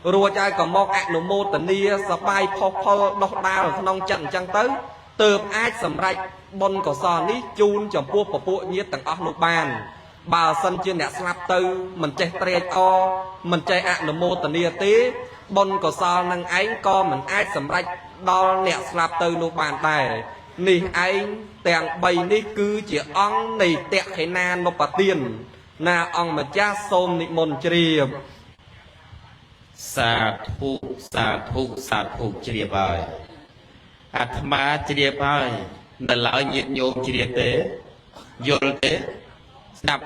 Rùa chai có mọc ạc nô mô tà nê Sà bay phô phô đọc đá ở nông trận chăng tới Tợp ách sầm rạch bon có sò ní chun chồng pua bà pua nhiệt tầng ốc nụ bàn Bà sân trên nẹ slap tư Mình chạy trệt o Mình chạy ạc nô mô tà nê tế Bon có sò nâng ánh co mình ách sầm rạch Đo nẹ slap tư nụ bàn tài Nì anh tẹng bày ní cứ chỉ ong nì tẹc khế na nộp bà tiền Na ong mà cha xôm nị môn chìa Sa thu chìa bài Át má chìa bài Nà lão nhiệt nhôm chìa tế Dôl tế Đạp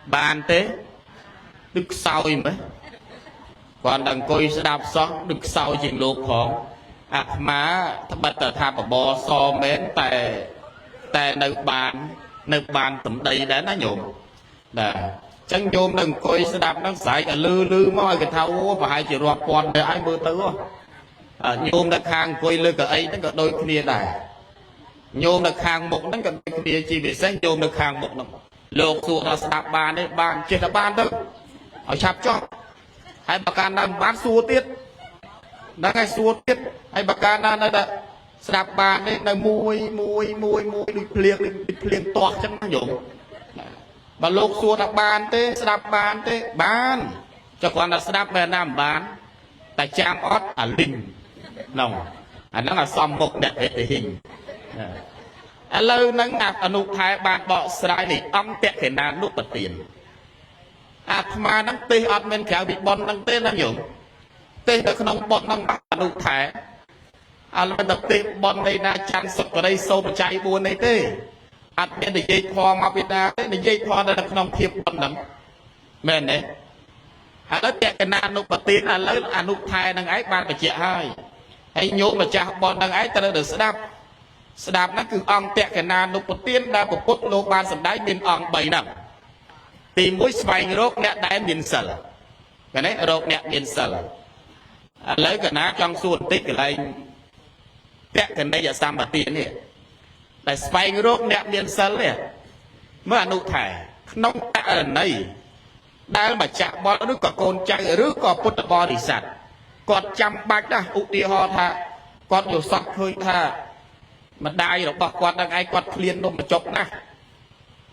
bàn tế Đức sau im ấy Còn đằng coi đạp xót Đức sau chìa lô khóng Át má thập bật tờ thạp ở bò so mến Tại nơi bàn tầm đầy đã nó nhộm Chẳng nhôm đừng coi sẽ đạp nó xảy lư môi cái thao và hai chữ rộp còn để ai mơ tứ nhôm đã khang coi lư cả ấy nó có đôi kia đài nhôm đã khang một nó có đôi kia chỉ bị sách nhôm đã khang một nó lột xuống là đạp bàn đấy bàn chết là bàn thôi họ chạp cho hai bà can đang bán xua tiết đang ngay xua tiết hai bà can đang đã đạp bàn đấy là mùi đi liền toạc chẳng nó nhộm bà lột xua đạp bàn thế bán cho con là đạp về nam bán tại trang ót linh nòng nó là xóm một đẹp hệ hình lâu nâng nạp ở nụ thái bạn bỏ sài này ông tẹt thể nàn nụ bật tiền mà nâng tê ót men khéo bị bon nâng tê nâng nhung tê được nông bọn nâng bắt ở nụ thái mình đập tê bon đây na trang sụp ở đây sâu mà chạy buồn này tê nên để dây thoa mà Việt Nam để dây thoa đây là không thiệp bọn nấm men đấy nó tẹt cái nàn nụ bật tiền lớn nụ thái nâng ấy ban phải chịu hai hay nhôm mà cha bọn nâng ấy ta được đạp nó cứ ong tẹt cái nàn nụ bật tiền đã của cốt lô ban sầm đáy bên ong bảy nằm tìm mũi xoay rốt nẹt đáy miền sờ cái đấy rốt nẹt miền sờ lấy cái ná trong suốt tích cái này tẹt cái này là sam bật tiền này để xoay rốt nẹt miền sờ này mới nụ thải nông tạ ở này đang mà chạm bọn nó có côn chạy rước có put bò đi sạch còn chăm bạch đó ụ đi ho tha còn nhiều sọt hơi tha mà đai rồi bọc quạt đang ai quạt liên đông mà chọc nè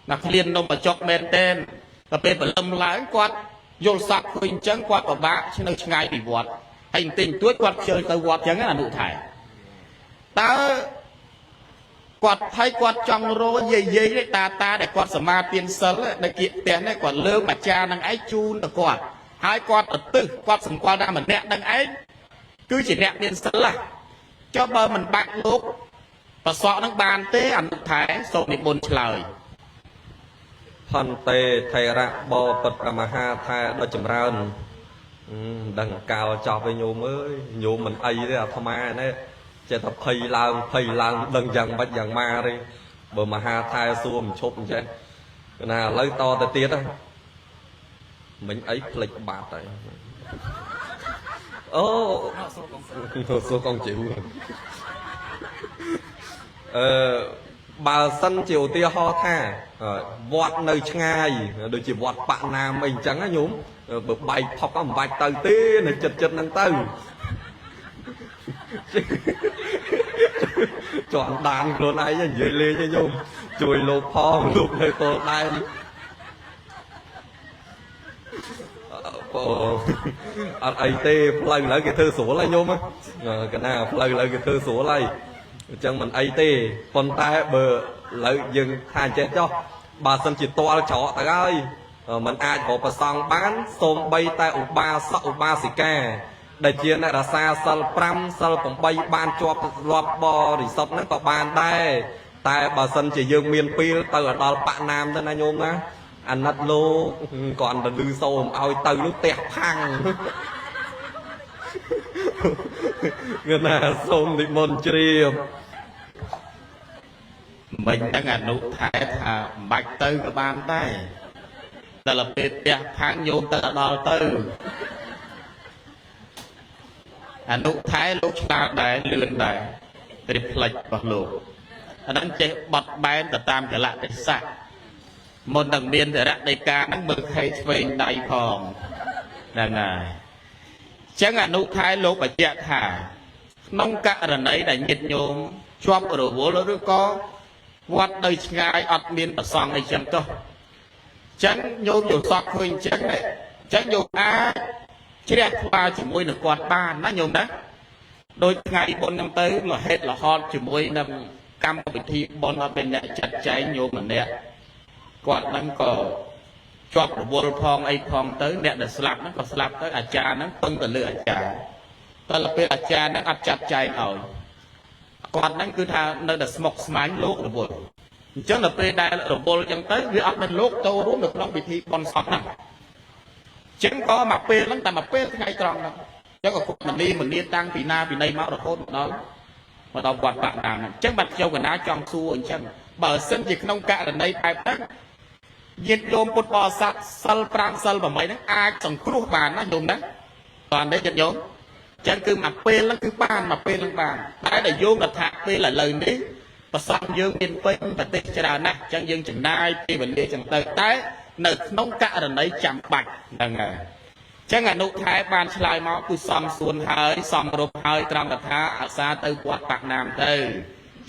là liên đông mà chọc men tên và bên phải lâm lái quạt vô sọt hơi trắng quạt của bác chứ nơi ngay bị vọt hành tình tuyết quạt chơi tới vọt trắng là nụ thải ta quạt thay quạt trong rô dây đấy ta để quạt sầm ma tiền sớm để kiện tiền đấy quạt lơ mà cha đang ấy chun là quạt hai quạt ở tư quạt sầm quạt ra mình nẹt đang ấy cứ chỉ nẹt tiền sớm là cho bơ mình bạc lúc và sọ nó bàn tế ảnh thái sổ niệm bồn lời Thân tê thầy rạ bò bật mà ha thai đôi chầm rơn đằng cao cho với nhôm ơi nhôm mình ấy đấy à thầm ma đấy chạy tập phây lang đằng dần bắt dần ma đi bờ mà ha thai xua mình chụp chứ là lấy to tới tiết á mình ấy flick bạt đấy ô số con chịu bà sân chiều tia ho tha vọt nơi ngay đôi chỉ vọt bạn nam mình chẳng á nhúm bực bay thọc có một vài tờ tê này chật năng tư chọn đàn luôn ấy cho dễ lê cho nhung chùi lô pho lục này cô đây anh ấy tê lần lấy cái thư số lại nhôm á cái nào lần lấy cái thư số lại chẳng mình ấy tê con tay bờ lợi dừng hàng chết cho bà sân chỉ to chó tại ơi mình ai có bà xong bán xôm bay tay ủ ba xì ca đại chiến này là xa sân pram sân cũng bay ban cho lọp bò thì sọc nó có bàn đây tại bà sân chỉ dừng miền pi từ ở đó bạn nam thế này nhôm á anh nát lô còn là lư sâu ao từ lúc tẹt phăng người nào xôm thì môn triềm mình đang nụ thái thà bạch tư các bạn đây តែលពេលផ្ទះខាងញោមទៅដល់ទៅអនុថែលោកឆ្លាតដែរលឿនដែរត្រីផ្លិចរបស់លោកអាហ្នឹងចេះបត់បែនទៅតាមកលៈទេសៈមុននឹងមានតរៈដីកាហ្នឹងមើលខេឆ្វេងដៃផងហ្នឹងហើយចឹងអនុថែលោកបញ្ជាក់ថាក្នុងករណីដែលញាតិញោមជាប់រវល់ឬក៏វត្តនៅឆ្ងាយអត់មានប្រសង់អីចឹងទៅចឹងញោមយល់សពឃើញចឹងញោមអាចជ្រះថ្លាជាមួយនឹងគាត់បានណាញោមណាដោយថ្ងៃបុណ្យហ្នឹងទៅលហេតុលហតជាមួយនឹងកម្មវិធីបុណ្យអត់មានអ្នកចាត់ចែងញោមម្នាក់គាត់ហ្នឹងក៏ជាប់រវល់ផងអីផងទៅអ្នកដែលស្លាប់ហ្នឹងក៏ស្លាប់ទៅអាចារ្យហ្នឹងពឹងទៅលើអាចារ្យតែដល់ពេលអាចារ្យហ្នឹងអត់ចាត់ចែងឲ្យគាត់ហ្នឹងគឺថានៅតែស្មុគស្មាញលោករវល់អញ្ចឹងដល់ពេលដែលរវល់អញ្ចឹងទៅវាអត់មានលោកចូលរួមនៅក្នុងពិធីបុណ្យសពហ្នឹងអញ្ចឹងក៏មកពេលហ្នឹងតែមកពេលថ្ងៃត្រង់ហ្នឹងអញ្ចឹងក៏គុកមនីតាំងពីណាពីណីមករហូតមកដល់វត្តបាក់ណាហ្នឹងអញ្ចឹងបាត់ខ្ញុំកណាចង់សួរអញ្ចឹងបើសិនជាក្នុងករណីបែបហ្នឹងញាតិញោមពុទ្ធបរិស័ទសិល5សិល8ហ្នឹងអាចសង្គ្រោះបានណាញោមណាបានទេញាតិញោមចឹងគឺមកពេលហ្នឹងគឺបានមកពេលហ្នឹងបានតែដែលយោងថាពេលឥឡូវនេះប្រសពយើងមានពេញប្រទេសច្រើនណាស់ចឹងយើងចំណាយពេលវេលាចឹងទៅតែនៅក្នុងករណីចាំបាច់ហ្នឹងហើយចឹងអនុថែបានឆ្លើយមកគឺសំសួនហើយសំរុបហើយត្រង់ថាអាសាទៅវត្តបាក់ណាមទៅ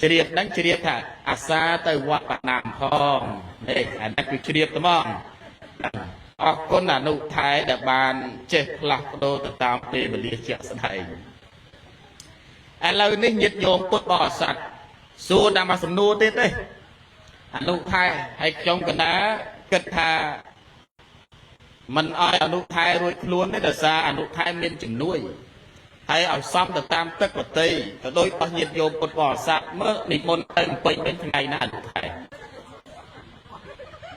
ជ្រាបហ្នឹងជ្រាបថាអាសាទៅវត្តបាក់ណាមផងនេះអានេះគឺជ្រាបត្មងអរគុណអនុថែដែលបានចេះផ្លាស់ប្ដូរទៅតាមពេលវេលាជាក់ស្ដែងឥឡូវនេះញាតិញោមពុទ្ធបរិស័ទសួរតាមមកសំណួរទៀតទេអនុថែហើយខ្ញុំកណាគិតថាមិនអោយអនុថែរួចខ្លួនទេដោយសារអនុថែមានជំនួយហើយឲ្យសំទៅតាមទឹកប្រតិទៅដោយអស់ញាតិញោមពុទ្ធបរិស័ទមើលនិមន្តទៅពេញមានថ្ងៃណាអនុថែ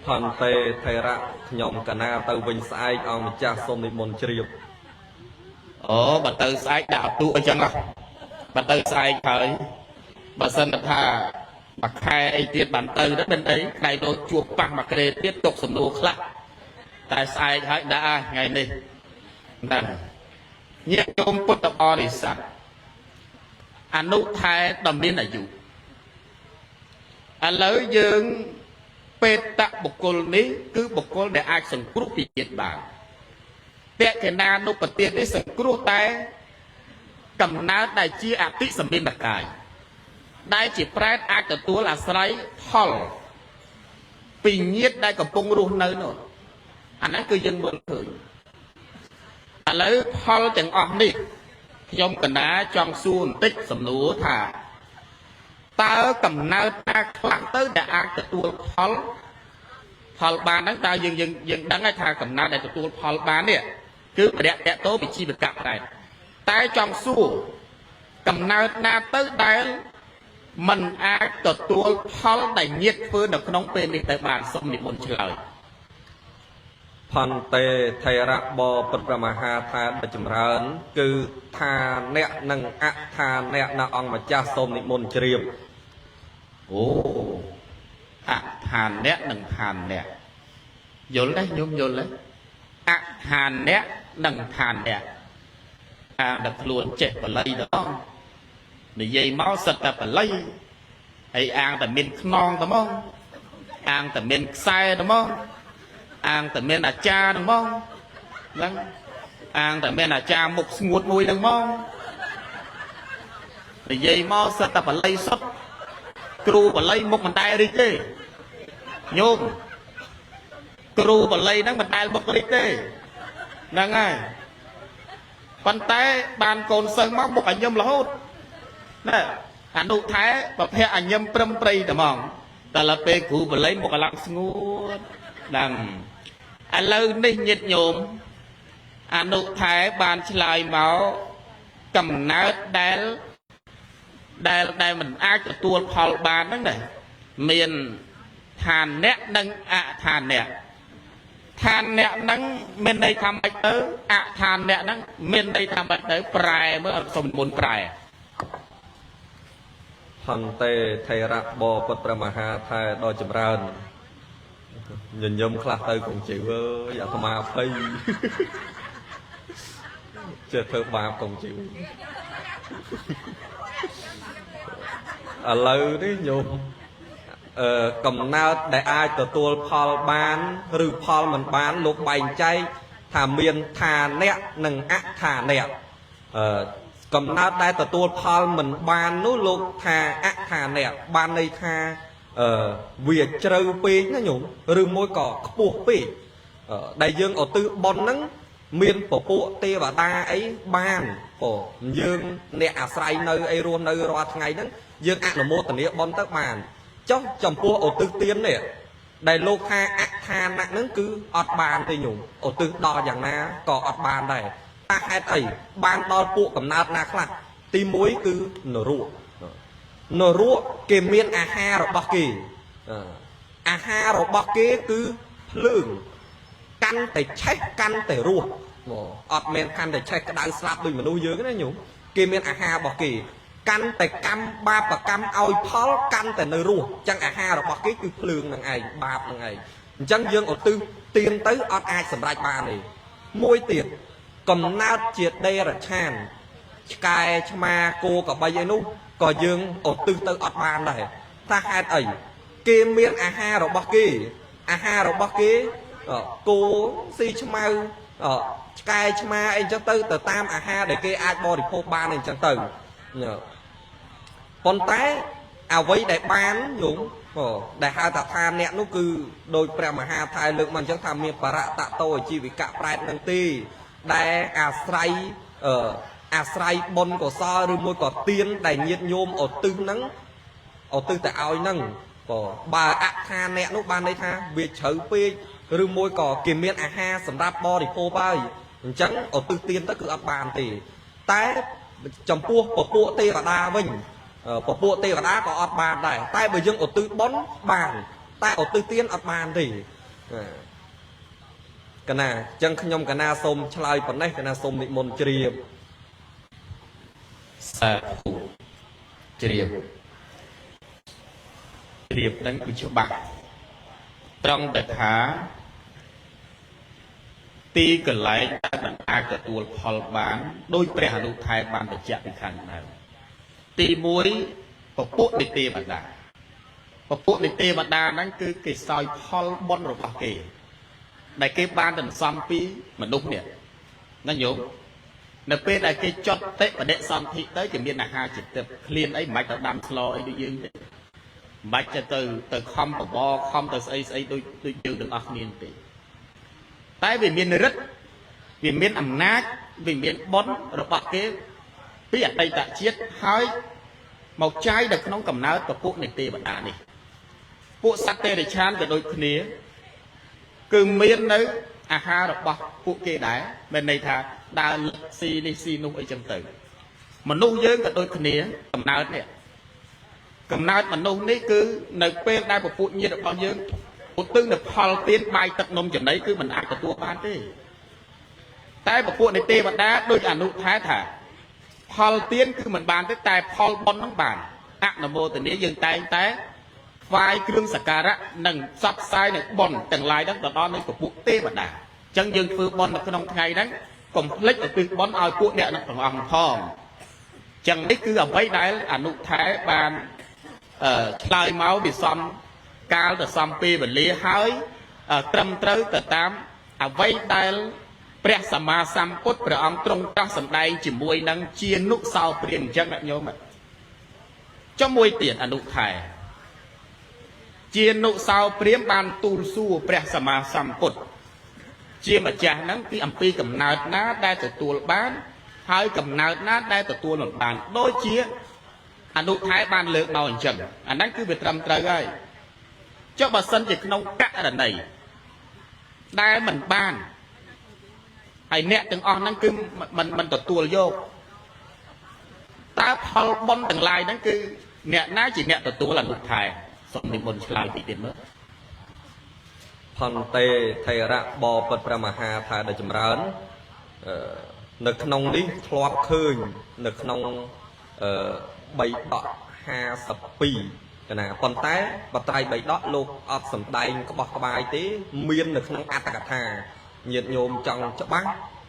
ផនតេថេរៈខ្ញុំកណាទៅវិញស្អែកអង្គម្ចាស់សូមនិមន្តជ្រាបអូបើទៅស្អែកដាក់អតុអញ្ចឹងបើទៅស្អែកហើយបើសិនថាមួយខែអីទៀតបានទៅដល់មិនអីថ្ងៃនោះជួបប៉ះមួយក្រេទៀតទុកសំណួរខ្លះតែស្អែកហើយដាក់ថ្ងៃនេះហ្នឹងញាតិញោមពុទ្ធបរិស័ទអនុថែដ៏មានអាយុឥឡូវយើងបេតបុគ្គលនេះគឺបុគ្គលដែលអាចសង្គ្រោះពីជាតិបានតេកេណានុបទាននេះសង្គ្រោះតែកំណើតដែលជាអតិសម្មិនកាយដែលជាប្រែតអាចទទួលអាស្រ័យផលពីញាតិដែលកំពុងរស់នៅនោះអានេះគឺយើងមើលឃើញឥឡូវផលទាំងអស់នេះខ្ញុំកណាចង់សួរបន្តិចសំណួរថាតើកំណើតណាខ្លះទៅដែលអាចទទួលផលបានហ្នឹងតើយើងដឹងហើយថាកំណើតដែលទទួលផលបាននេះគឺបរិយតោវិជីវកៈដែរតែចង់សួរកំណើតណាទៅដែលมันអាចទទួលផលដែលញាតិធ្វើនៅក្នុងពេលនេះទៅបានសូមនិមន្តឆ្លើយផនតេថេរៈបពុទ្ធមហាថាដ៏ចម្រើនគឺថាអ្នកនិងអថាអ្នកនៅអង្គម្ចាស់សូមនិមន្តជ្រាបអូអថាអ្នកនិងថាអ្នកយល់ទេញោមយល់ទេអថាអ្នកនិងថាអ្នកដល់ខ្លួនចេះបល័យដល់និយាយមកសិតតែបល័យហើយអាងតែមានខ្នងតែមកអាងតែមានខ្សែតែមកអាងតែមានអាចារ្យហ្នឹងមកហ្នឹងអាងតែមានអាចារ្យមុខស្ងួតមួយហ្នឹងមកនិយាយមកសិតតែបល័យសុទ្ធគ្រូបល័យមុខមិនដែលរីកទេញោមគ្រូបល័យហ្នឹងមិនដែលមុខរីកទេហ្នឹងហើយប៉ុន្តែបានកូនសិស្សមកមុខអញញឹមរហូតណែអនុថែប្រភេទអញញឹមព្រឹមព្រៃតែហ្មងតែដល់ពេលគ្រូបល័យមុខកន្លងស្ងួតហ្នឹងឥឡូវនេះញាតិញោមអនុថែបានឆ្លើយមកកំណើតដែលមិនអាចទទួលផលបានហ្នឹងណាមានឋានអ្នកនិងអឋានអ្នកឋានអ្នកហ្នឹងមានន័យថាម៉េចទៅអឋានអ្នកហ្នឹងមានន័យថាម៉េចទៅប្រែមើលអត់សុំមុនប្រែផនតេថេរៈបពុទ្ធមហាថាដ៏ចម្រើន ញញឹមខ្លះទៅកងជីវអើយអាត្មាភ័យចេះធ្វើបាបកងជីវឥឡូវនេះញោមកំណើតដែលអាចទទួលផលបានឬផលមិនបានលោកបែងចែកថាមានឋានៈនិងអឋានៈកំណើតដែលទទួលផលមិនបាននោះលោកថាអឋានៈបានន័យថាវាជ្រៅពេកណាញោមឬមួយក៏ខ្ពស់ពេកដែលយើងឧទ្ទិសបុណ្យហ្នឹងមានពពួកទេវតាអីបានព្រោះយើងអ្នកអាស្រ័យនៅអីរស់នៅរាល់ថ្ងៃហ្នឹងយើងអនុមោទនាបុណ្យទៅបានចុះចំពោះឧទ្ទិសទាននេះដែលលោកថាអឋានៈហ្នឹងគឺអត់បានទេញោមឧទ្ទិសដល់យ៉ាងណាក៏អត់បានដែរតែហេតុអីបានដល់ពួកកំណើតណាខ្លះទី1គឺនរកគេមានអាហាររបស់គេអាហាររបស់គេគឺភ្លើងកាន់តែឆេះកាន់តែរស់អត់មានកាន់តែឆេះក្តៅស្លាប់ដូចមនុស្សយើងណាញោមគេមានអាហាររបស់គេកាន់តែកម្មបាបកម្មឲ្យផលកាន់តែនៅរស់អញ្ចឹងអាហាររបស់គេគឺភ្លើងនឹងឯងបាបនឹងឯងអញ្ចឹងយើងឧទ្ទិសទានទៅអត់អាចសម្រេចបានទេមួយទៀតកំណើតជាដេរឆានឆ្កែឆ្មាគោក្របីអីនោះក៏យើងឧទ្ទិសទៅអត់បានដែរថាហេតុអីគេមានអាហាររបស់គេអាហាររបស់គេគោស៊ីឆ្មៅឆ្កែឆ្មាអីចឹងទៅតាមអាហារដែលគេអាចបរិភោគបានអីចឹងទៅប៉ុន្តែអ្វីដែលបានញោមដែលហៅថាឋានៈនោះគឺដោយព្រះមហាថៃលើកមកអញ្ចឹងថាមានបរតតោជីវិកៈប្រែតនឹងទេដែលអាស្រ័យបុណ្យកុសលឬមួយក៏ទានដែលញាតិញោមឧទ្ទិសហ្នឹងឧទ្ទិសទៅឲ្យហ្នឹងបើអឋានៈនោះបានន័យថាវាជ្រៅពេកឬមួយក៏គេមានអាហារសម្រាប់បរិភោគហើយអញ្ចឹងឧទ្ទិសទានទៅគឺអត់បានទេតែចំពោះពពួកទេវតាវិញពពួកទេវតាក៏អត់បានដែរតែបើយើងឧទ្ទិសបុណ្យបានតែឧទ្ទិសទានអត់បានទេកណាអញ្ចឹងខ្ញុំកណាសូមឆ្លើយប៉ុណ្ណេះកណាសូមនិមន្តជ្រាបសាធុជ្រាបហ្នឹងគឺច្បាស់ត្រង់តែថាទីកន្លែងដែលមិនអាចទទួលផលបានដោយព្រះអនុថែបានបញ្ជាក់ពីខាងដើមទី1ពពួកនៃទេវតាពពួកនៃទេវតាហ្នឹងគឺគេសោយផលបុណ្យរបស់គេដែលគេបានសន្សំពីមនុស្សនេះណាញោមនៅពេលដែលគេចត់តិបដិសន្ធិទៅគេមានអាហារចិត្តឃ្លានអីមិនបាច់ទៅដាំស្លអីដូចយើងទេមិនបាច់ទៅខំបបខំទៅស្អីដូចយើងទាំងអស់គ្នាទេតែវាមានរិទ្ធវាមានអំណាចវាមានបុណ្យរបស់គេពីអតីតជាតិហើយមកចាយនៅក្នុងកំណើតពពួកនៃទេវតានេះពួកសត្វទេរឆានក៏ដូចគ្នាគឺមាននៅអាហាររបស់ពួកគេដែរមានន័យថាដើរស៊ីនេះស៊ីនោះអីចឹងទៅមនុស្សយើងក៏ដូចគ្នាកំណើតមនុស្សនេះគឺនៅពេលដែលពពួកញាតិរបស់យើងឧទ្ទិសនៅផលទានបាយទឹកនំចំណីគឺមិនអាចទទួលបានទេតែពពួកនៃទេវតាដូចអនុថែថាផលទានគឺមិនបានទេតែផលបុណ្យនឹងបានអនុមោទនាយើងតែងតែថ្វាយគ្រឿងសក្ការៈនិងផ្សព្វផ្សាយនៅបុណ្យទាំងឡាយហ្នឹងទៅដល់នៅពពួកទេវតាអញ្ចឹងយើងធ្វើបុណ្យនៅក្នុងថ្ងៃហ្នឹងកុំភ្លេចឧទ្ទិសបុណ្យឲ្យពួកអ្នកទាំងអង្គផងអញ្ចឹងនេះគឺអ្វីដែលអនុថែបានឆ្លើយមកវាសំកាលទៅសំពេលវេលាហើយត្រឹមត្រូវទៅតាមអ្វីដែលព្រះសម្មាសម្ពុទ្ធព្រះអង្គទ្រង់ត្រាស់សម្ដែងជាមួយនឹងជានុសោព្រាមអញ្ចឹងអ្នកញោមចុះមួយទៀតអនុថែជានុសោព្រាមបានទូលសួរព្រះសម្មាសម្ពុទ្ធជាម្ចាស់ហ្នឹងពីអំពីកំណើតណាដែលទទួលបានហើយកំណើតណាដែលទទួលមិនបានដូចជាអនុថែបានលើកមកអញ្ចឹងអាហ្នឹងគឺវាត្រឹមត្រូវហើយចុះបើសិនជាក្នុងករណីដែលមិនបានហើយអ្នកទាំងអស់ហ្នឹងគឺមិនទទួលយកតើផលបុណ្យទាំងឡាយហ្នឹងគឺអ្នកណាជាអ្នកទទួលអនុថែសូមនិមន្តឆ្លើយពីទៀតមើលផន្តេថេរៈបបិទ្ធព្រះមហាថាដែលចម្រើននៅក្នុងនេះធ្លាប់ឃើញនៅក្នុង3ដក52 cái nào còn té bật tay bảy đó lục ọt sầm tay có bọc cái bài tí miên được không ăn cả thà nhiệt nhôm trong chợ băng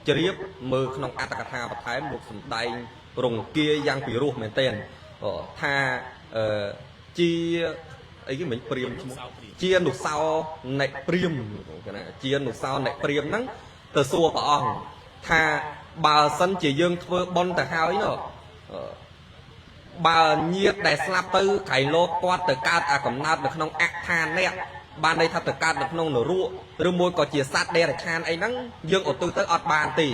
chìa mơ không ăn cả thà bật tay một sầm tay rồng kia giang quỷ ruột mền tên tha chi ấy cái mình priêm chia nụ sau nệ priêm cái này chia nụ sau nệ priêm nắng từ xua bỏ ong tha bà sân chỉ dương thưa bon từ hao ấy nữa bà nhiệt để slap tư thầy lô qua từ cao à cầm nát được nông ác than nè ban đây thật từ cao được nông nở ruộng rồi môi có chia sát đây là than ấy nắng dương ở tư tới ọt bàn tỷ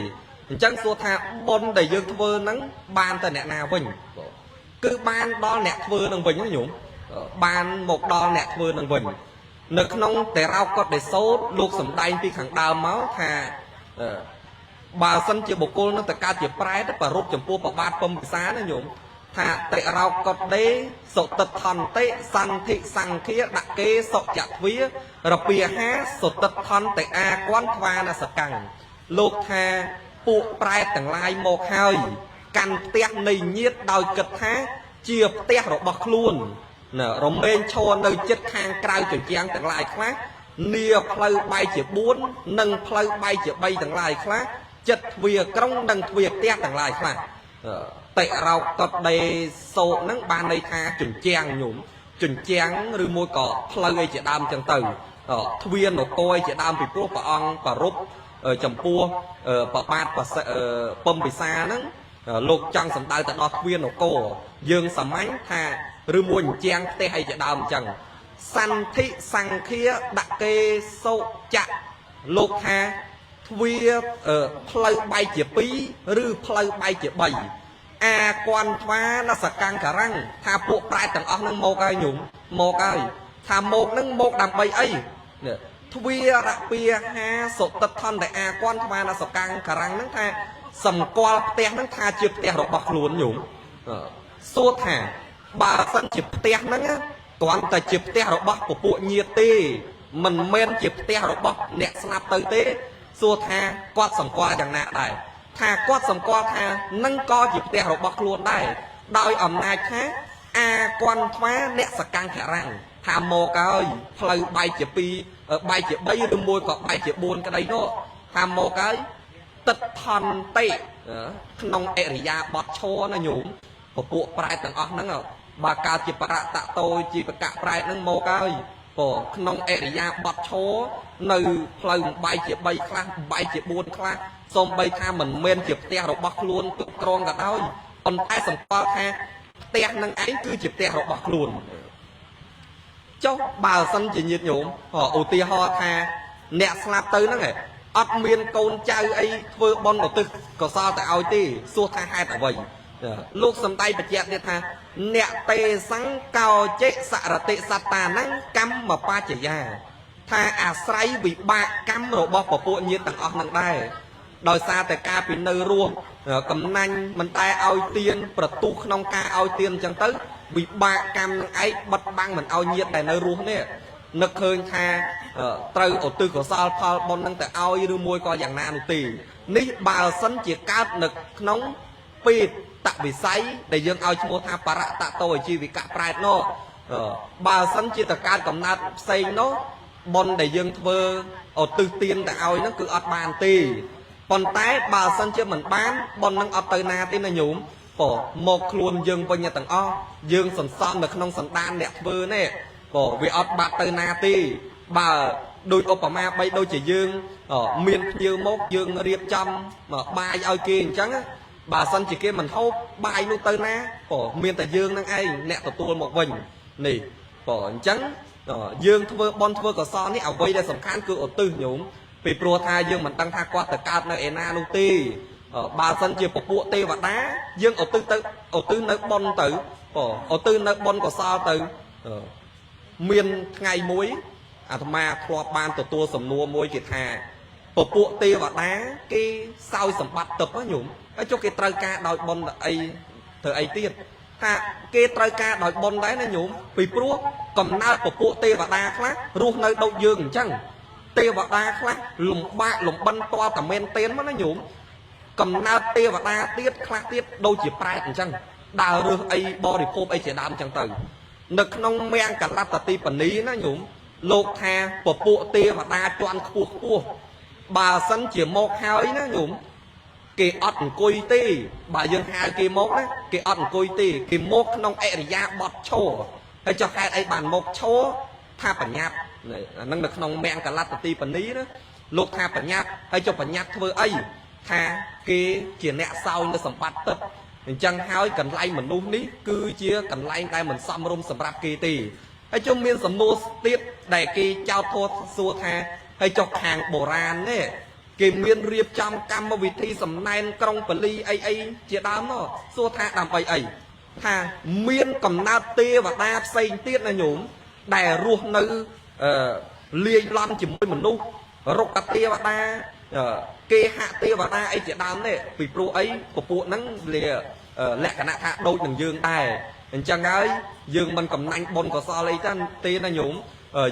chẳng xua tha bon để dương thưa nắng ban từ nè nào bình cứ ban đo nè thưa nông bình nó nhúng ban một đo nè thưa nông bình nực nông để rau có để số luộc sầm tay vì khẳng đào máu thà bà sân chỉ bộ cô nó từ cao chỉ prai đó bà rút chấm pua bà bát pom xá nó nhúng thà tệ rau có đế sọ tật thon tệ sang thị sang kia đặc kê sọ chặt vía rồi bìa há sọ tật thon tệ a quan thoa là sạc cẳng lục thà bộ prai tầng lai một hơi căn tét này nhiệt đòi cực thá chia tét rồi bọc luôn nè rồi bên cho nơi chất khang cài chuyển giang tầng lai khác nia pleu bay chỉ 4 nâng pleu bay chỉ bay tầng lai khác chất vía trong nâng vía tét tầng lai khác tệ rau có đầy sổ nắng ban đây tha chuẩn trang nhúng chuẩn trang rồi môi cỏ plei chỉ đam chẳng từ thuyền nó coi chỉ đam bị pro bà ong bà rúp chầm pua bà bát bà pom bị xa nắng lục chẳng sẵn tay tại đó thuyền nó cổ dương sầm ánh tha rồi môi trang tê hay chỉ đam chẳng săn thị sang kia đặc kê sâu chặt lục tha thuyền plei bay chỉ pí rồi plei bay chỉ bảy à quan phá nó sạc căng cả răng thà buộc prai tầng óc nâng một ai nhúng một ai thà một nâng một đằng bay ấy thuyết đặc bia ha sốt tật thân để à quan phá nó sạc căng cả răng nâng thà sầm qua tét nâng thà chụp tét rồi bọc luôn nhúng suốt thà bà sân chụp tét nâng á còn ta chụp tét rồi bọc của bộ nhiệt tê mình men chụp tét rồi bọc nẹt snap tới tê suốt thà quát sầm qua chẳng nạ này thà quát sầm qua thà nâng co dịp tè rồi bọc luôn đây đòi ẩm này khác a quan phá nẹt sạc căng khả răng thà mồ cái plei bay chỉ pi bay chỉ bay đôi môi còn bay chỉ buồn cái đấy nó thà mồ cái tật thon tệ nông area bọt cho nó nhúng của bộ prai tầng óc nắng bà cao chỉ bà tạ tôi chỉ bà cả prai nâng mồ cái của nông area bọt cho nơi plei bay chỉ bay khác bay chỉ buồn khác xong bây tha mình men chụp tè rồi bọc luôn tụt con cả đôi còn ai sầm qua tha tè năng ấy cứ chụp tè rồi bọc luôn cho bà sân chỉ nhiệt nhổm họ ưu tiên họ tha nẹt slap tới nó này ấp miên côn chơi ấy vừa bon đầu tư có sao tại ao tì xua tha hai tại vậy lúc sầm tay bật chẹt đi tha nẹt tê sáng cao chết xạ là tê sạt tà nắng cắm mà pa chỉ già tha à say bị bạc cắm rồi bọc vào bộ nhiệt tầng óc nặng đây đòi xaแต่ការពីនៅរស់កំណាញ់មិនតែឲ្យទៀនប្រទូក្នុងការឲ្យទៀនអញ្ចឹងទៅវិបាកកម្មនឹងឯងបិទបាំងមិនឲ្យញាតដែលនៅរស់នេះនឹកឃើញថាត្រូវឧទ្ទិសកុសលផលបុណ្យនឹងទៅឲ្យឬមួយក៏យ៉ាងណានោះទេនេះបើសិនជាកើតនៅក្នុងពេតតវិស័យដែលយើងឲ្យឈ្មោះថាបរតតោជីវិកៈប្រែតនោះបើសិនជាតកើតកំណត់ផ្សេងនោះបុណ្យដែលយើងធ្វើឧទ្ទិសទៀនទៅឲ្យហ្នឹងគឺអត់បានទេប៉ុន្តែបើសិនជាមិនបានប៉ុននឹងអត់ទៅណាទេណាញោមព្រោះមកខ្លួនយើងវិញទាំងអស់យើងសន្សំនៅក្នុងសន្តានអ្នកធ្វើនេះព្រោះវាអត់បាត់ទៅណាទេបើដូចឧបមាបីដូចជាយើងមានភ្ញៀវមកយើងរៀបចំបាយឲ្យគេអញ្ចឹងបើសិនជាគេមិនហូបបាយនោះទៅណាព្រោះមានតែយើងនឹងឯងអ្នកទទួលមកវិញនេះព្រោះអញ្ចឹងយើងធ្វើបន់ធ្វើកុសលនេះអ្វីដែលសំខាន់គឺឧទ្ទិសញោមពីព្រោះថាយើងមិនដឹងថាគាត់ទៅកើតនៅឯណានោះទេបើសិនជាពពួកទេវតាយើងឧទ្ទិសទៅឧទ្ទិសនៅបុណ្យទៅឧទ្ទិសនៅបុណ្យកុសលទៅមានថ្ងៃមួយអាត្មាធ្លាប់បានទទួលសំណួរមួយគេថាពពួកទេវតាគេសោយសម្បត្តិទឹកណាញោមហើយចុះគេត្រូវការដោយបុណ្យអីធ្វើអីទៀតថាគេត្រូវការដោយបុណ្យដែរណាញោមពីព្រោះកំណើតពពួកទេវតាខ្លះរស់នៅដូចយើងអញ្ចឹងទេវតាខ្លះលំបាកលំបិនតតែមែនទេមកណាញោមកំណើតទេវតាទៀតខ្លះទៀតដូចជាប្រែតអញ្ចឹងដើររើសអីបរិភោគអីជាដើមអញ្ចឹងទៅ นึกน้องแมงกับรัตติปนีนะหนุ่มโลกแทปะปุเตียมาตาจวนคู่คู่บาสันเจียมกหายนะหนุ่มเกอดกุยตีบายังหายเกมกนะเกอดกุยตีเกมกน้องเอริยาบอดโชให้เจ้าแค่ไอ้บานมกโชท่าปัญญานั่งนึกน้องแมงกับรัตติปนีนะโลกท่าปัญญาให้เจ้าปัญญาเธอไอ้ท่าเกเจียนแนเศร้าในสัมปัตต์จังหายกันไล่เหมือนนู้นนี้คือเชี่ยกันไล่ได้เหมือนซ้ำรมสำหรับเกตีให้เจ้าเมียนสำนวนติดได้เกเจ้าโทษสัวแทให้เจ้าแข่งโบราณเนี่ยเกมเมียนเรียบจำกรรมวิธีสำนันกรงปลีไอเจียดามเนาะสัวแทดำไอถ้าเมียนกำนาเตียว่าตาเซ็งเตี้ยนะหนุ่มได้รู้นึเลี้ยล้ำจิ๋มไปเหมือนนู้รกเตียว่าตาเกหะเตียว่าตาไอเจียดามเนี่ยปีโปรไอปะปูนั่งเลี้ยแหลกขณะท่าโดยหนึ่งยืงได้จังไงยืงมันกำนังบนกับซาเลยจันตีนะหนุ่ม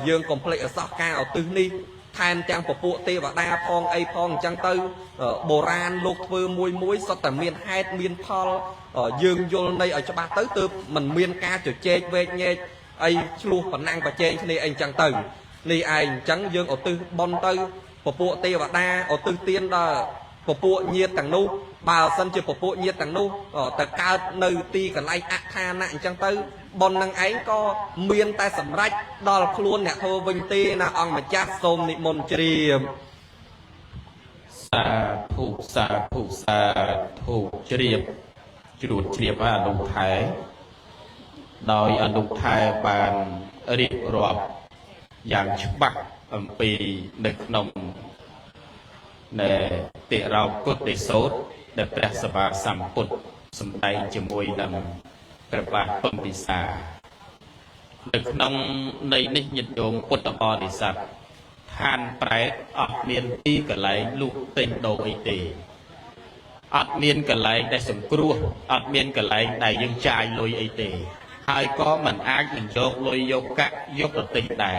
ยืงคอมเพล็กซ์ซอกกาเอาตื้อนี่แทนจังปะปูตีว่าได้พองไอพองจังตื้อโบราณลูกเฟือมวยมวยสแต่เมียนไฮเมียนพอลยืงโยนในเอาจะบาตื้อตื้อมันเมียนกาจุดเจกเวกเงยไอชลูปนังปะเจงนี่ไอจังตื้อนี่ไอจังยืงเอาตื้อบนตื้อปะปูตีว่าได้เอาตื้อเตียนได้ปะปูเงียต่างนู้บ่าวสันจะปะปูเงียต่างนู้แต่การในตีกันไล่อัคานะจังตื้อบนนังไอ้ก็เมียนแต่สำรัดดอลคล้วนเนี่ยโทวิงตีนะองมาจักสมนิมนต์เจียมสาธุสาธุสาธุเจียบจุดเจียบว่าลงไทยโดยอนุไทยบานเรียบรอบอย่างฉบับปีเด็กนมในเตะเราก็ได้โซดได้แปลสบาสัมปุตสมัยจมวยดำกระบาดต้นปิศาเด็กนมในนิยโยมปุตตะบริษัททานแปรออกเมียนตีกะไหลลูกเต็งโดไอเตออกเมียนกะไหลได้สมกลัวออกเมียนกะไหลได้ยังจ่ายลอยไอเตหายก็มันอาจยังโยกลอยโยกกะยกติแต่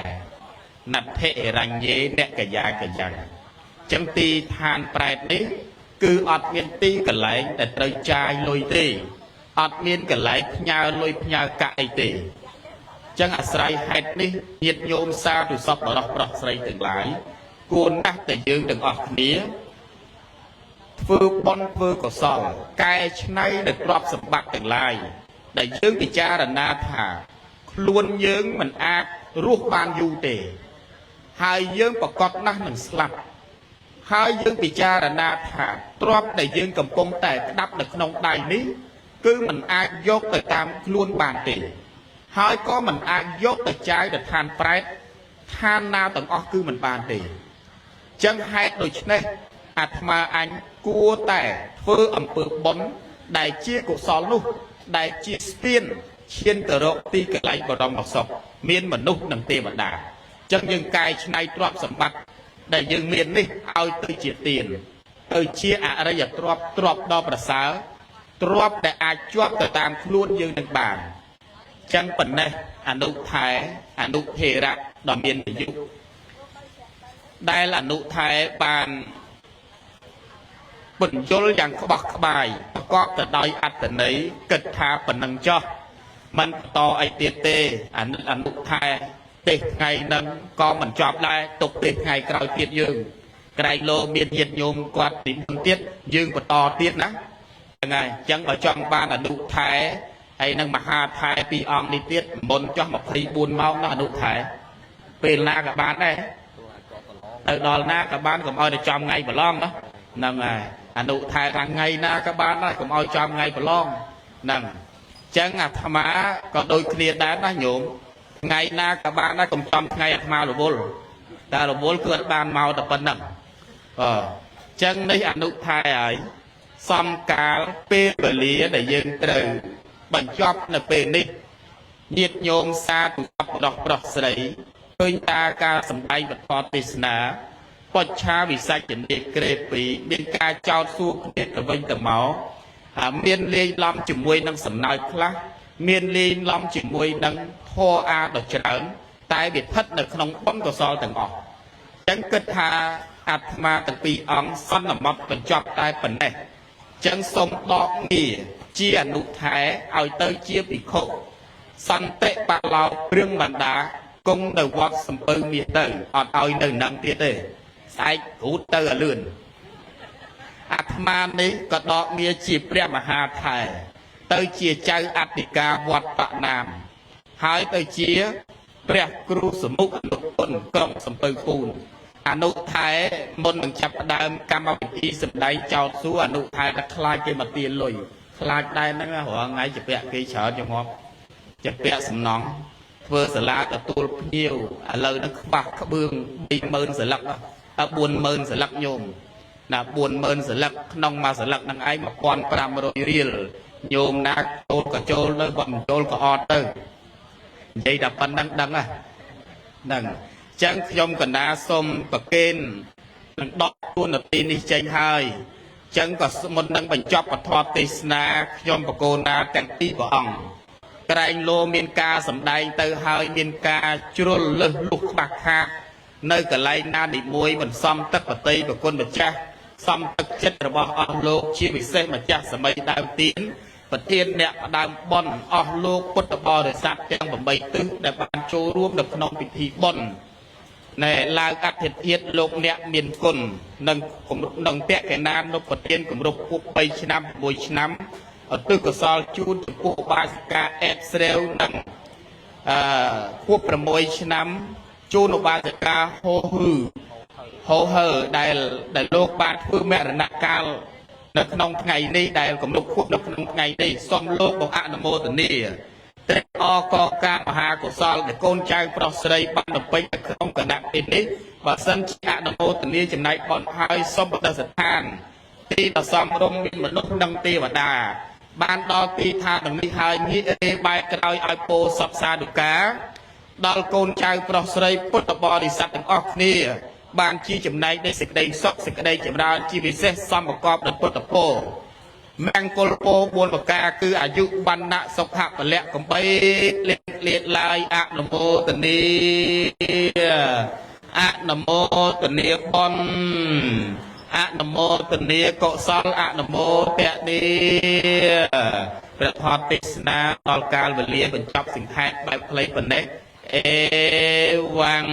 นัดเทรังเย่เนกะยากะยังจังตีทานแปรนี้คืออดเมียนตีกะไหลแต่เตยจ่ายลอยเตอดเมียนกะไหลพญาลอยพญากะไอเตจังอาศัยเหตุนี้เหตุโยมซาตุสอบเราปลอกใส่ถึงหลายกูนักแต่ยืนถึงออกนี้ฟืบบนฟืบก็สอบกายชนัยเด็กรอบสมบัติถึงหลายแต่ยืนพิจารณาถาล้วนยืนมันอาจรูปบานยูเตหายยืนประกอบนักหนึ่งสลับหายยืนพิจารณาถารอบแต่ยืนกำปงแต่ดับเด็กนองใดนี้คือมันอาจยกไปตามล้วนบานเตหายก็มันอาจยกแต่ใจแต่ทานแปรทานนาต่างออกคือมันบานเตจังให้โดยเฉพาะอาตมาอันกัวแต่เฟื่ออำเภอบนได้เชี่ยกุศลนุได้เชี่ยเตียนเชียนตรกตีกระไรบรมบอกศพเมียนมนุษย์นังเตมันดาจังยังกายชนัยตรอบสมบัติได้ยังเมียนนี่เอาตัวเจียเตียนตัวเชี่ยอะไรอย่าตรอบดอประสาตรอบแต่อาจจวบแต่ตามคล้วนยืนหนึ่งบานจังปันในอนุไทยอนุเทระดอมเมียนยุได้ละอนุไทยบานปุ่นโยลอย่างขบักขบายประกอบแต่ดอยอัดแต่ไหนเกิดทาปนังจ่อมันต่อไอเตียเตอนุไทยเตะไงนั้นก็มันจอบได้ตกเตะไงกลายเตียยืงไกลโลเมียนเย็นโยมกวาดติมเตียยืงปต่อเตียนะยังไงจังไปจังบ้านอนุไทยไอ้นังมหาไทยปีอองนิเตียบนจ่อมาพรีบุญเมาหน้าอนุไทยเป็นหน้ากับบ้านได้ดอลหน้ากับบ้านก็เอาในจอมไงบ่ล่องนะนั่งไงอนุไทยทางไงหน้ากับบ้านได้ก็เอาจอมไงบ่ล่องนั่งจังอาธรรมะก็โดยเคลียร์ได้นะโยมไงหน้ากับบ้านได้ก็จอมไงอาธรรมะหรือบุลแต่หรือบุลเกิดบ้านเมาแต่ปนนั่งจังในอนุไทยไอ้ซ้ำกาเปเปรียได้ยืนเตยบรรจบในเป็นนิเยียดโยมซาตุกับดอกปลอกใสเพื่อตาการสำได้บัดพอติสนาปชชาวิสัยจันเด็กเกรปีเมียนกาเจ้าสู้เด็กตะวันตะเมาเมียนเลี้ยล้อมจุ่มวยนังสำนักพระเมียนเลี้ยล้อมจุ่มวยนังพ่ออาดอกเฉลิมตายเบียดพัดในขนมป้อมกระซอต่างออกจังเกิดหาอัตมาตั้งปีอังสั้นมัดเป็นจอบตายเป็นแน่จังสมดอกนี่เจียนุไทยเอาเตยเจียปีโค សន្តិបឡោព្រឿងបណ្ដាគង់នៅវត្តសំពៅមាសទៅអត់ឲ្យនៅនឹងទៀតទេស្អែកគ្រូទៅឲ្យលឿនអាត្មានេះក៏ដកងារជាព្រះមហាថែទៅជាចៅអធិការវត្តបណាមហើយទៅជាព្រះគ្រូសមុខអនុគុណក្រុងសំពៅពូនអនុថែមុននឹងចាប់ផ្ដើមកម្មវិធីសម្ដែងចោតសួរអនុថែតែខ្លាចគេមកទាលុយខ្លាចដែរហ្នឹងរាល់ថ្ងៃជាពាក់គេច្រើនជាប់ជាពាក់សំណងធ្វើសាលាទទួលភ្ញៀវឥឡូវហ្នឹងខ្វះក្បឿង 30000 សន្លឹក40000 សន្លឹកញោមណា40000 សន្លឹកក្នុងមួយសន្លឹកហ្នឹងឯង1500 រៀលញោមណាចូលក៏ចូលទៅបើមិនចូលក៏អត់ទៅនិយាយតែប៉ុណ្្នឹងដឹងហ្នឹងចឹងខ្ញុំកណ្ដាសូមប្រគេននឹងដកទួនាទីនេះចេញហើយចឹងក៏មុននឹងបញ្ចប់ពធទេសនាខ្ញុំបកូនណាទាំងពីរព្រះអង្គក្រែងលោមានការសម្ដែងទៅហើយមានការជ្រុលលឹះលុះខ្វះខាតនៅកន្លែងណានីមួយមិនសមទឹកបតីប្រគុណម្ចាស់សមទឹកចិត្តរបស់អស់លោកជាពិសេសម្ចាស់សម័យដើមទៀនប្រធានអ្នកផ្ដើមបុណ្យអស់លោកពុទ្ធបរិស័ទទាំង8ទិសដែលបានចូលរួមនៅក្នុងពិធីបុណ្យណែឡើងអធិធិធលោកអ្នកមានគុណនឹងពាក់កណ្ដាលនុប្រធានគម្រប់ខួប3ឆ្នាំ6ឆ្នាំឧទ្ទិសកុសលជូនចំពោះឧបាសិកាអេតស្រាវនឹងខួប6ឆ្នាំជូនឧបាសិកាហូហើដែលលោកបានធ្វើមរណកាលនៅក្នុងថ្ងៃនេះដែលគម្រប់ខួបនៅក្នុងថ្ងៃនេះសូមលោកបងអនុមោទនាត្រេកអរកការមហាកុសលដែលកូនចៅប្រុសស្រីបានបំពេញនៅក្នុងគណៈពេលនេះបើសិនជាអនុមោទនាចំណែកបនហើយសូមបដិស្ថានទីដ៏សមរម្យមានមនុស្សនិងទេវតាបានដល់ទីឋានទាំងនេះហើយងាករេបែកក្រោយឲ្យពោសពសាធុការដល់កូនចៅប្រុសស្រីពុទ្ធបរិស័ទទាំងអស់គ្នាបានជាចំណែកនៃសេចក្តីសុខសេចក្តីចម្រើនជាពិសេសសំប្រកបដោយពុទ្ធពរមង្គលពរ4ប្រការគឺអាយុបណ្ណៈសុខៈពលៈកំបីលាតឡាយអនុមោទនីអនុមោទនីបុណ្យអនុមោទនីកុសលអនុមោទនីព្រះធម៌ទេសនាដល់កាលវេលាបញ្ចប់សង្ខេបបែបផ្លេចប៉ុណ្ណេះអេវ៉ាំង